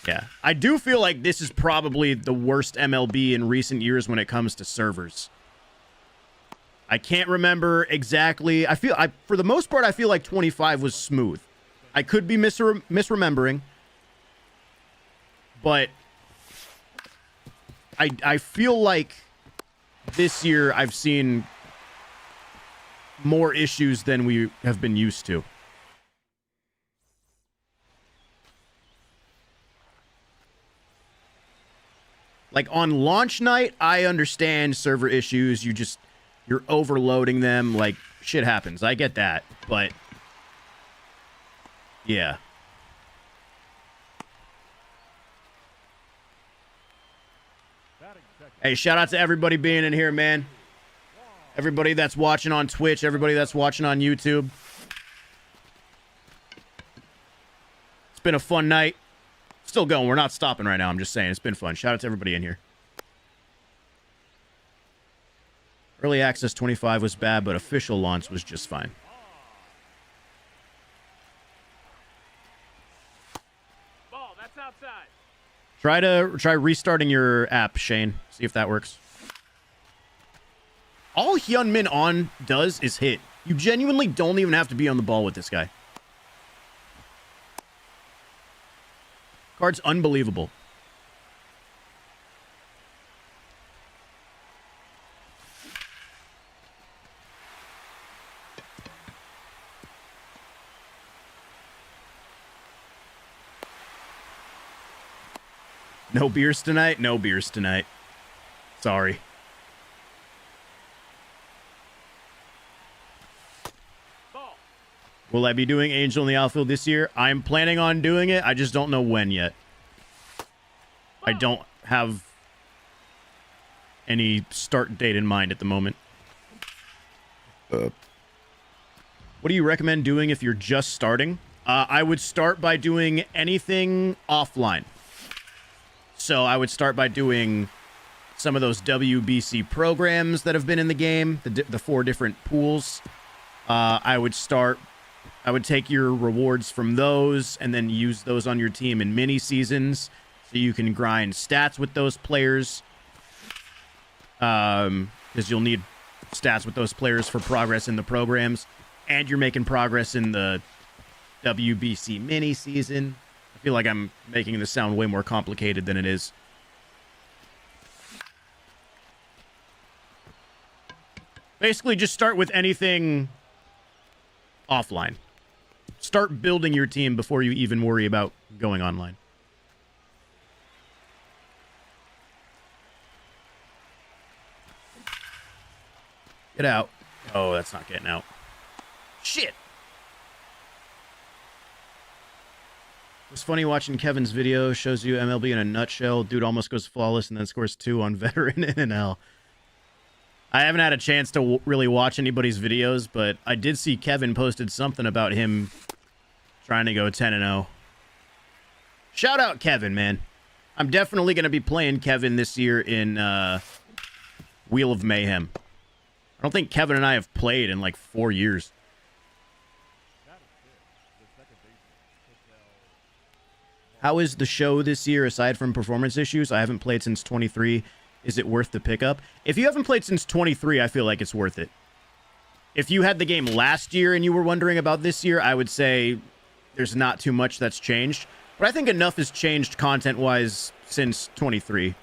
[SPEAKER 1] yeah. I do feel like this is probably the worst MLB in recent years when it comes to servers. I can't remember exactly. For the most part, I feel like 25 was smooth. I could be misremembering, but I feel like this year I've seen more issues than we have been used to. Like on launch night, I understand server issues. You're overloading them. Like shit happens. I get that, but yeah. Hey, shout out to everybody being in here, man. Everybody that's watching on Twitch, everybody that's watching on YouTube. It's been a fun night. Still going. We're not stopping right now. I'm just saying. It's been fun. Shout out to everybody in here. Early Access 25 was bad, but official launch was just fine. Try restarting your app, Shane. See if that works. All Hyunmin On does is hit. You genuinely don't even have to be on the ball with this guy. Card's unbelievable. No beers tonight? No beers tonight. Sorry. Will I be doing Angel in the outfield this year? I'm planning on doing it. I just don't know when yet. I don't have any start date in mind at the moment. What do you recommend doing if you're just starting? I would start by doing anything offline. So I would start by doing some of those WBC programs that have been in the game, the 4 different pools. I would take your rewards from those and then use those on your team in mini seasons so you can grind stats with those players. Because you'll need stats with those players for progress in the programs. And you're making progress in the WBC mini season. I feel like I'm making this sound way more complicated than it is. Basically, just start with anything offline. Start building your team before you even worry about going online. Get out. Oh, that's not getting out. Shit! It's funny watching Kevin's video. Shows you MLB in a nutshell. Dude almost goes flawless and then scores 2 on veteran in an L. I haven't had a chance to really watch anybody's videos, but I did see Kevin posted something about him trying to go 10-0. Shout out Kevin, man. I'm definitely going to be playing Kevin this year in Wheel of Mayhem. I don't think Kevin and I have played in like 4 years. How is the show this year aside from performance issues? I haven't played since 23. Is it worth the pickup? If you haven't played since 23, I feel like it's worth it. If you had the game last year and you were wondering about this year, I would say there's not too much that's changed. But I think enough has changed content-wise since 23.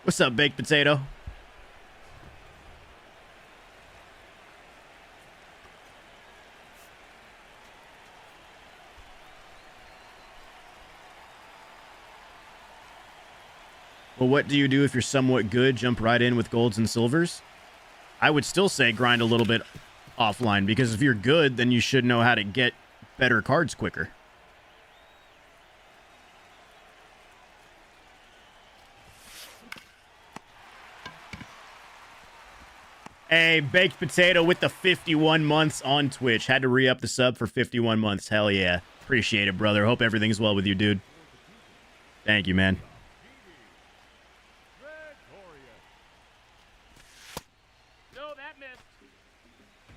[SPEAKER 1] What's up, Baked Potato? Well, what do you do if you're somewhat good? Jump right in with golds and silvers? I would still say grind a little bit offline, because if you're good, then you should know how to get better cards quicker. Hey, Baked Potato with the 51 months on Twitch. Had to re-up the sub for 51 months. Hell yeah. Appreciate it, brother. Hope everything's well with you, dude. Thank you, man.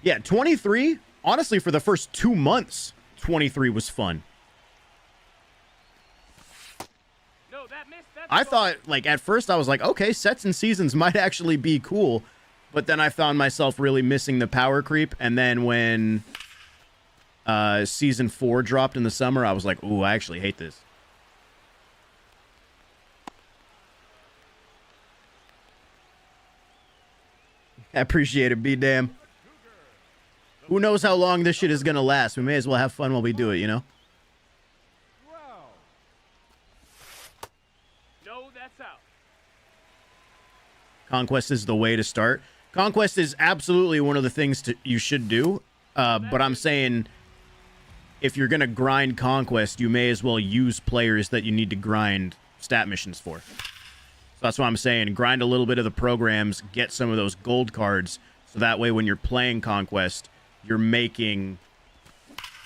[SPEAKER 1] Yeah, 23, honestly, for the first 2 months, 23 was fun.
[SPEAKER 2] No, that missed.
[SPEAKER 1] I thought, like, at first I was like, okay, sets and seasons might actually be cool. But then I found myself really missing the power creep. And then when Season 4 dropped in the summer, I was like, ooh, I actually hate this. I appreciate it, B-damn. Who knows how long this shit is going to last? We may as well have fun while we do it, you know?
[SPEAKER 2] No, that's out.
[SPEAKER 1] Conquest is the way to start. Conquest is absolutely one of the things you should do. But I'm saying if you're going to grind Conquest, you may as well use players that you need to grind stat missions for. So that's what I'm saying. Grind a little bit of the programs, get some of those gold cards, so that way when you're playing Conquest, you're making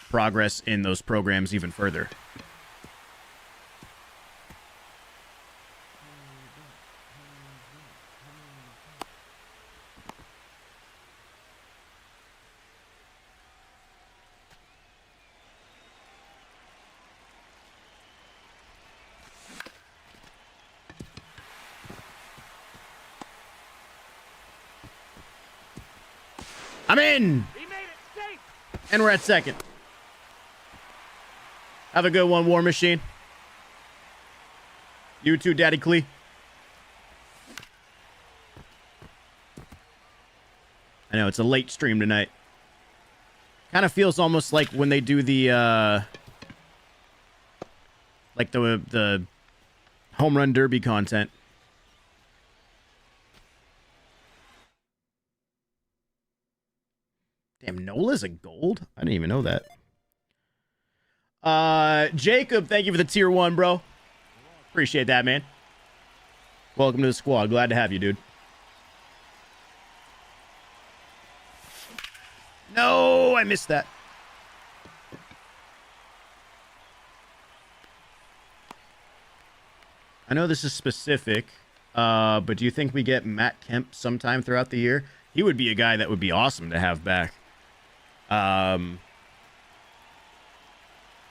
[SPEAKER 1] progress in those programs even further. I'm in!
[SPEAKER 2] He made it safe.
[SPEAKER 1] And we're at second. Have a good one, War Machine. You too, Daddy Clee. I know, it's a late stream tonight. Kind of feels almost like when they do the, like the Home Run Derby content. Damn, Nola's a gold? I didn't even know that. Jacob, thank you for the tier 1, bro. Appreciate that, man. Welcome to the squad. Glad to have you, dude. No, I missed that. I know this is specific, but do you think we get Matt Kemp sometime throughout the year? He would be a guy that would be awesome to have back. I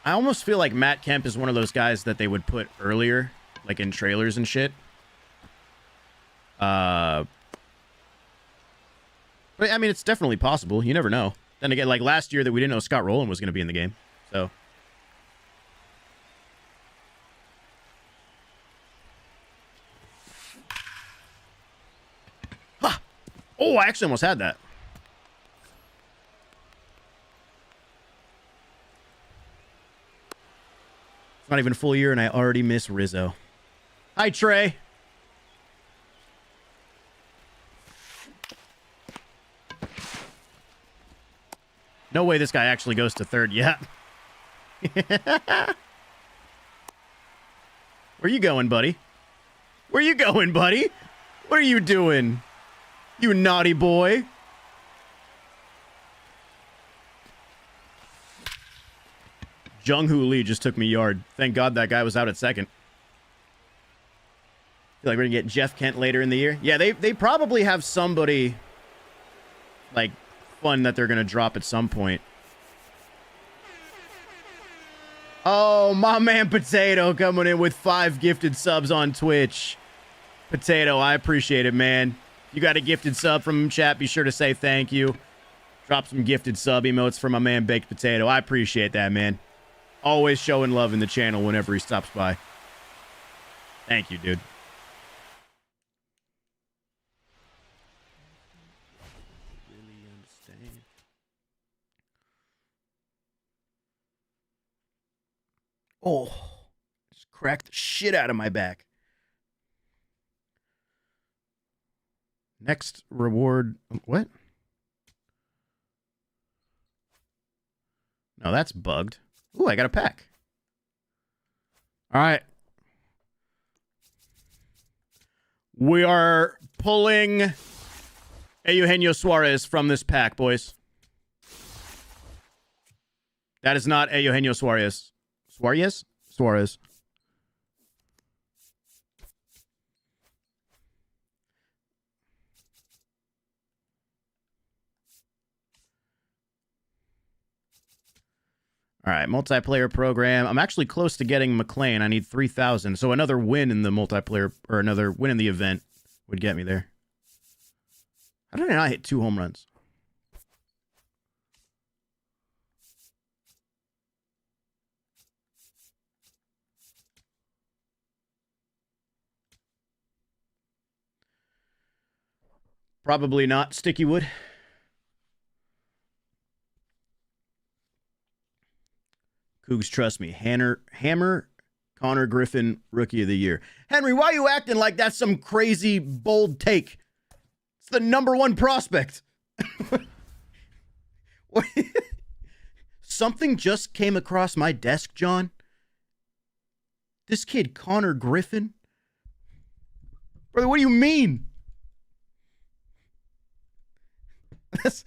[SPEAKER 1] almost feel like Matt Kemp is one of those guys that they would put earlier, like in trailers and shit. But I mean, it's definitely possible. You never know. Then again, like last year that we didn't know Scott Rowland was going to be in the game. So. Ha! Oh, I actually almost had that. It's not even a full year, and I already miss Rizzo. Hi, Trey. No way this guy actually goes to third yet. Where you going, buddy? Where you going, buddy? What are you doing? You naughty boy. Jung-Hoo Lee just took me yard. Thank God that guy was out at second. Feel like we're gonna get Jeff Kent later in the year. Yeah, they probably have somebody like fun that they're gonna drop at some point. Oh, my man Potato coming in with 5 gifted subs on Twitch. Potato, I appreciate it, man. You got a gifted sub from him, chat. Be sure to say thank you. Drop some gifted sub emotes for my man Baked Potato. I appreciate that, man. Always showing love in the channel whenever he stops by. Thank you, dude. Really understand. Oh, just cracked the shit out of my back. Next reward. What? No, that's bugged. Ooh, I got a pack. All right. We are pulling a Eugenio Suarez from this pack, boys. That is not a Eugenio Suarez. Suarez? Suarez. All right, multiplayer program. I'm actually close to getting McLean. I need 3,000. So another win in the multiplayer, or another win in the event would get me there. How did I not hit 2 home runs? Probably not Sticky Wood. Cougs, trust me. Hammer, Connor Griffin, Rookie of the Year. Henry, why are you acting like that's some crazy, bold take? It's the #1 prospect. Something just came across my desk, John. This kid, Connor Griffin? Brother, what do you mean? It's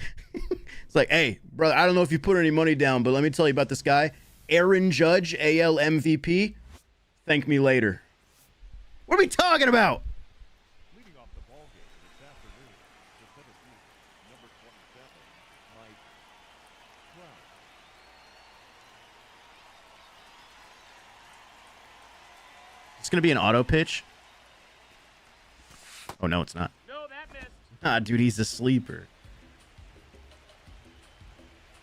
[SPEAKER 1] like, hey, brother, I don't know if you put any money down, but let me tell you about this guy. Aaron Judge, AL MVP. Thank me later. What are we talking about?
[SPEAKER 3] Leading off the ball game this afternoon, the Tennessee number 27, Mike Brown.
[SPEAKER 1] It's going to be an auto pitch. Oh, no, it's not.
[SPEAKER 2] No, that missed.
[SPEAKER 1] Ah, dude, he's a sleeper.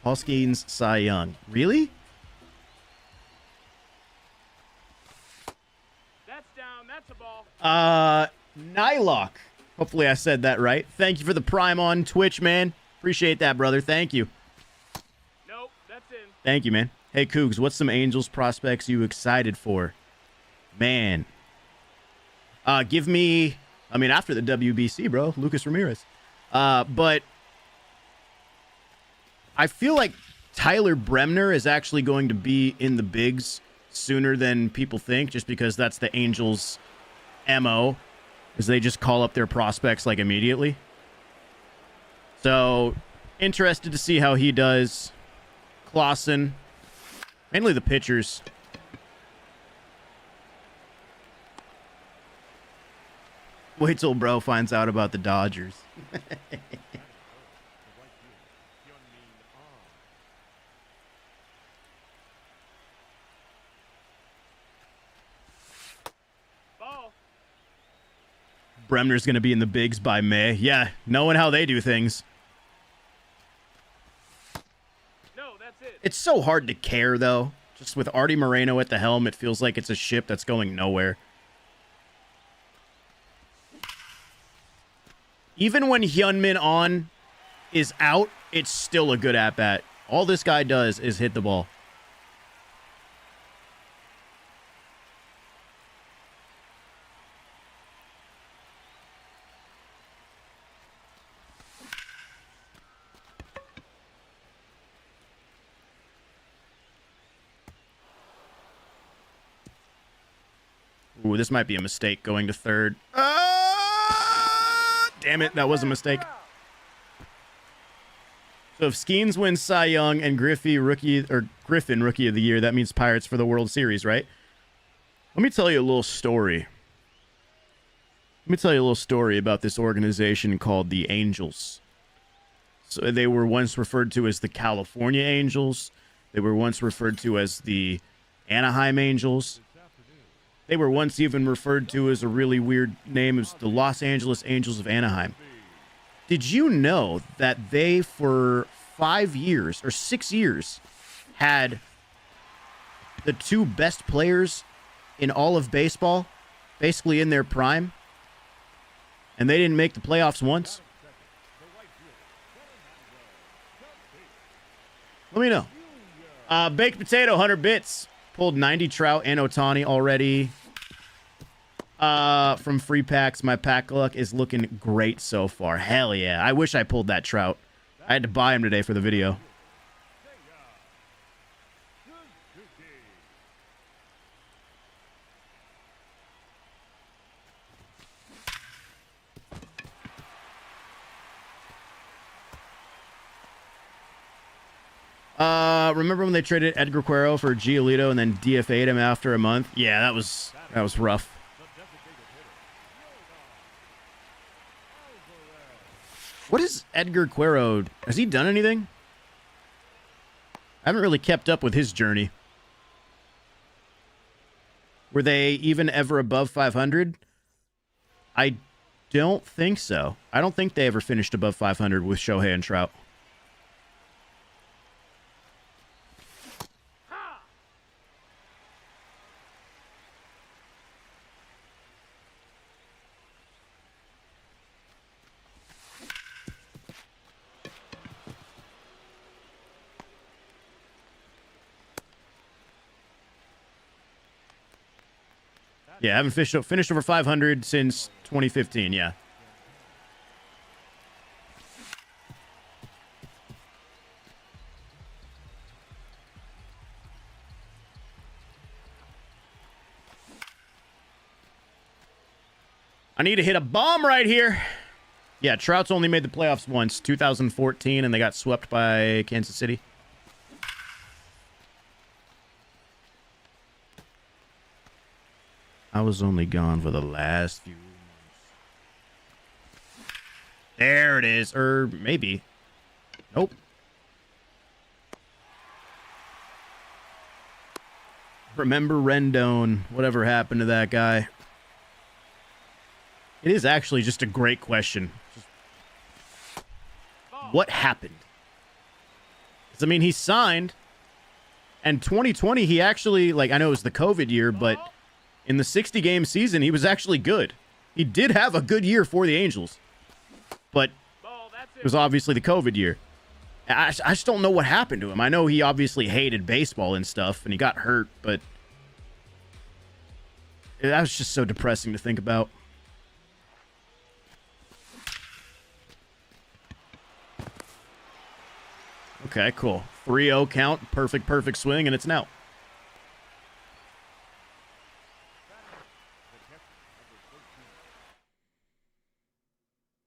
[SPEAKER 1] Paul Skeens, Cy Young. Really?
[SPEAKER 2] That's down. That's a ball.
[SPEAKER 1] Nylock. Hopefully I said that right. Thank you for the prime on Twitch, man. Appreciate that, brother. Thank you.
[SPEAKER 2] Nope, that's in.
[SPEAKER 1] Thank you, man. Hey, Cougs, what's some Angels prospects you excited for? Man. Give me, I mean, after the WBC, bro, Lucas Ramirez. But I feel like Tyler Bremner is actually going to be in the bigs sooner than people think, just because that's the Angels' MO, is they just call up their prospects like immediately. So interested to see how he does. Clausen, mainly the pitchers. Wait till bro finds out about the Dodgers.
[SPEAKER 2] Ball.
[SPEAKER 1] Bremner's going to be in the bigs by May. Yeah, knowing how they do things.
[SPEAKER 2] No, that's it.
[SPEAKER 1] It's so hard to care, though. Just with Artie Moreno at the helm, it feels like it's a ship that's going nowhere. Even when Hyunmin On is out, it's still a good at-bat. All this guy does is hit the ball. Ooh, this might be a mistake going to third. Ah! Damn it, that was a mistake. So if Skeens wins Cy Young and Griffin Rookie of the Year, that means Pirates for the World Series, right? Let me tell you a little story. Let me tell you a little story about this organization called the Angels. So they were once referred to as the California Angels. They were once referred to as the Anaheim Angels. They were once even referred to as a really weird name as the Los Angeles Angels of Anaheim. Did you know that they, for 5 years or 6 years, had the two best players in all of baseball, basically in their prime, and they didn't make the playoffs once? Let me know. Baked Potato, 100 bits. Pulled 90 Trout and Ohtani already. From free packs, my pack luck is looking great so far. Hell yeah. I wish I pulled that Trout. I had to buy him today for the video. Remember when they traded Edgar Quero for Giolito and then DFA'd him after a month? Yeah, that was rough. What is Edgar Quero? Has he done anything? I haven't really kept up with his journey. Were they even ever above 500? I don't think so. I don't think they ever finished above 500 with Shohei and Trout. Yeah, I haven't finished over 500 since 2015, yeah. I need to hit a bomb right here. Yeah, Trout's only made the playoffs once, 2014, and they got swept by Kansas City. I was only gone for the last few months. There it is. Or maybe. Nope. Remember Rendon. Whatever happened to that guy? It is actually just a great question. What happened? 'Cause, I mean, he signed. And 2020, he actually, like, I know it was the COVID year, but in the 60-game season, he was actually good. He did have a good year for the Angels. But it was obviously the COVID year. I just don't know what happened to him. I know he obviously hated baseball and stuff, and he got hurt, but that was just so depressing to think about. Okay, cool. 3-0 count, perfect swing, and it's an out.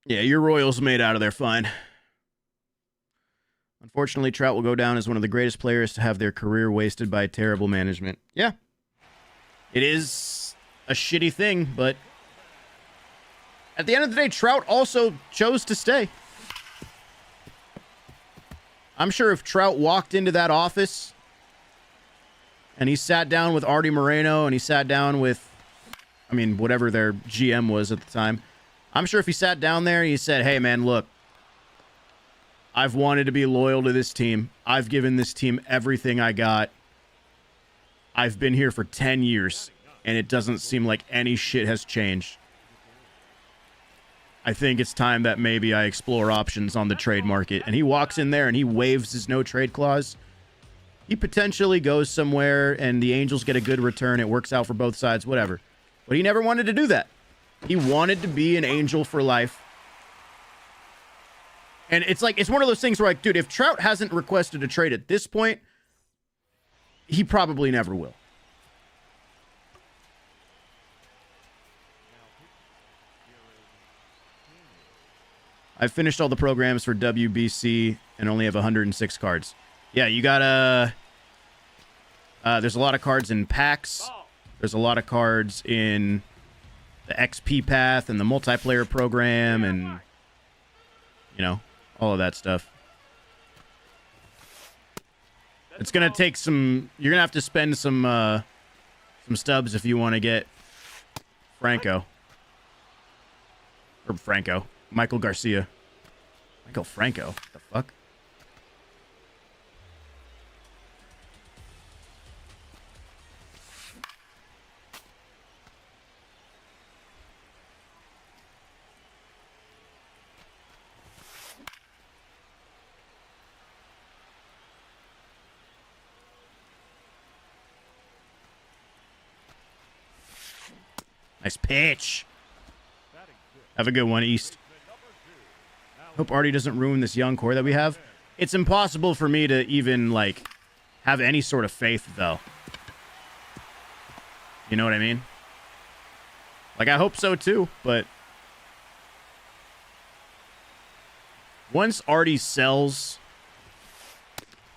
[SPEAKER 1] Yeah, your Royals made out of there fine. Unfortunately, Trout will go down as one of the greatest players to have their career wasted by terrible management. Yeah. It is a shitty thing, but at the end of the day, Trout also chose to stay. I'm sure if Trout walked into that office and he sat down with Artie Moreno and he sat down with, I mean, whatever their GM was at the time, I'm sure if he sat down there and he said, hey, man, look, I've wanted to be loyal to this team. I've given this team everything I got. I've been here for 10 years, and it doesn't seem like any shit has changed. I think it's time that maybe I explore options on the trade market. And he walks in there and he waives his no-trade clause. He potentially goes somewhere, and the Angels get a good return. It works out for both sides, whatever. But he never wanted to do that. He wanted to be an Angel for life. And it's like, it's one of those things where, like, dude, if Trout hasn't requested a trade at this point, he probably never will. I've finished all the programs for WBC and only have 106 cards. Yeah, you gotta... there's a lot of cards in packs. There's a lot of cards in the XP path and the multiplayer program and, you know, all of that stuff. It's going to take some... You're going to have to spend some stubs if you want to get Franco. Or Franco. Michael Garcia. Michael Franco? What the fuck? Nice pitch. Have a good one, East. Hope Artie doesn't ruin this young core that we have. It's impossible for me to even, like, have any sort of faith, though. You know what I mean? Like, I hope so, too, but... Once Artie sells,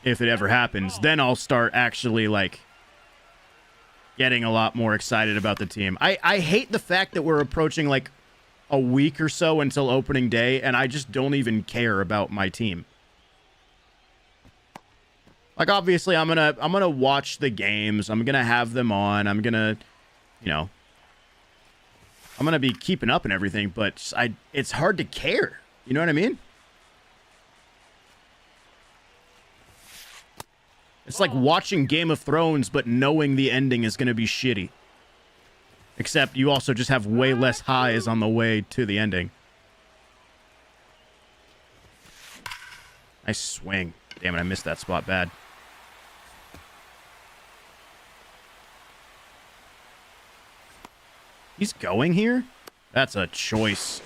[SPEAKER 1] if it ever happens, then I'll start actually, like... getting a lot more excited about the team. I hate the fact that we're approaching like a week or so until opening day, and I just don't even care about my team. Like, obviously, I'm gonna watch the games. I'm gonna have them on. I'm gonna, you know, I'm gonna be keeping up and everything. But it's hard to care. You know what I mean? It's like watching Game of Thrones, but knowing the ending is going to be shitty. Except you also just have way less highs on the way to the ending. Nice swing. Damn it, I missed that spot bad. He's going here? That's a choice.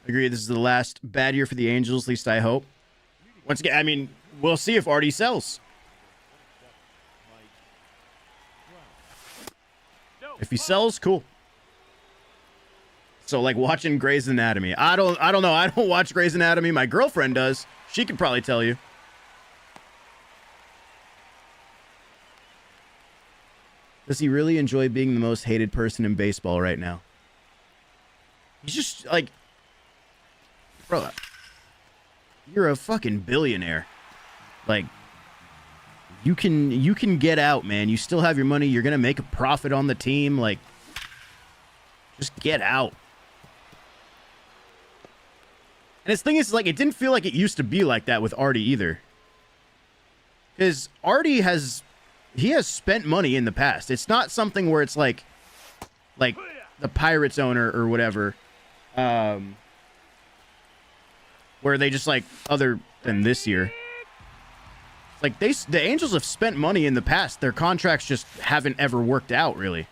[SPEAKER 1] Agree, this is the last bad year for the Angels, at least I hope. Once again, I mean, we'll see if Artie sells. If he sells, cool. So, like, watching Grey's Anatomy. I don't know. I don't watch Grey's Anatomy. My girlfriend does. She could probably tell you. Does he really enjoy being the most hated person in baseball right now? He's just, like... Bro, you're a fucking billionaire. Like, you can get out, man. You still have your money. You're gonna make a profit on the team. Like, just get out. And his thing is, like, it didn't feel like it used to be like that with Artie either. Because Artie has spent money in the past. It's not something where it's like the Pirates owner or whatever. Where they just, like, other than this year, like, the Angels have spent money in the past. Their contracts just haven't ever worked out, really.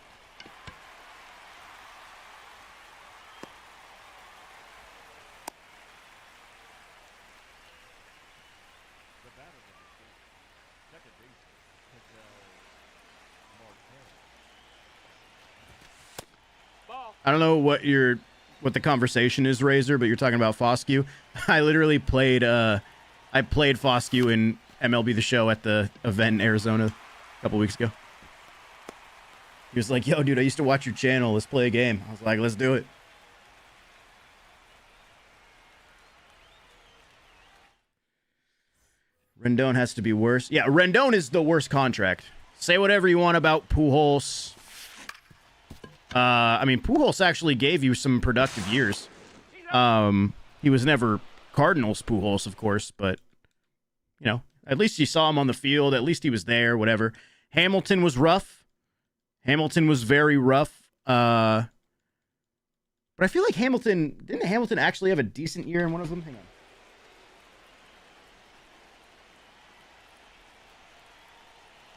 [SPEAKER 1] I don't know what the conversation is, Razor, but you're talking about Foscue. I literally played Foscue in MLB The Show at the event in Arizona a couple weeks ago. He was like, yo, dude, I used to watch your channel. Let's play a game. I was like, let's do it. Rendon has to be worse. Yeah, Rendon is the worst contract. Say whatever you want about Pujols. I mean, Pujols actually gave you some productive years. He was never Cardinals Pujols, of course, but, you know, at least you saw him on the field. At least he was there, whatever. Hamilton was rough. Hamilton was very rough. But I feel like didn't Hamilton actually have a decent year in one of them? Hang on.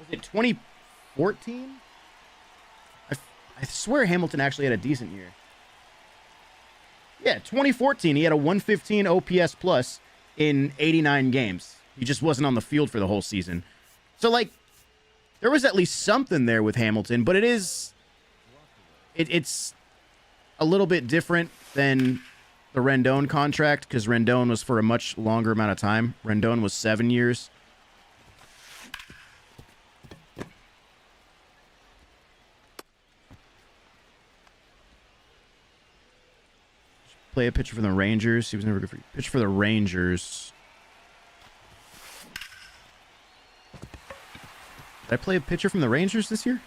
[SPEAKER 1] Was it 2014? I swear Hamilton actually had a decent year. Yeah, 2014, he had a 115 OPS plus in 89 games. He just wasn't on the field for the whole season. So, like, there was at least something there with Hamilton, but it's a little bit different than the Rendon contract because Rendon was for a much longer amount of time. Rendon was 7 years. Play a pitcher for the Rangers. He was never good for pitch for the Rangers. Did I play a pitcher from the Rangers this year?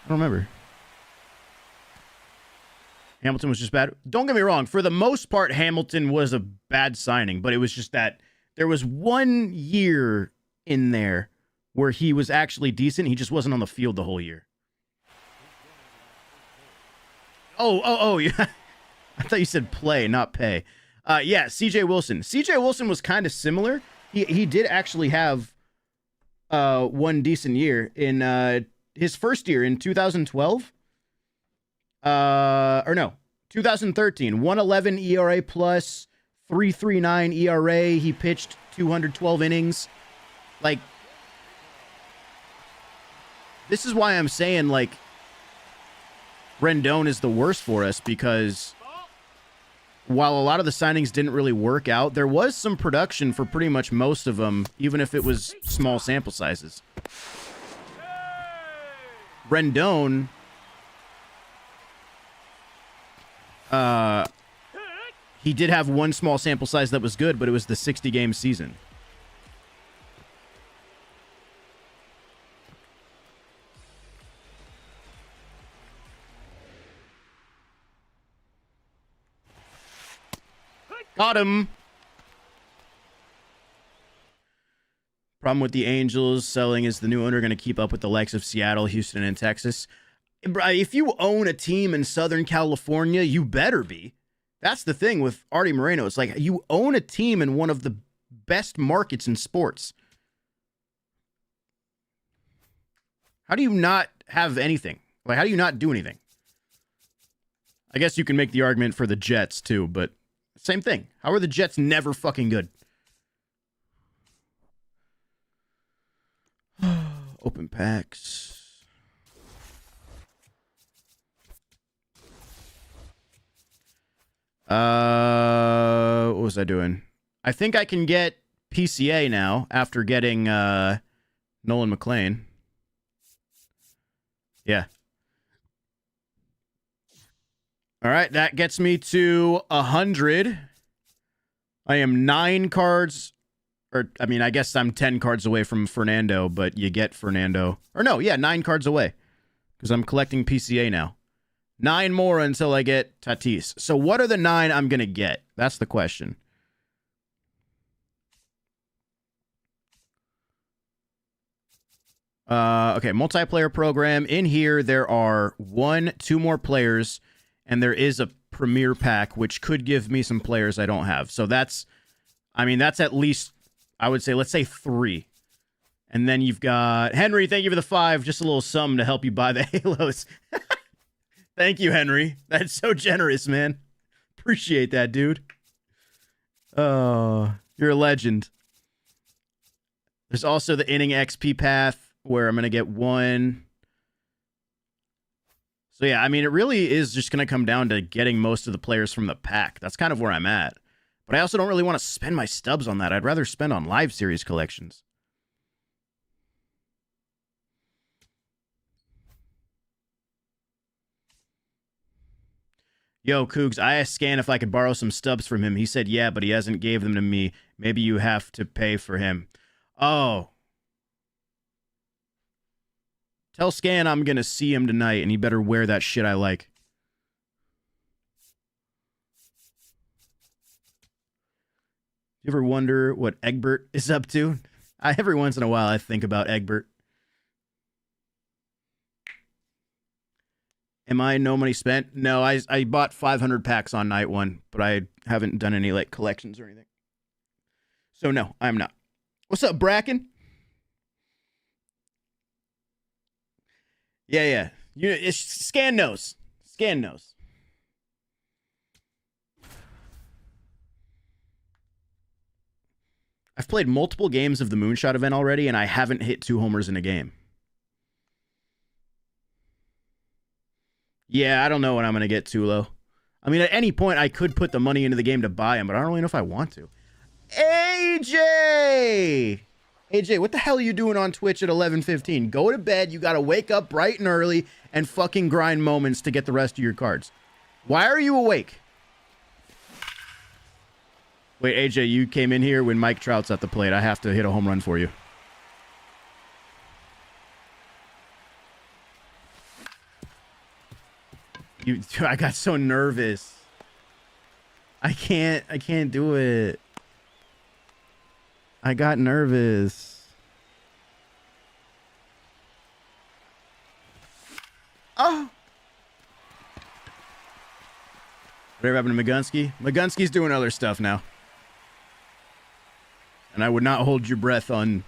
[SPEAKER 1] I don't remember. Hamilton was just bad. Don't get me wrong. For the most part, Hamilton was a bad signing, but it was just that there was 1 year in there where he was actually decent. He just wasn't on the field the whole year. Oh, yeah. I thought you said play, not pay. Yeah, CJ Wilson. CJ Wilson was kind of similar. He did actually have one decent year in his first year in 2012. 2013. 111 ERA plus, 3.39 ERA. He pitched 212 innings. Like, this is why I'm saying, like, Rendon is the worst for us because while a lot of the signings didn't really work out, there was some production for pretty much most of them, even if it was small sample sizes. Rendon, he did have one small sample size that was good, but it was the 60-game season. Got him. Problem with the Angels selling is the new owner going to keep up with the likes of Seattle, Houston, and Texas. If you own a team in Southern California, you better be. That's the thing with Artie Moreno. It's like you own a team in one of the best markets in sports. How do you not have anything? Like, how do you not do anything? I guess you can make the argument for the Jets, too, but same thing. How are the Jets never fucking good? Open packs. What was I doing? I think I can get PCA now after getting Nolan McLean. Yeah. All right, that gets me to 100. I am 9 cards, or I mean, I guess I'm 10 cards away from Fernando, but you get Fernando. Or no, yeah, 9 cards away because I'm collecting PCA now. 9 more until I get Tatis. So what are the 9 I'm going to get? That's the question. Okay, multiplayer program. In here, there are 2 more players, and there is a premier pack, which could give me some players I don't have. So that's at least, I would say, let's say 3. And then you've got Henry. Thank you for the 5. Just a little sum to help you buy the Halos. Thank you, Henry. That's so generous, man. Appreciate that, dude. Oh, you're a legend. There's also the inning XP path where I'm going to get 1. So, yeah, I mean, it really is just going to come down to getting most of the players from the pack. That's kind of where I'm at. But I also don't really want to spend my stubs on that. I'd rather spend on live series collections. Yo, Cougs, I asked Scan if I could borrow some stubs from him. He said, yeah, but he hasn't gave them to me. Maybe you have to pay for him. Oh. Tell Scan I'm going to see him tonight, and he better wear that shit I like. You ever wonder what Egbert is up to? Every once in a while, I think about Egbert. Am I no money spent? No, I bought 500 packs on night 1, but I haven't done any like collections or anything. So no, I'm not. What's up, Bracken? Yeah. It's Scan knows. Scan knows. I've played multiple games of the Moonshot event already, and I haven't hit 2 homers in a game. Yeah, I don't know when I'm going to get Tulo. I mean, at any point, I could put the money into the game to buy him, but I don't really know if I want to. AJ! AJ, what the hell are you doing on Twitch at 11:15? Go to bed. You got to wake up bright and early and fucking grind moments to get the rest of your cards. Why are you awake? Wait, AJ, you came in here when Mike Trout's at the plate. I have to hit a home run for you. I got so nervous. I can't do it. I got nervous. Oh. Whatever happened to Magunsky? Magunsky's doing other stuff now. And I would not hold your breath on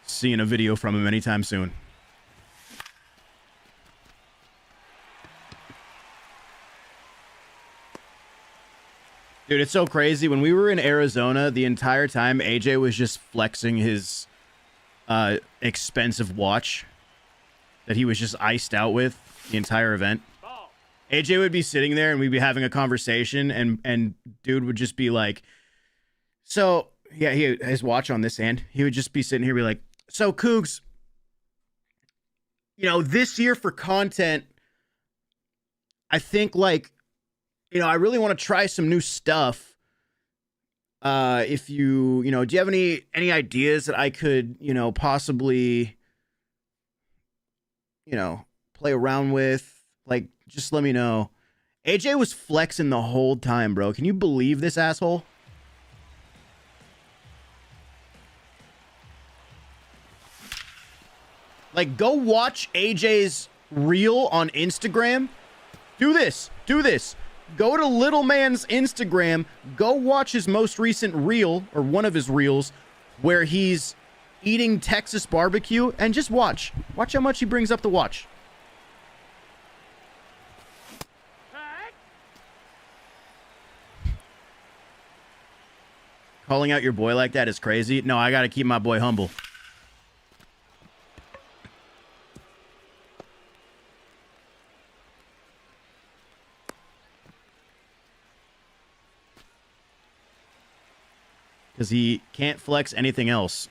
[SPEAKER 1] seeing a video from him anytime soon. Dude, it's so crazy. When we were in Arizona, the entire time, AJ was just flexing his expensive watch that he was just iced out with the entire event. AJ would be sitting there and we'd be having a conversation and dude would just be like, so, yeah, his watch on this hand. He would just be sitting here and be like, so, Cougs, you know, this year for content, I think, like, you know, I really want to try some new stuff. If you know, do you have any ideas that I could, you know, possibly, you know, play around with? Like, just let me know. AJ was flexing the whole time, bro. Can you believe this asshole? Like, go watch AJ's reel on Instagram. Do this. Do this. Go to Little Man's Instagram. Go watch his most recent reel, or one of his reels, where he's eating Texas barbecue, and just watch. Watch how much he brings up the watch. Calling out your boy like that is crazy. No, I got to keep my boy humble. Because he can't flex anything else.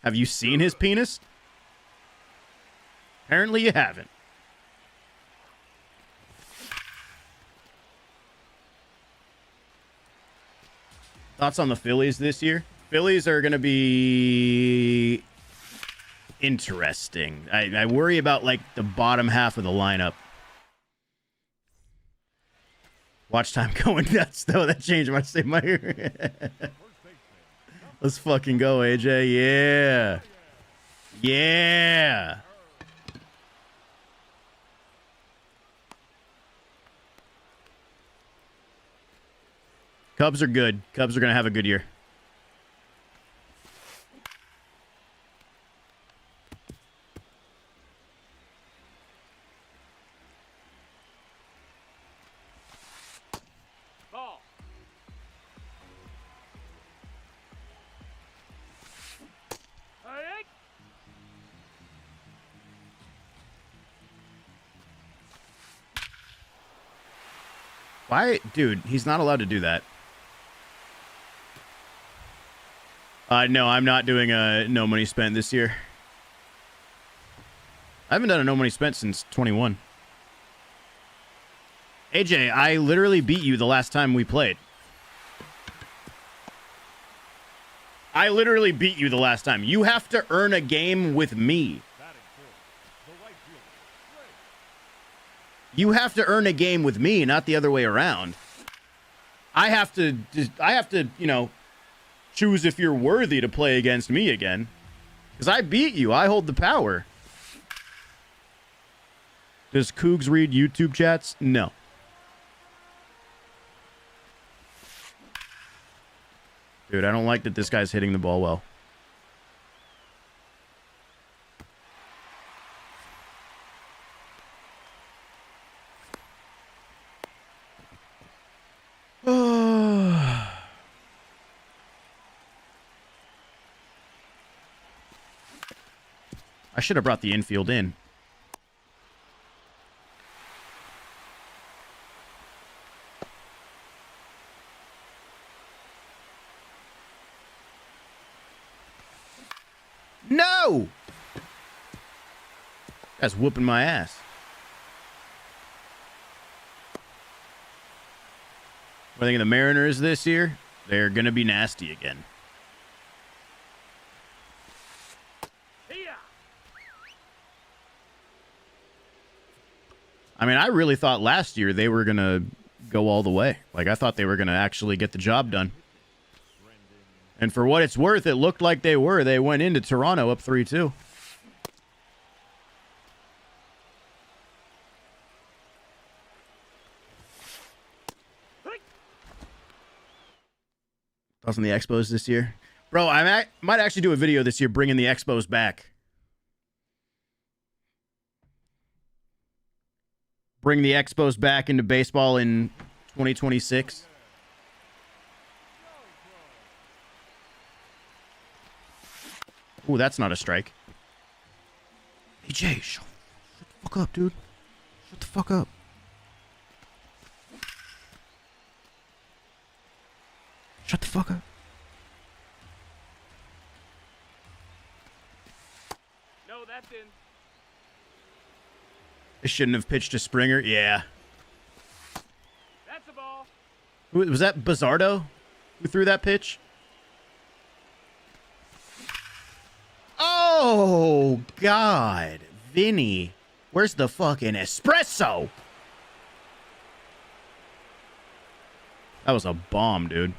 [SPEAKER 1] Have you seen his penis? Apparently you haven't. Thoughts on the Phillies this year? Phillies are going to be interesting. I worry about, like, the bottom half of the lineup. Watch time going nuts, though. That changed my state. Let's fucking go, AJ. Yeah. Yeah. Cubs are good. Cubs are going to have a good year.
[SPEAKER 2] Ball. Hey.
[SPEAKER 1] Why? Dude, he's not allowed to do that. No, I'm not doing a no money spent this year. I haven't done a no money spent since 21. AJ, I literally beat you the last time we played. I literally beat you the last time. You have to earn a game with me. You have to earn a game with me, not the other way around. I have to, you know, choose if you're worthy to play against me again. Because I beat you. I hold the power. Does Cougs read YouTube chats? No. Dude, I don't like that this guy's hitting the ball well. I should have brought the infield in. No! That's whooping my ass. What do you think of the Mariners this year? They're going to be nasty again. I mean, I really thought last year they were going to go all the way. Like, I thought they were going to actually get the job done. And for what it's worth, it looked like they were. They went into Toronto up 3-2. Thoughts on the Expos this year? Bro, I might actually do a video this year bringing the Expos back. Bring the Expos back into baseball in 2026. Ooh, that's not a strike. Hey, Jay, shut the fuck up, dude. Shut the fuck up. Shut the fuck up.
[SPEAKER 2] No, that's in.
[SPEAKER 1] They shouldn't have pitched to Springer. Yeah.
[SPEAKER 2] That's a ball.
[SPEAKER 1] Was that Bizzardo who threw that pitch? Oh, God. Vinny. Where's the fucking espresso? That was a bomb, dude.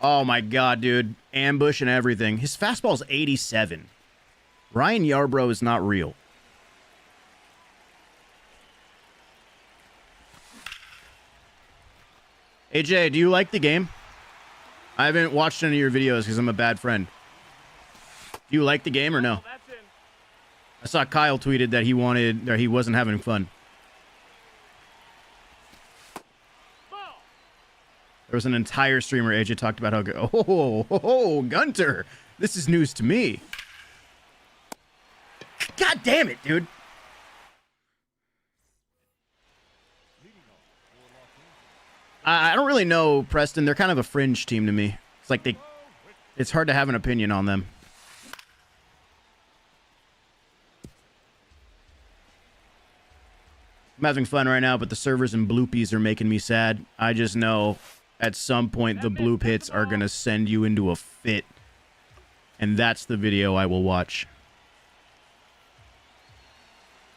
[SPEAKER 1] Oh, my God, dude. Ambush and everything. His fastball's 87. Ryan Yarbrough is not real. AJ, do you like the game? I haven't watched any of your videos because I'm a bad friend. Do you like the game or no?
[SPEAKER 2] That's in.
[SPEAKER 1] I saw Kyle tweeted that he wasn't having fun.
[SPEAKER 2] Ball.
[SPEAKER 1] There was an entire streamer AJ talked about how Gunter, this is news to me. God damn it, dude. I don't really know Preston. They're kind of a fringe team to me. It's like it's hard to have an opinion on them. I'm having fun right now, but the servers and bloopies are making me sad. I just know at some point the bloop hits are going to send you into a fit. And that's the video I will watch.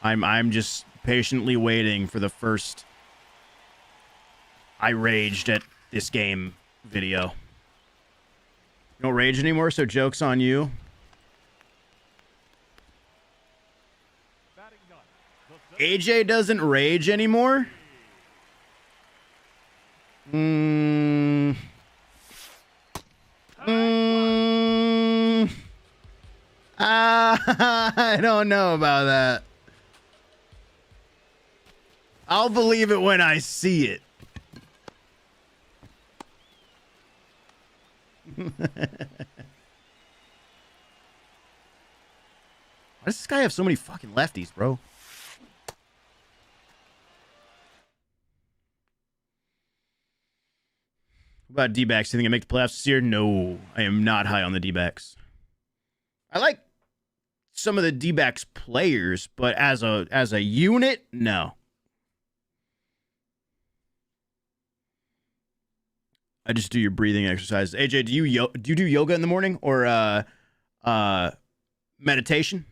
[SPEAKER 1] I'm just patiently waiting for the first I raged at this game video. You don't rage anymore, so joke's on you. AJ doesn't rage anymore? I don't know about that. I'll believe it when I see it. Why does this guy have so many fucking lefties, bro? What about D-backs? Do you think I make the playoffs this year? No, I am not high on the D-backs. I like some of the D-backs players, but as a unit, no. I just do your breathing exercises. AJ, do you do yoga in the morning or meditation?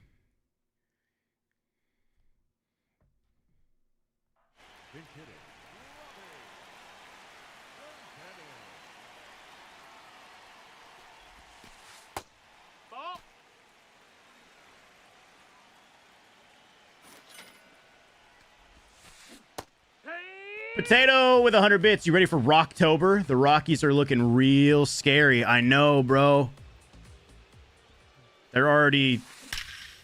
[SPEAKER 2] Ball.
[SPEAKER 1] Potato with 100 bits. You ready for Rocktober? The Rockies are looking real scary. I know, bro. They're already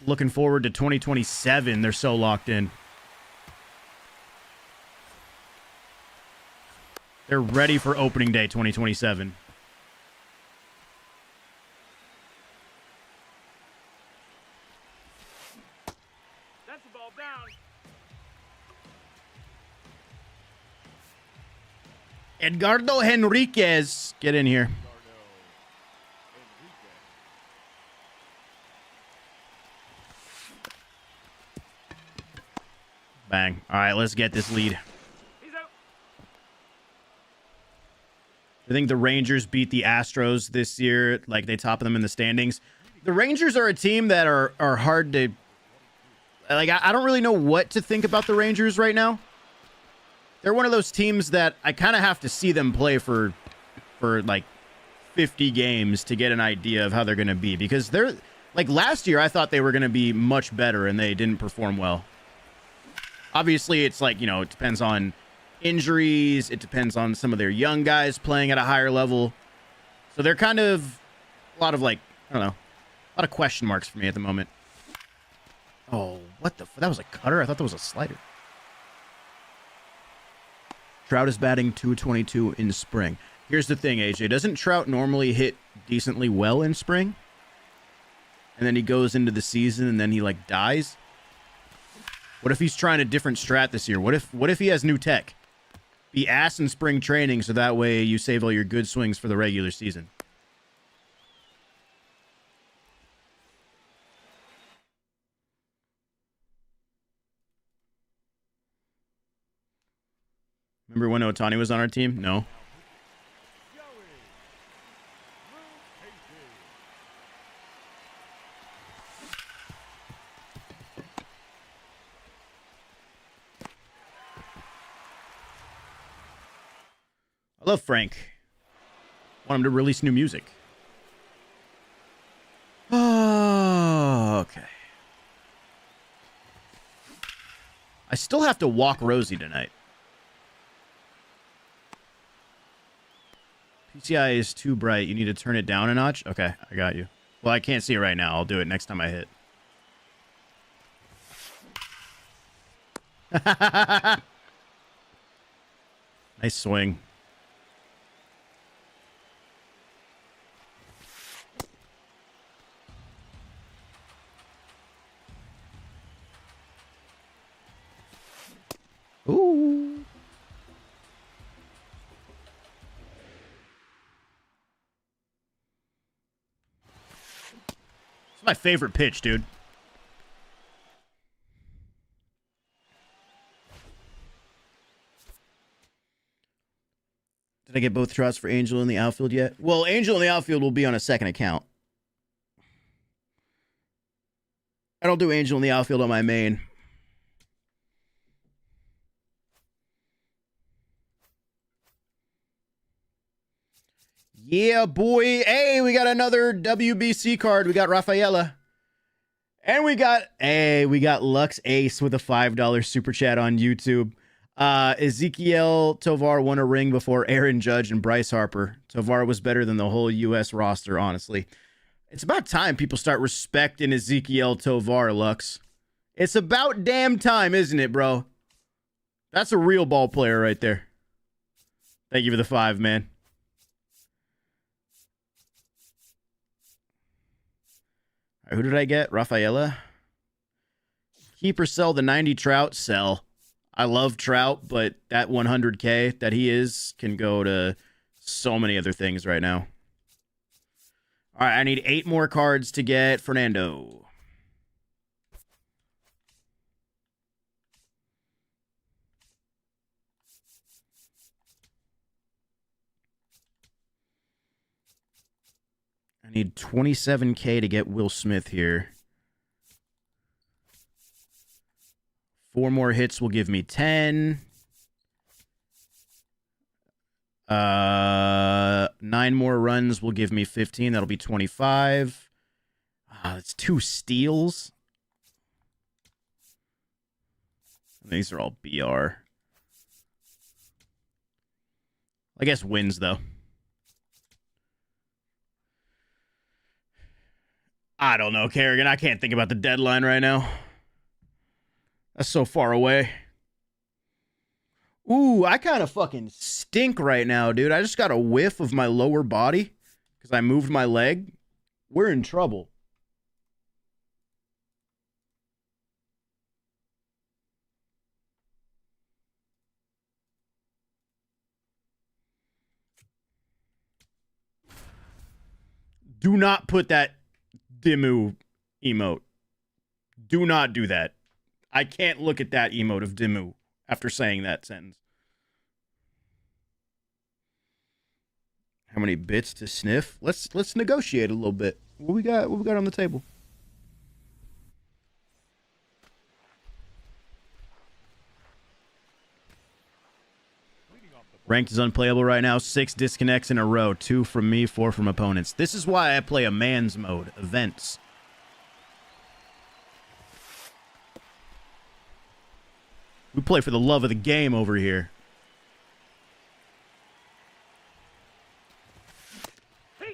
[SPEAKER 1] looking forward to 2027. They're so locked in. They're ready for opening day 2027.
[SPEAKER 2] That's the ball down.
[SPEAKER 1] Edgardo Henriquez, get in here. Bang. All right, let's get this lead.
[SPEAKER 2] He's out.
[SPEAKER 1] I think the Rangers beat the Astros this year. Like, they top them in the standings. The Rangers are a team that are hard to... Like, I don't really know what to think about the Rangers right now. They're one of those teams that I kind of have to see them play for like 50 games to get an idea of how they're going to be. Because they're... Like, last year, I thought they were going to be much better, and they didn't perform well. Obviously, it's like, you know, it depends on injuries. It depends on some of their young guys playing at a higher level. So they're kind of a lot of, like, I don't know, a lot of question marks for me at the moment. Oh, what the... That was a cutter? I thought that was a slider. Trout is batting .222 in spring. Here's the thing, AJ. Doesn't Trout normally hit decently well in spring? And then he goes into the season and then he, like, dies? What if he's trying a different strat this year? What if he has new tech? Be ass in spring training so that way you save all your good swings for the regular season. Remember when Ohtani was on our team? No. I love Frank. Want him to release new music. Oh, okay. I still have to walk Rosie tonight. PCI is too bright. You need to turn it down a notch? Okay, I got you. Well, I can't see it right now. I'll do it next time I hit. Nice swing. Ooh. It's my favorite pitch, dude. Did I get both shots for Angel in the outfield yet? Well, Angel in the outfield will be on a second account. I don't do Angel in the outfield on my main. Yeah, boy. Hey, we got another WBC card. We got Rafaela. And we got Lux Ace with a $5 super chat on YouTube. Ezekiel Tovar won a ring before Aaron Judge and Bryce Harper. Tovar was better than the whole U.S. roster, honestly. It's about time people start respecting Ezekiel Tovar, Lux. It's about damn time, isn't it, bro? That's a real ball player right there. Thank you for the 5, man. All right, who did I get? Rafaela. Keep or sell the 90 Trout? Sell. I love Trout, but that 100K that he is can go to so many other things right now. All right, I need 8 more cards to get Fernando. I need 27K to get Will Smith here. 4 more hits will give me 10. 9 more runs will give me 15. That'll be 25. That's 2 steals. These are all BR. I guess wins, though. I don't know, Kerrigan. I can't think about the deadline right now. That's so far away. Ooh, I kind of fucking stink right now, dude. I just got a whiff of my lower body because I moved my leg. We're in trouble. Do not put that Dimmu emote. Do not do that. I can't look at that emote of Dimmu after saying that sentence. How many bits to sniff? Let's negotiate a little bit. What we got on the table? Ranked is unplayable right now. 6 disconnects in a row. 2 from me, 4 from opponents. This is why I play a man's mode. Events. We play for the love of the game over here.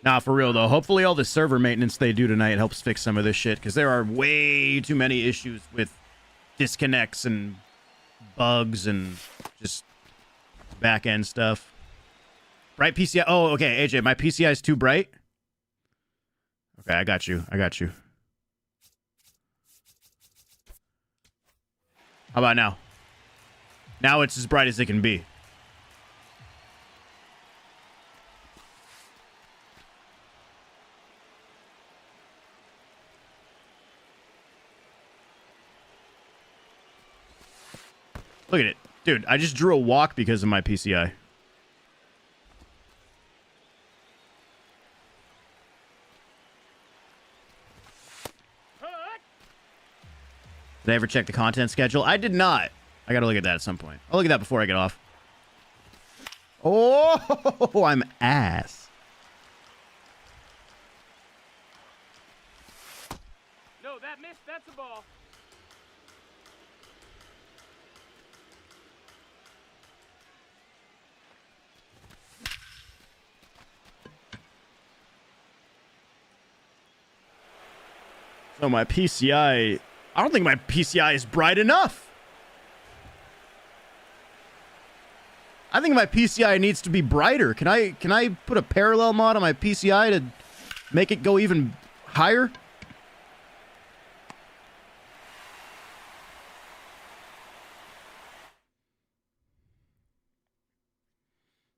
[SPEAKER 1] Nah, for real, though. Hopefully all the server maintenance they do tonight helps fix some of this shit, because there are way too many issues with disconnects and bugs and just back-end stuff. Bright PCI. Oh, okay, AJ, my PCI is too bright? Okay, I got you. How about now? Now it's as bright as it can be. Look at it. Dude, I just drew a walk because of my PCI. Did I ever check the content schedule? I did not. I gotta look at that at some point. I'll look at that before I get off. Oh, I'm ass.
[SPEAKER 2] No, that missed. That's a ball.
[SPEAKER 1] So my PCI... I don't think my PCI is bright enough. I think my PCI needs to be brighter. Can I put a parallel mod on my PCI to make it go even higher?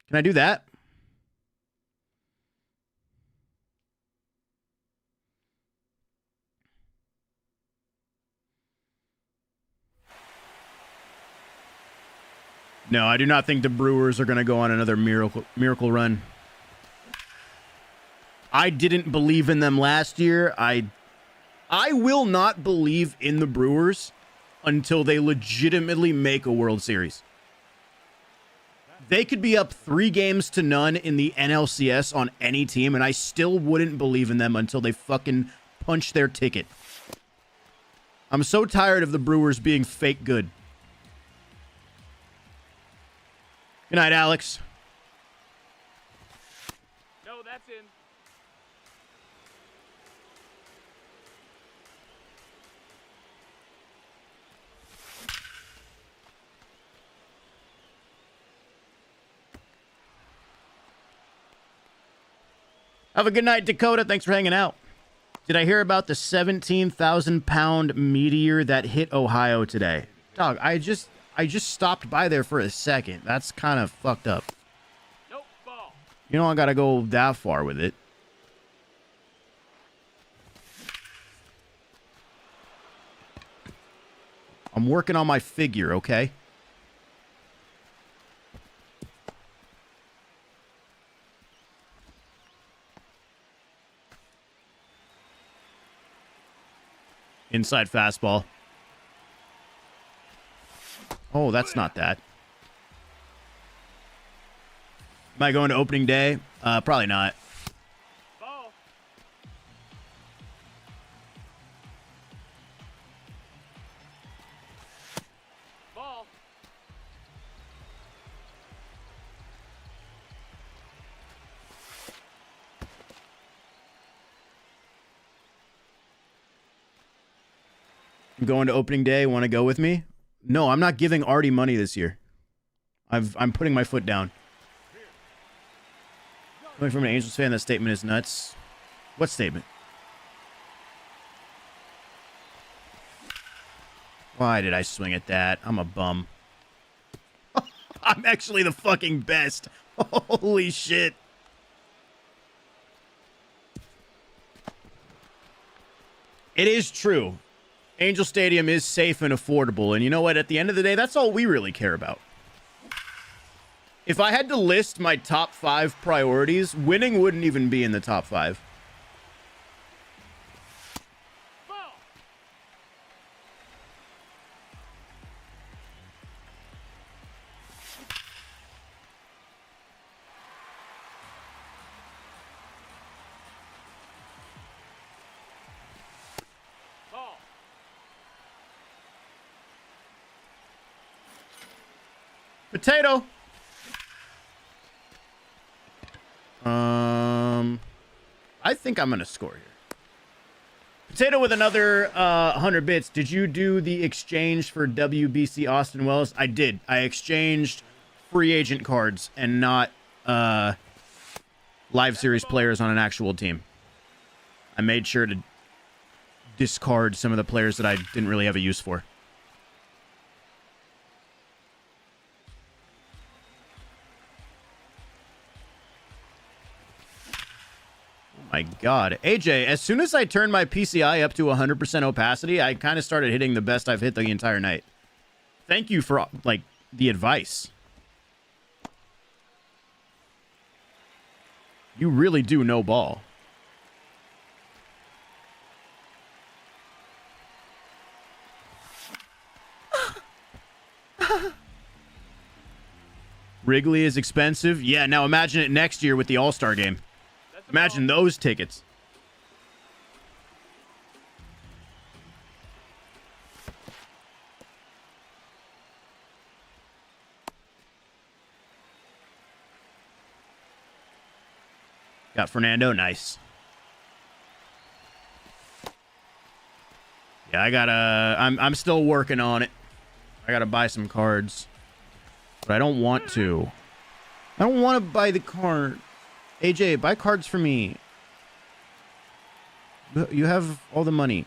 [SPEAKER 1] Can I do that? No, I do not think the Brewers are going to go on another miracle run. I didn't believe in them last year. I will not believe in the Brewers until they legitimately make a World Series. They could be up 3-0 in the NLCS on any team, and I still wouldn't believe in them until they fucking punch their ticket. I'm so tired of the Brewers being fake good. Good night, Alex.
[SPEAKER 2] No, that's in.
[SPEAKER 1] Have a good night, Dakota. Thanks for hanging out. Did I hear about the 17,000-pound meteor that hit Ohio today? Dog, I just stopped by there for a second. That's kind of fucked up.
[SPEAKER 2] Nope, ball.
[SPEAKER 1] You don't gotta go that far with it. I'm working on my figure, okay? Inside fastball. Oh, that's not that. Am I going to opening day? Probably not.
[SPEAKER 2] Ball. Ball.
[SPEAKER 1] I'm going to opening day. Want to go with me? No, I'm not giving Artie money this year. I'm putting my foot down. Coming from an Angels fan, that statement is nuts. What statement? Why did I swing at that? I'm a bum. I'm actually the fucking best. Holy shit. It is true. Angel Stadium is safe and affordable. And you know what? At the end of the day, that's all we really care about. If I had to list my top 5 priorities, winning wouldn't even be in the top 5.
[SPEAKER 2] Ball. Ball.
[SPEAKER 1] Potato. I think I'm going to score here. Potato with another 100 bits. Did you do the exchange for WBC Austin Wells? I did. I exchanged free agent cards and not live series players on an actual team. I made sure to discard some of the players that I didn't really have a use for. My God. AJ, as soon as I turned my PCI up to 100% opacity, I kind of started hitting the best I've hit the entire night. Thank you for, like, the advice. You really do know ball. Wrigley is expensive. Yeah, now imagine it next year with the All-Star game. Imagine those tickets. Got Fernando. Nice. Yeah, I gotta... I'm still working on it. I gotta buy some cards. But I don't want to. I don't want to buy the card. AJ, buy cards for me. You have all the money.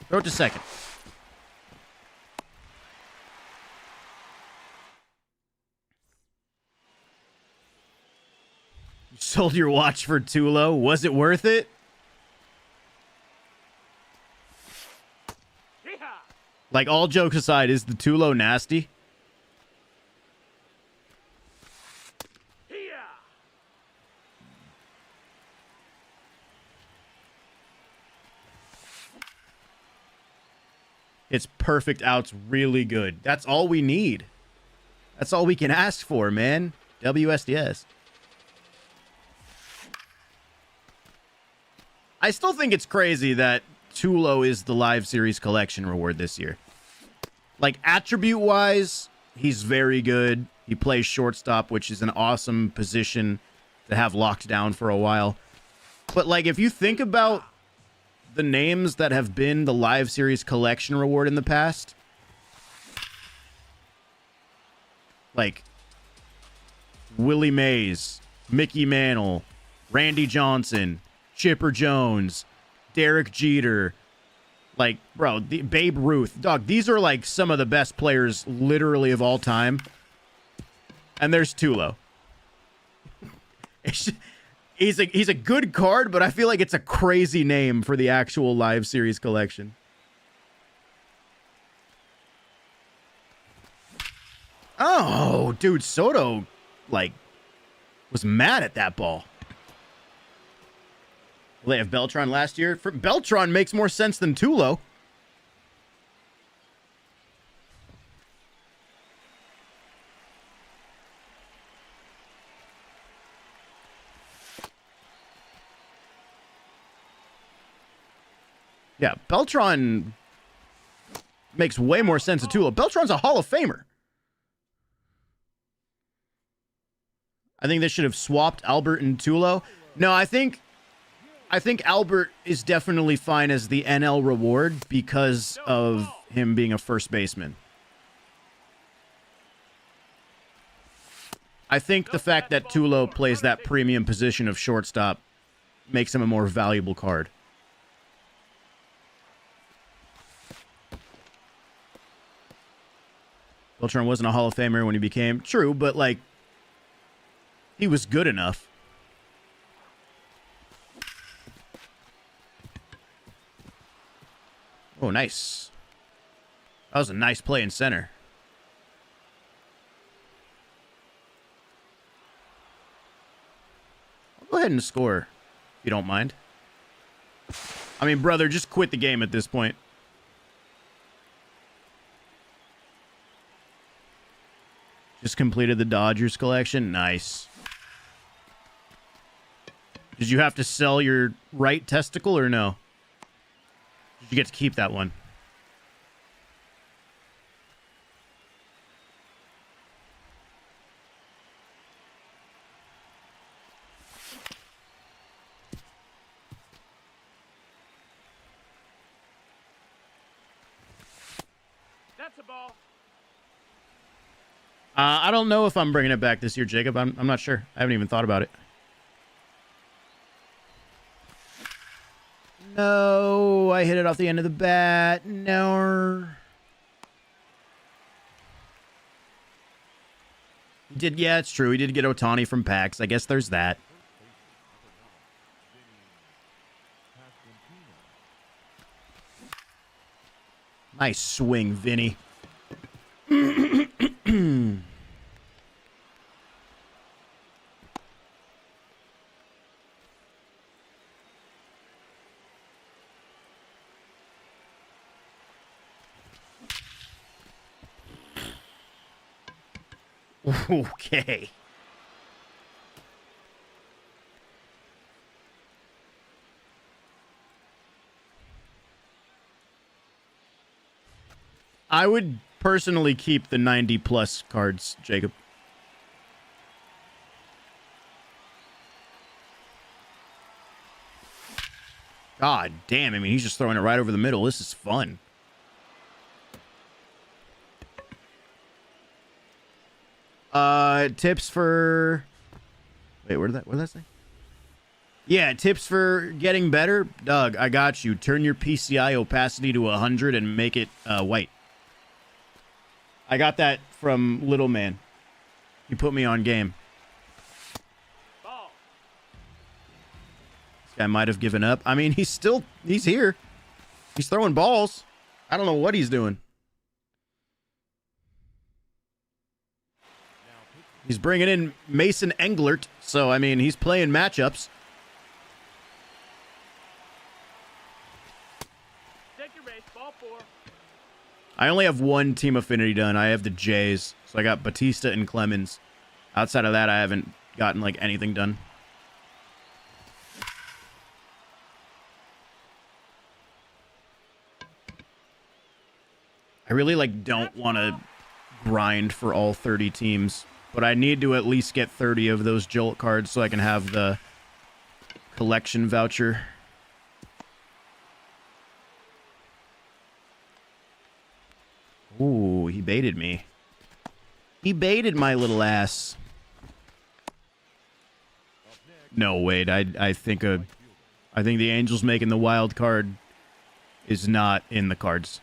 [SPEAKER 1] Throw it to second. You sold your watch for Tulo. Was it worth it? Like, all jokes aside, is the Tulo nasty? It's perfect outs, really good. That's all we need. That's all we can ask for, man. WSDS. I still think it's crazy that Tulo is the live series collection reward this year. Like, attribute-wise, he's very good. He plays shortstop, which is an awesome position to have locked down for a while. But, like, if you think about the names that have been the live series collection reward in the past, like Willie Mays, Mickey Mantle, Randy Johnson, Chipper Jones, Derek Jeter, like, bro, Babe Ruth, dog, these are like some of the best players literally of all time. And there's Tulo. He's a good card, but I feel like it's a crazy name for the actual live series collection. Oh, dude, Soto, like, was mad at that ball. Well, they have Beltran last year. Beltran makes more sense than Tulo. Yeah, Beltran makes way more sense than Tulo. Beltran's a Hall of Famer. I think they should have swapped Albert and Tulo. No, I think Albert is definitely fine as the NL reward because of him being a first baseman. I think the fact that Tulo plays that premium position of shortstop makes him a more valuable card. Beltran wasn't a Hall of Famer when he became... True, but, like, he was good enough. Oh, nice. That was a nice play in center. I'll go ahead and score, if you don't mind. I mean, brother, just quit the game at this point. Just completed the Dodgers collection. Nice. Did you have to sell your right testicle or no? Did you get to keep that one?
[SPEAKER 2] That's a ball.
[SPEAKER 1] I don't know if I'm bringing it back this year, Jacob. I'm not sure. I haven't even thought about it. No, I hit it off the end of the bat. No. Yeah, it's true. He did get Ohtani from PAX. I guess there's that. Nice swing, Vinny. Okay. I would personally keep the 90 plus cards, Jacob. God damn, I mean, he's just throwing it right over the middle. This is fun. Tips for... Wait, what did that say? Yeah, tips for getting better. Doug, I got you. Turn your PCI opacity to 100 and make it white. I got that from Little Man. He put me on game.
[SPEAKER 2] Ball.
[SPEAKER 1] This guy might have given up. I mean, he's here. He's throwing balls. I don't know what he's doing. He's bringing in Mason Englert, so, I mean, he's playing matchups.
[SPEAKER 2] Take your base. Ball 4.
[SPEAKER 1] I only have one team affinity done. I have the Jays, so I got Batista and Clemens. Outside of that, I haven't gotten, like, anything done. I really, like, don't want to grind for all 30 teams. But I need to at least get 30 of those Jolt cards so I can have the collection voucher. Ooh, he baited me. He baited my little ass. No, wait. I think the Angels making the wild card is not in the cards.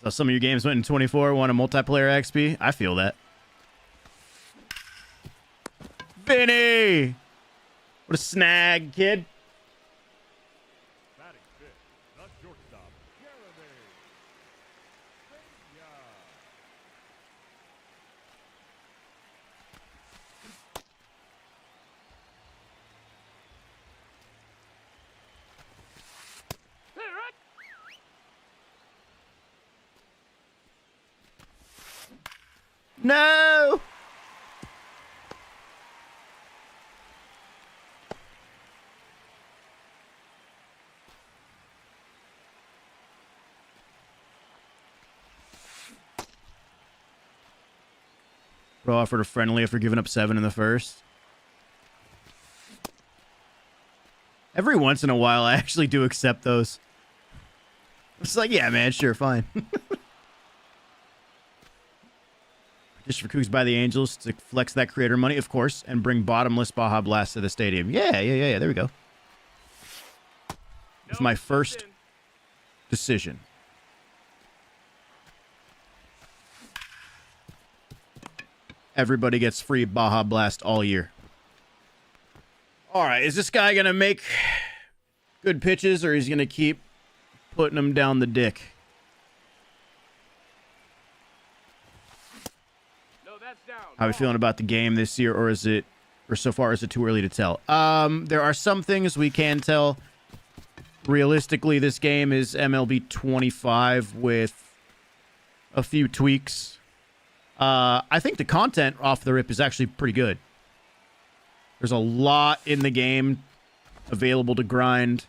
[SPEAKER 1] So some of your games went in 24, want a multiplayer XP? I feel that. Vinny! What a snag, kid.
[SPEAKER 3] Batting fifth, the shortstop, Jeremy.
[SPEAKER 1] No! Bro offered a friendly after giving up 7 in the first. Every once in a while, I actually do accept those. It's like, yeah, man, sure, fine. Just for Cougs by the Angels to flex that creator money, of course, and bring bottomless Baja Blast to the stadium. Yeah. There we go. It's my first decision. Everybody gets free Baja Blast all year. All right, is this guy going to make good pitches, or is he going to keep putting them down the dick?
[SPEAKER 2] No, that's down.
[SPEAKER 1] How are we feeling about the game this year, or so far is it too early to tell? There are some things we can tell. Realistically, this game is MLB 25 with a few tweaks. I think the content off the rip is actually pretty good. There's a lot in the game available to grind.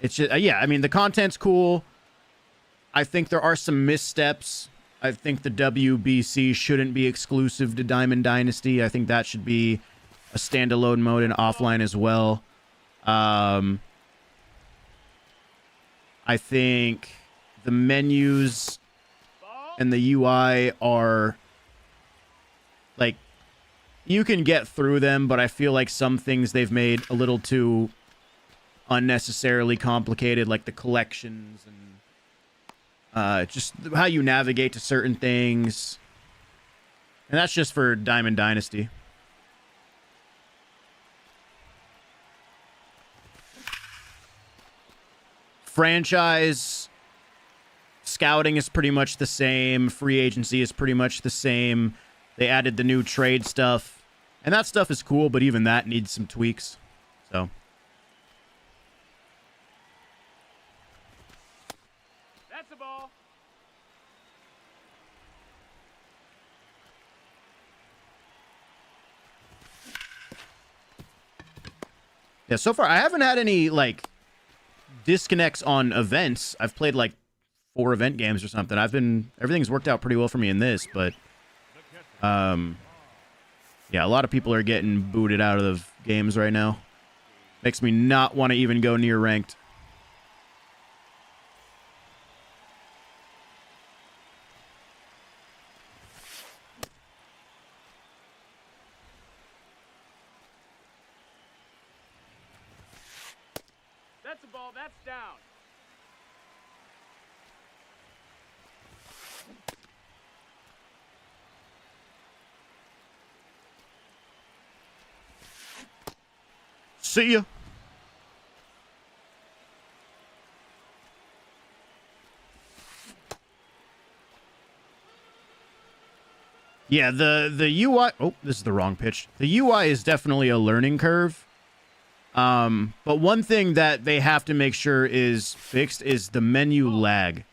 [SPEAKER 1] It's just, yeah, I mean, the content's cool. I think there are some missteps. I think the WBC shouldn't be exclusive to Diamond Dynasty. I think that should be a standalone mode and offline as well. I think the menus and the UI are, like, you can get through them, but I feel like some things they've made a little too unnecessarily complicated, like the collections and just how you navigate to certain things. And that's just for Diamond Dynasty. Franchise scouting is pretty much the same. Free agency is pretty much the same. They added the new trade stuff. And that stuff is cool, but even that needs some tweaks. So.
[SPEAKER 2] That's a ball.
[SPEAKER 1] Yeah, so far I haven't had any, like, disconnects on events. I've played like 4 event games or something. Everything's worked out pretty well for me in this, but yeah, a lot of people are getting booted out of games right now. Makes me not want to even go near ranked.
[SPEAKER 2] That's a ball. That's down.
[SPEAKER 1] See ya. Yeah, the UI... Oh, this is the wrong pitch. The UI is definitely a learning curve. But one thing that they have to make sure is fixed is the menu lag.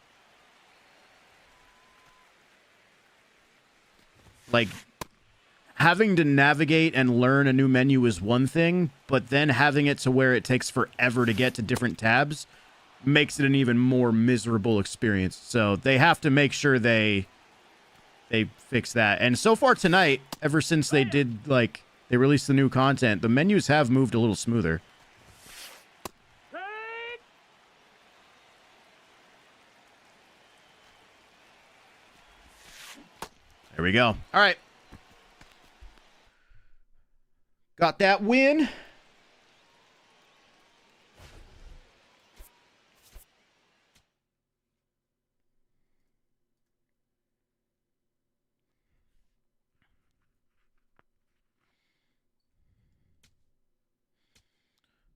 [SPEAKER 1] Like, having to navigate and learn a new menu is one thing, but then having it to where it takes forever to get to different tabs makes it an even more miserable experience. So they have to make sure they fix that. And so far tonight, ever since they did, like, they released the new content, the menus have moved a little smoother. There we go. All right. Got that win.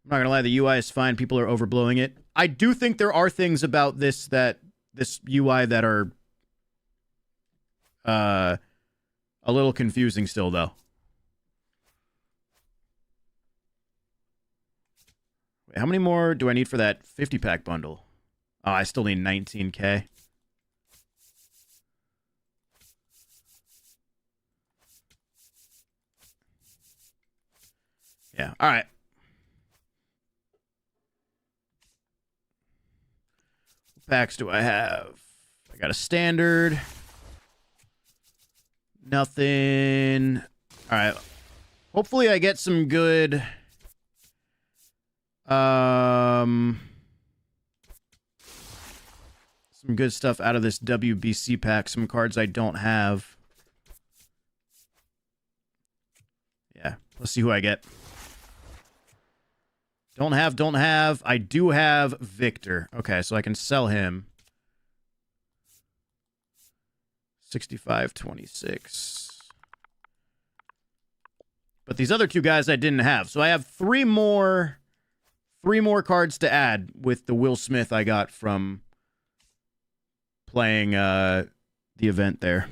[SPEAKER 1] I'm not gonna lie, the UI is fine. People are overblowing it. I do think there are things about this UI that are a little confusing still, though. Wait, how many more do I need for that 50-pack bundle? Oh, I still need 19K. Yeah, all right. What packs do I have? I got a standard. Nothing. All right. Hopefully I get some good... Some good stuff out of this WBC pack. Some cards I don't have. Yeah, let's see who I get. Don't have. I do have Victor. Okay, so I can sell him. 65.26. But these other two guys I didn't have. So I have three more cards to add with the Will Smith I got from playing the event there.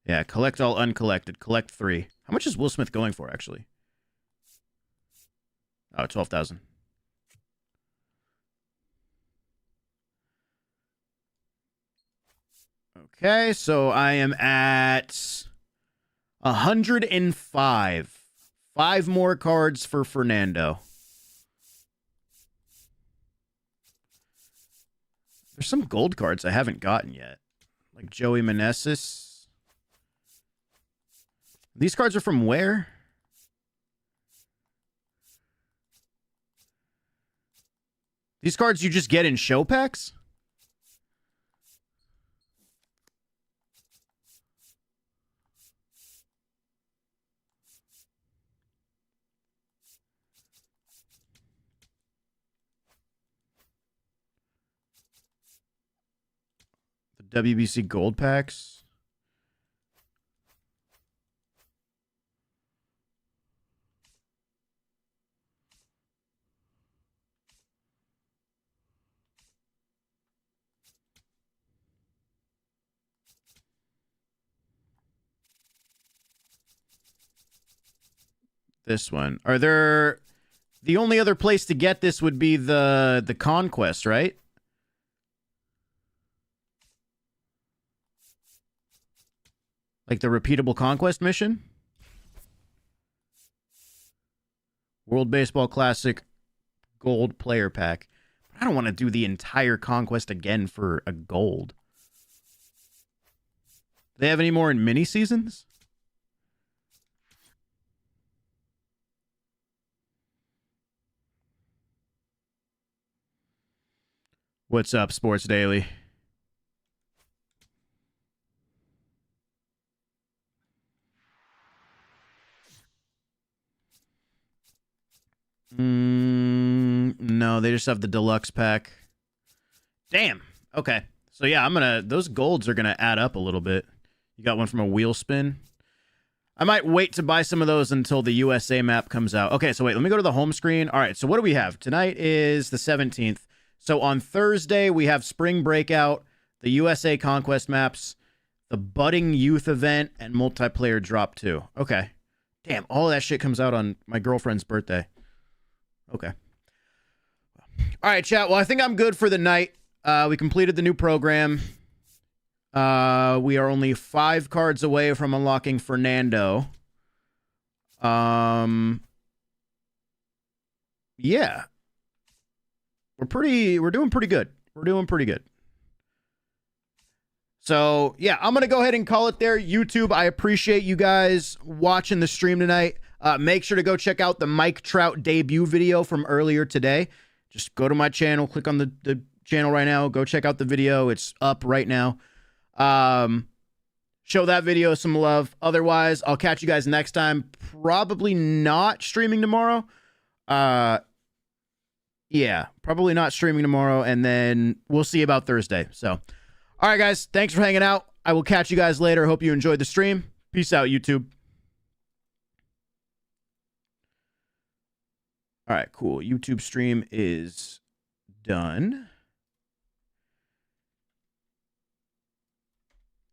[SPEAKER 1] Yeah, collect all uncollected. Collect 3. How much is Will Smith going for, actually? Oh, 12,000. Okay, so I am at 105. 5 more cards for Fernando. There's some gold cards I haven't gotten yet. Like Joey Meneses. These cards are from where? These cards you just get in show packs? The WBC gold packs? This one. Are there... The only other place to get this would be the Conquest, right? Like the repeatable Conquest mission? World Baseball Classic Gold Player Pack. I don't want to do the entire Conquest again for a gold. Do they have any more in mini seasons? What's up, Sports Daily? No, they just have the deluxe pack. Damn. Okay. So yeah, those golds are gonna add up a little bit. You got one from a wheel spin. I might wait to buy some of those until the USA map comes out. Okay, so wait, let me go to the home screen. All right, so what do we have? Tonight is the 17th. So on Thursday, we have Spring Breakout, the USA Conquest maps, the Budding Youth event, and Multiplayer Drop 2. Okay. Damn, all of that shit comes out on my girlfriend's birthday. Okay. All right, chat. Well, I think I'm good for the night. We completed the new program. We are only 5 cards away from unlocking Fernando. Yeah. We're doing pretty good. We're doing pretty good. So, yeah, I'm going to go ahead and call it there. YouTube, I appreciate you guys watching the stream tonight. Make sure to go check out the Mike Trout debut video from earlier today. Just go to my channel, click on the channel right now, go check out the video. It's up right now. Show that video some love. Otherwise, I'll catch you guys next time. Probably not streaming tomorrow. Yeah, probably not streaming tomorrow, and then we'll see about Thursday. So, all right, guys, thanks for hanging out. I will catch you guys later. Hope you enjoyed the stream. Peace out, YouTube. All right, cool. YouTube stream is done.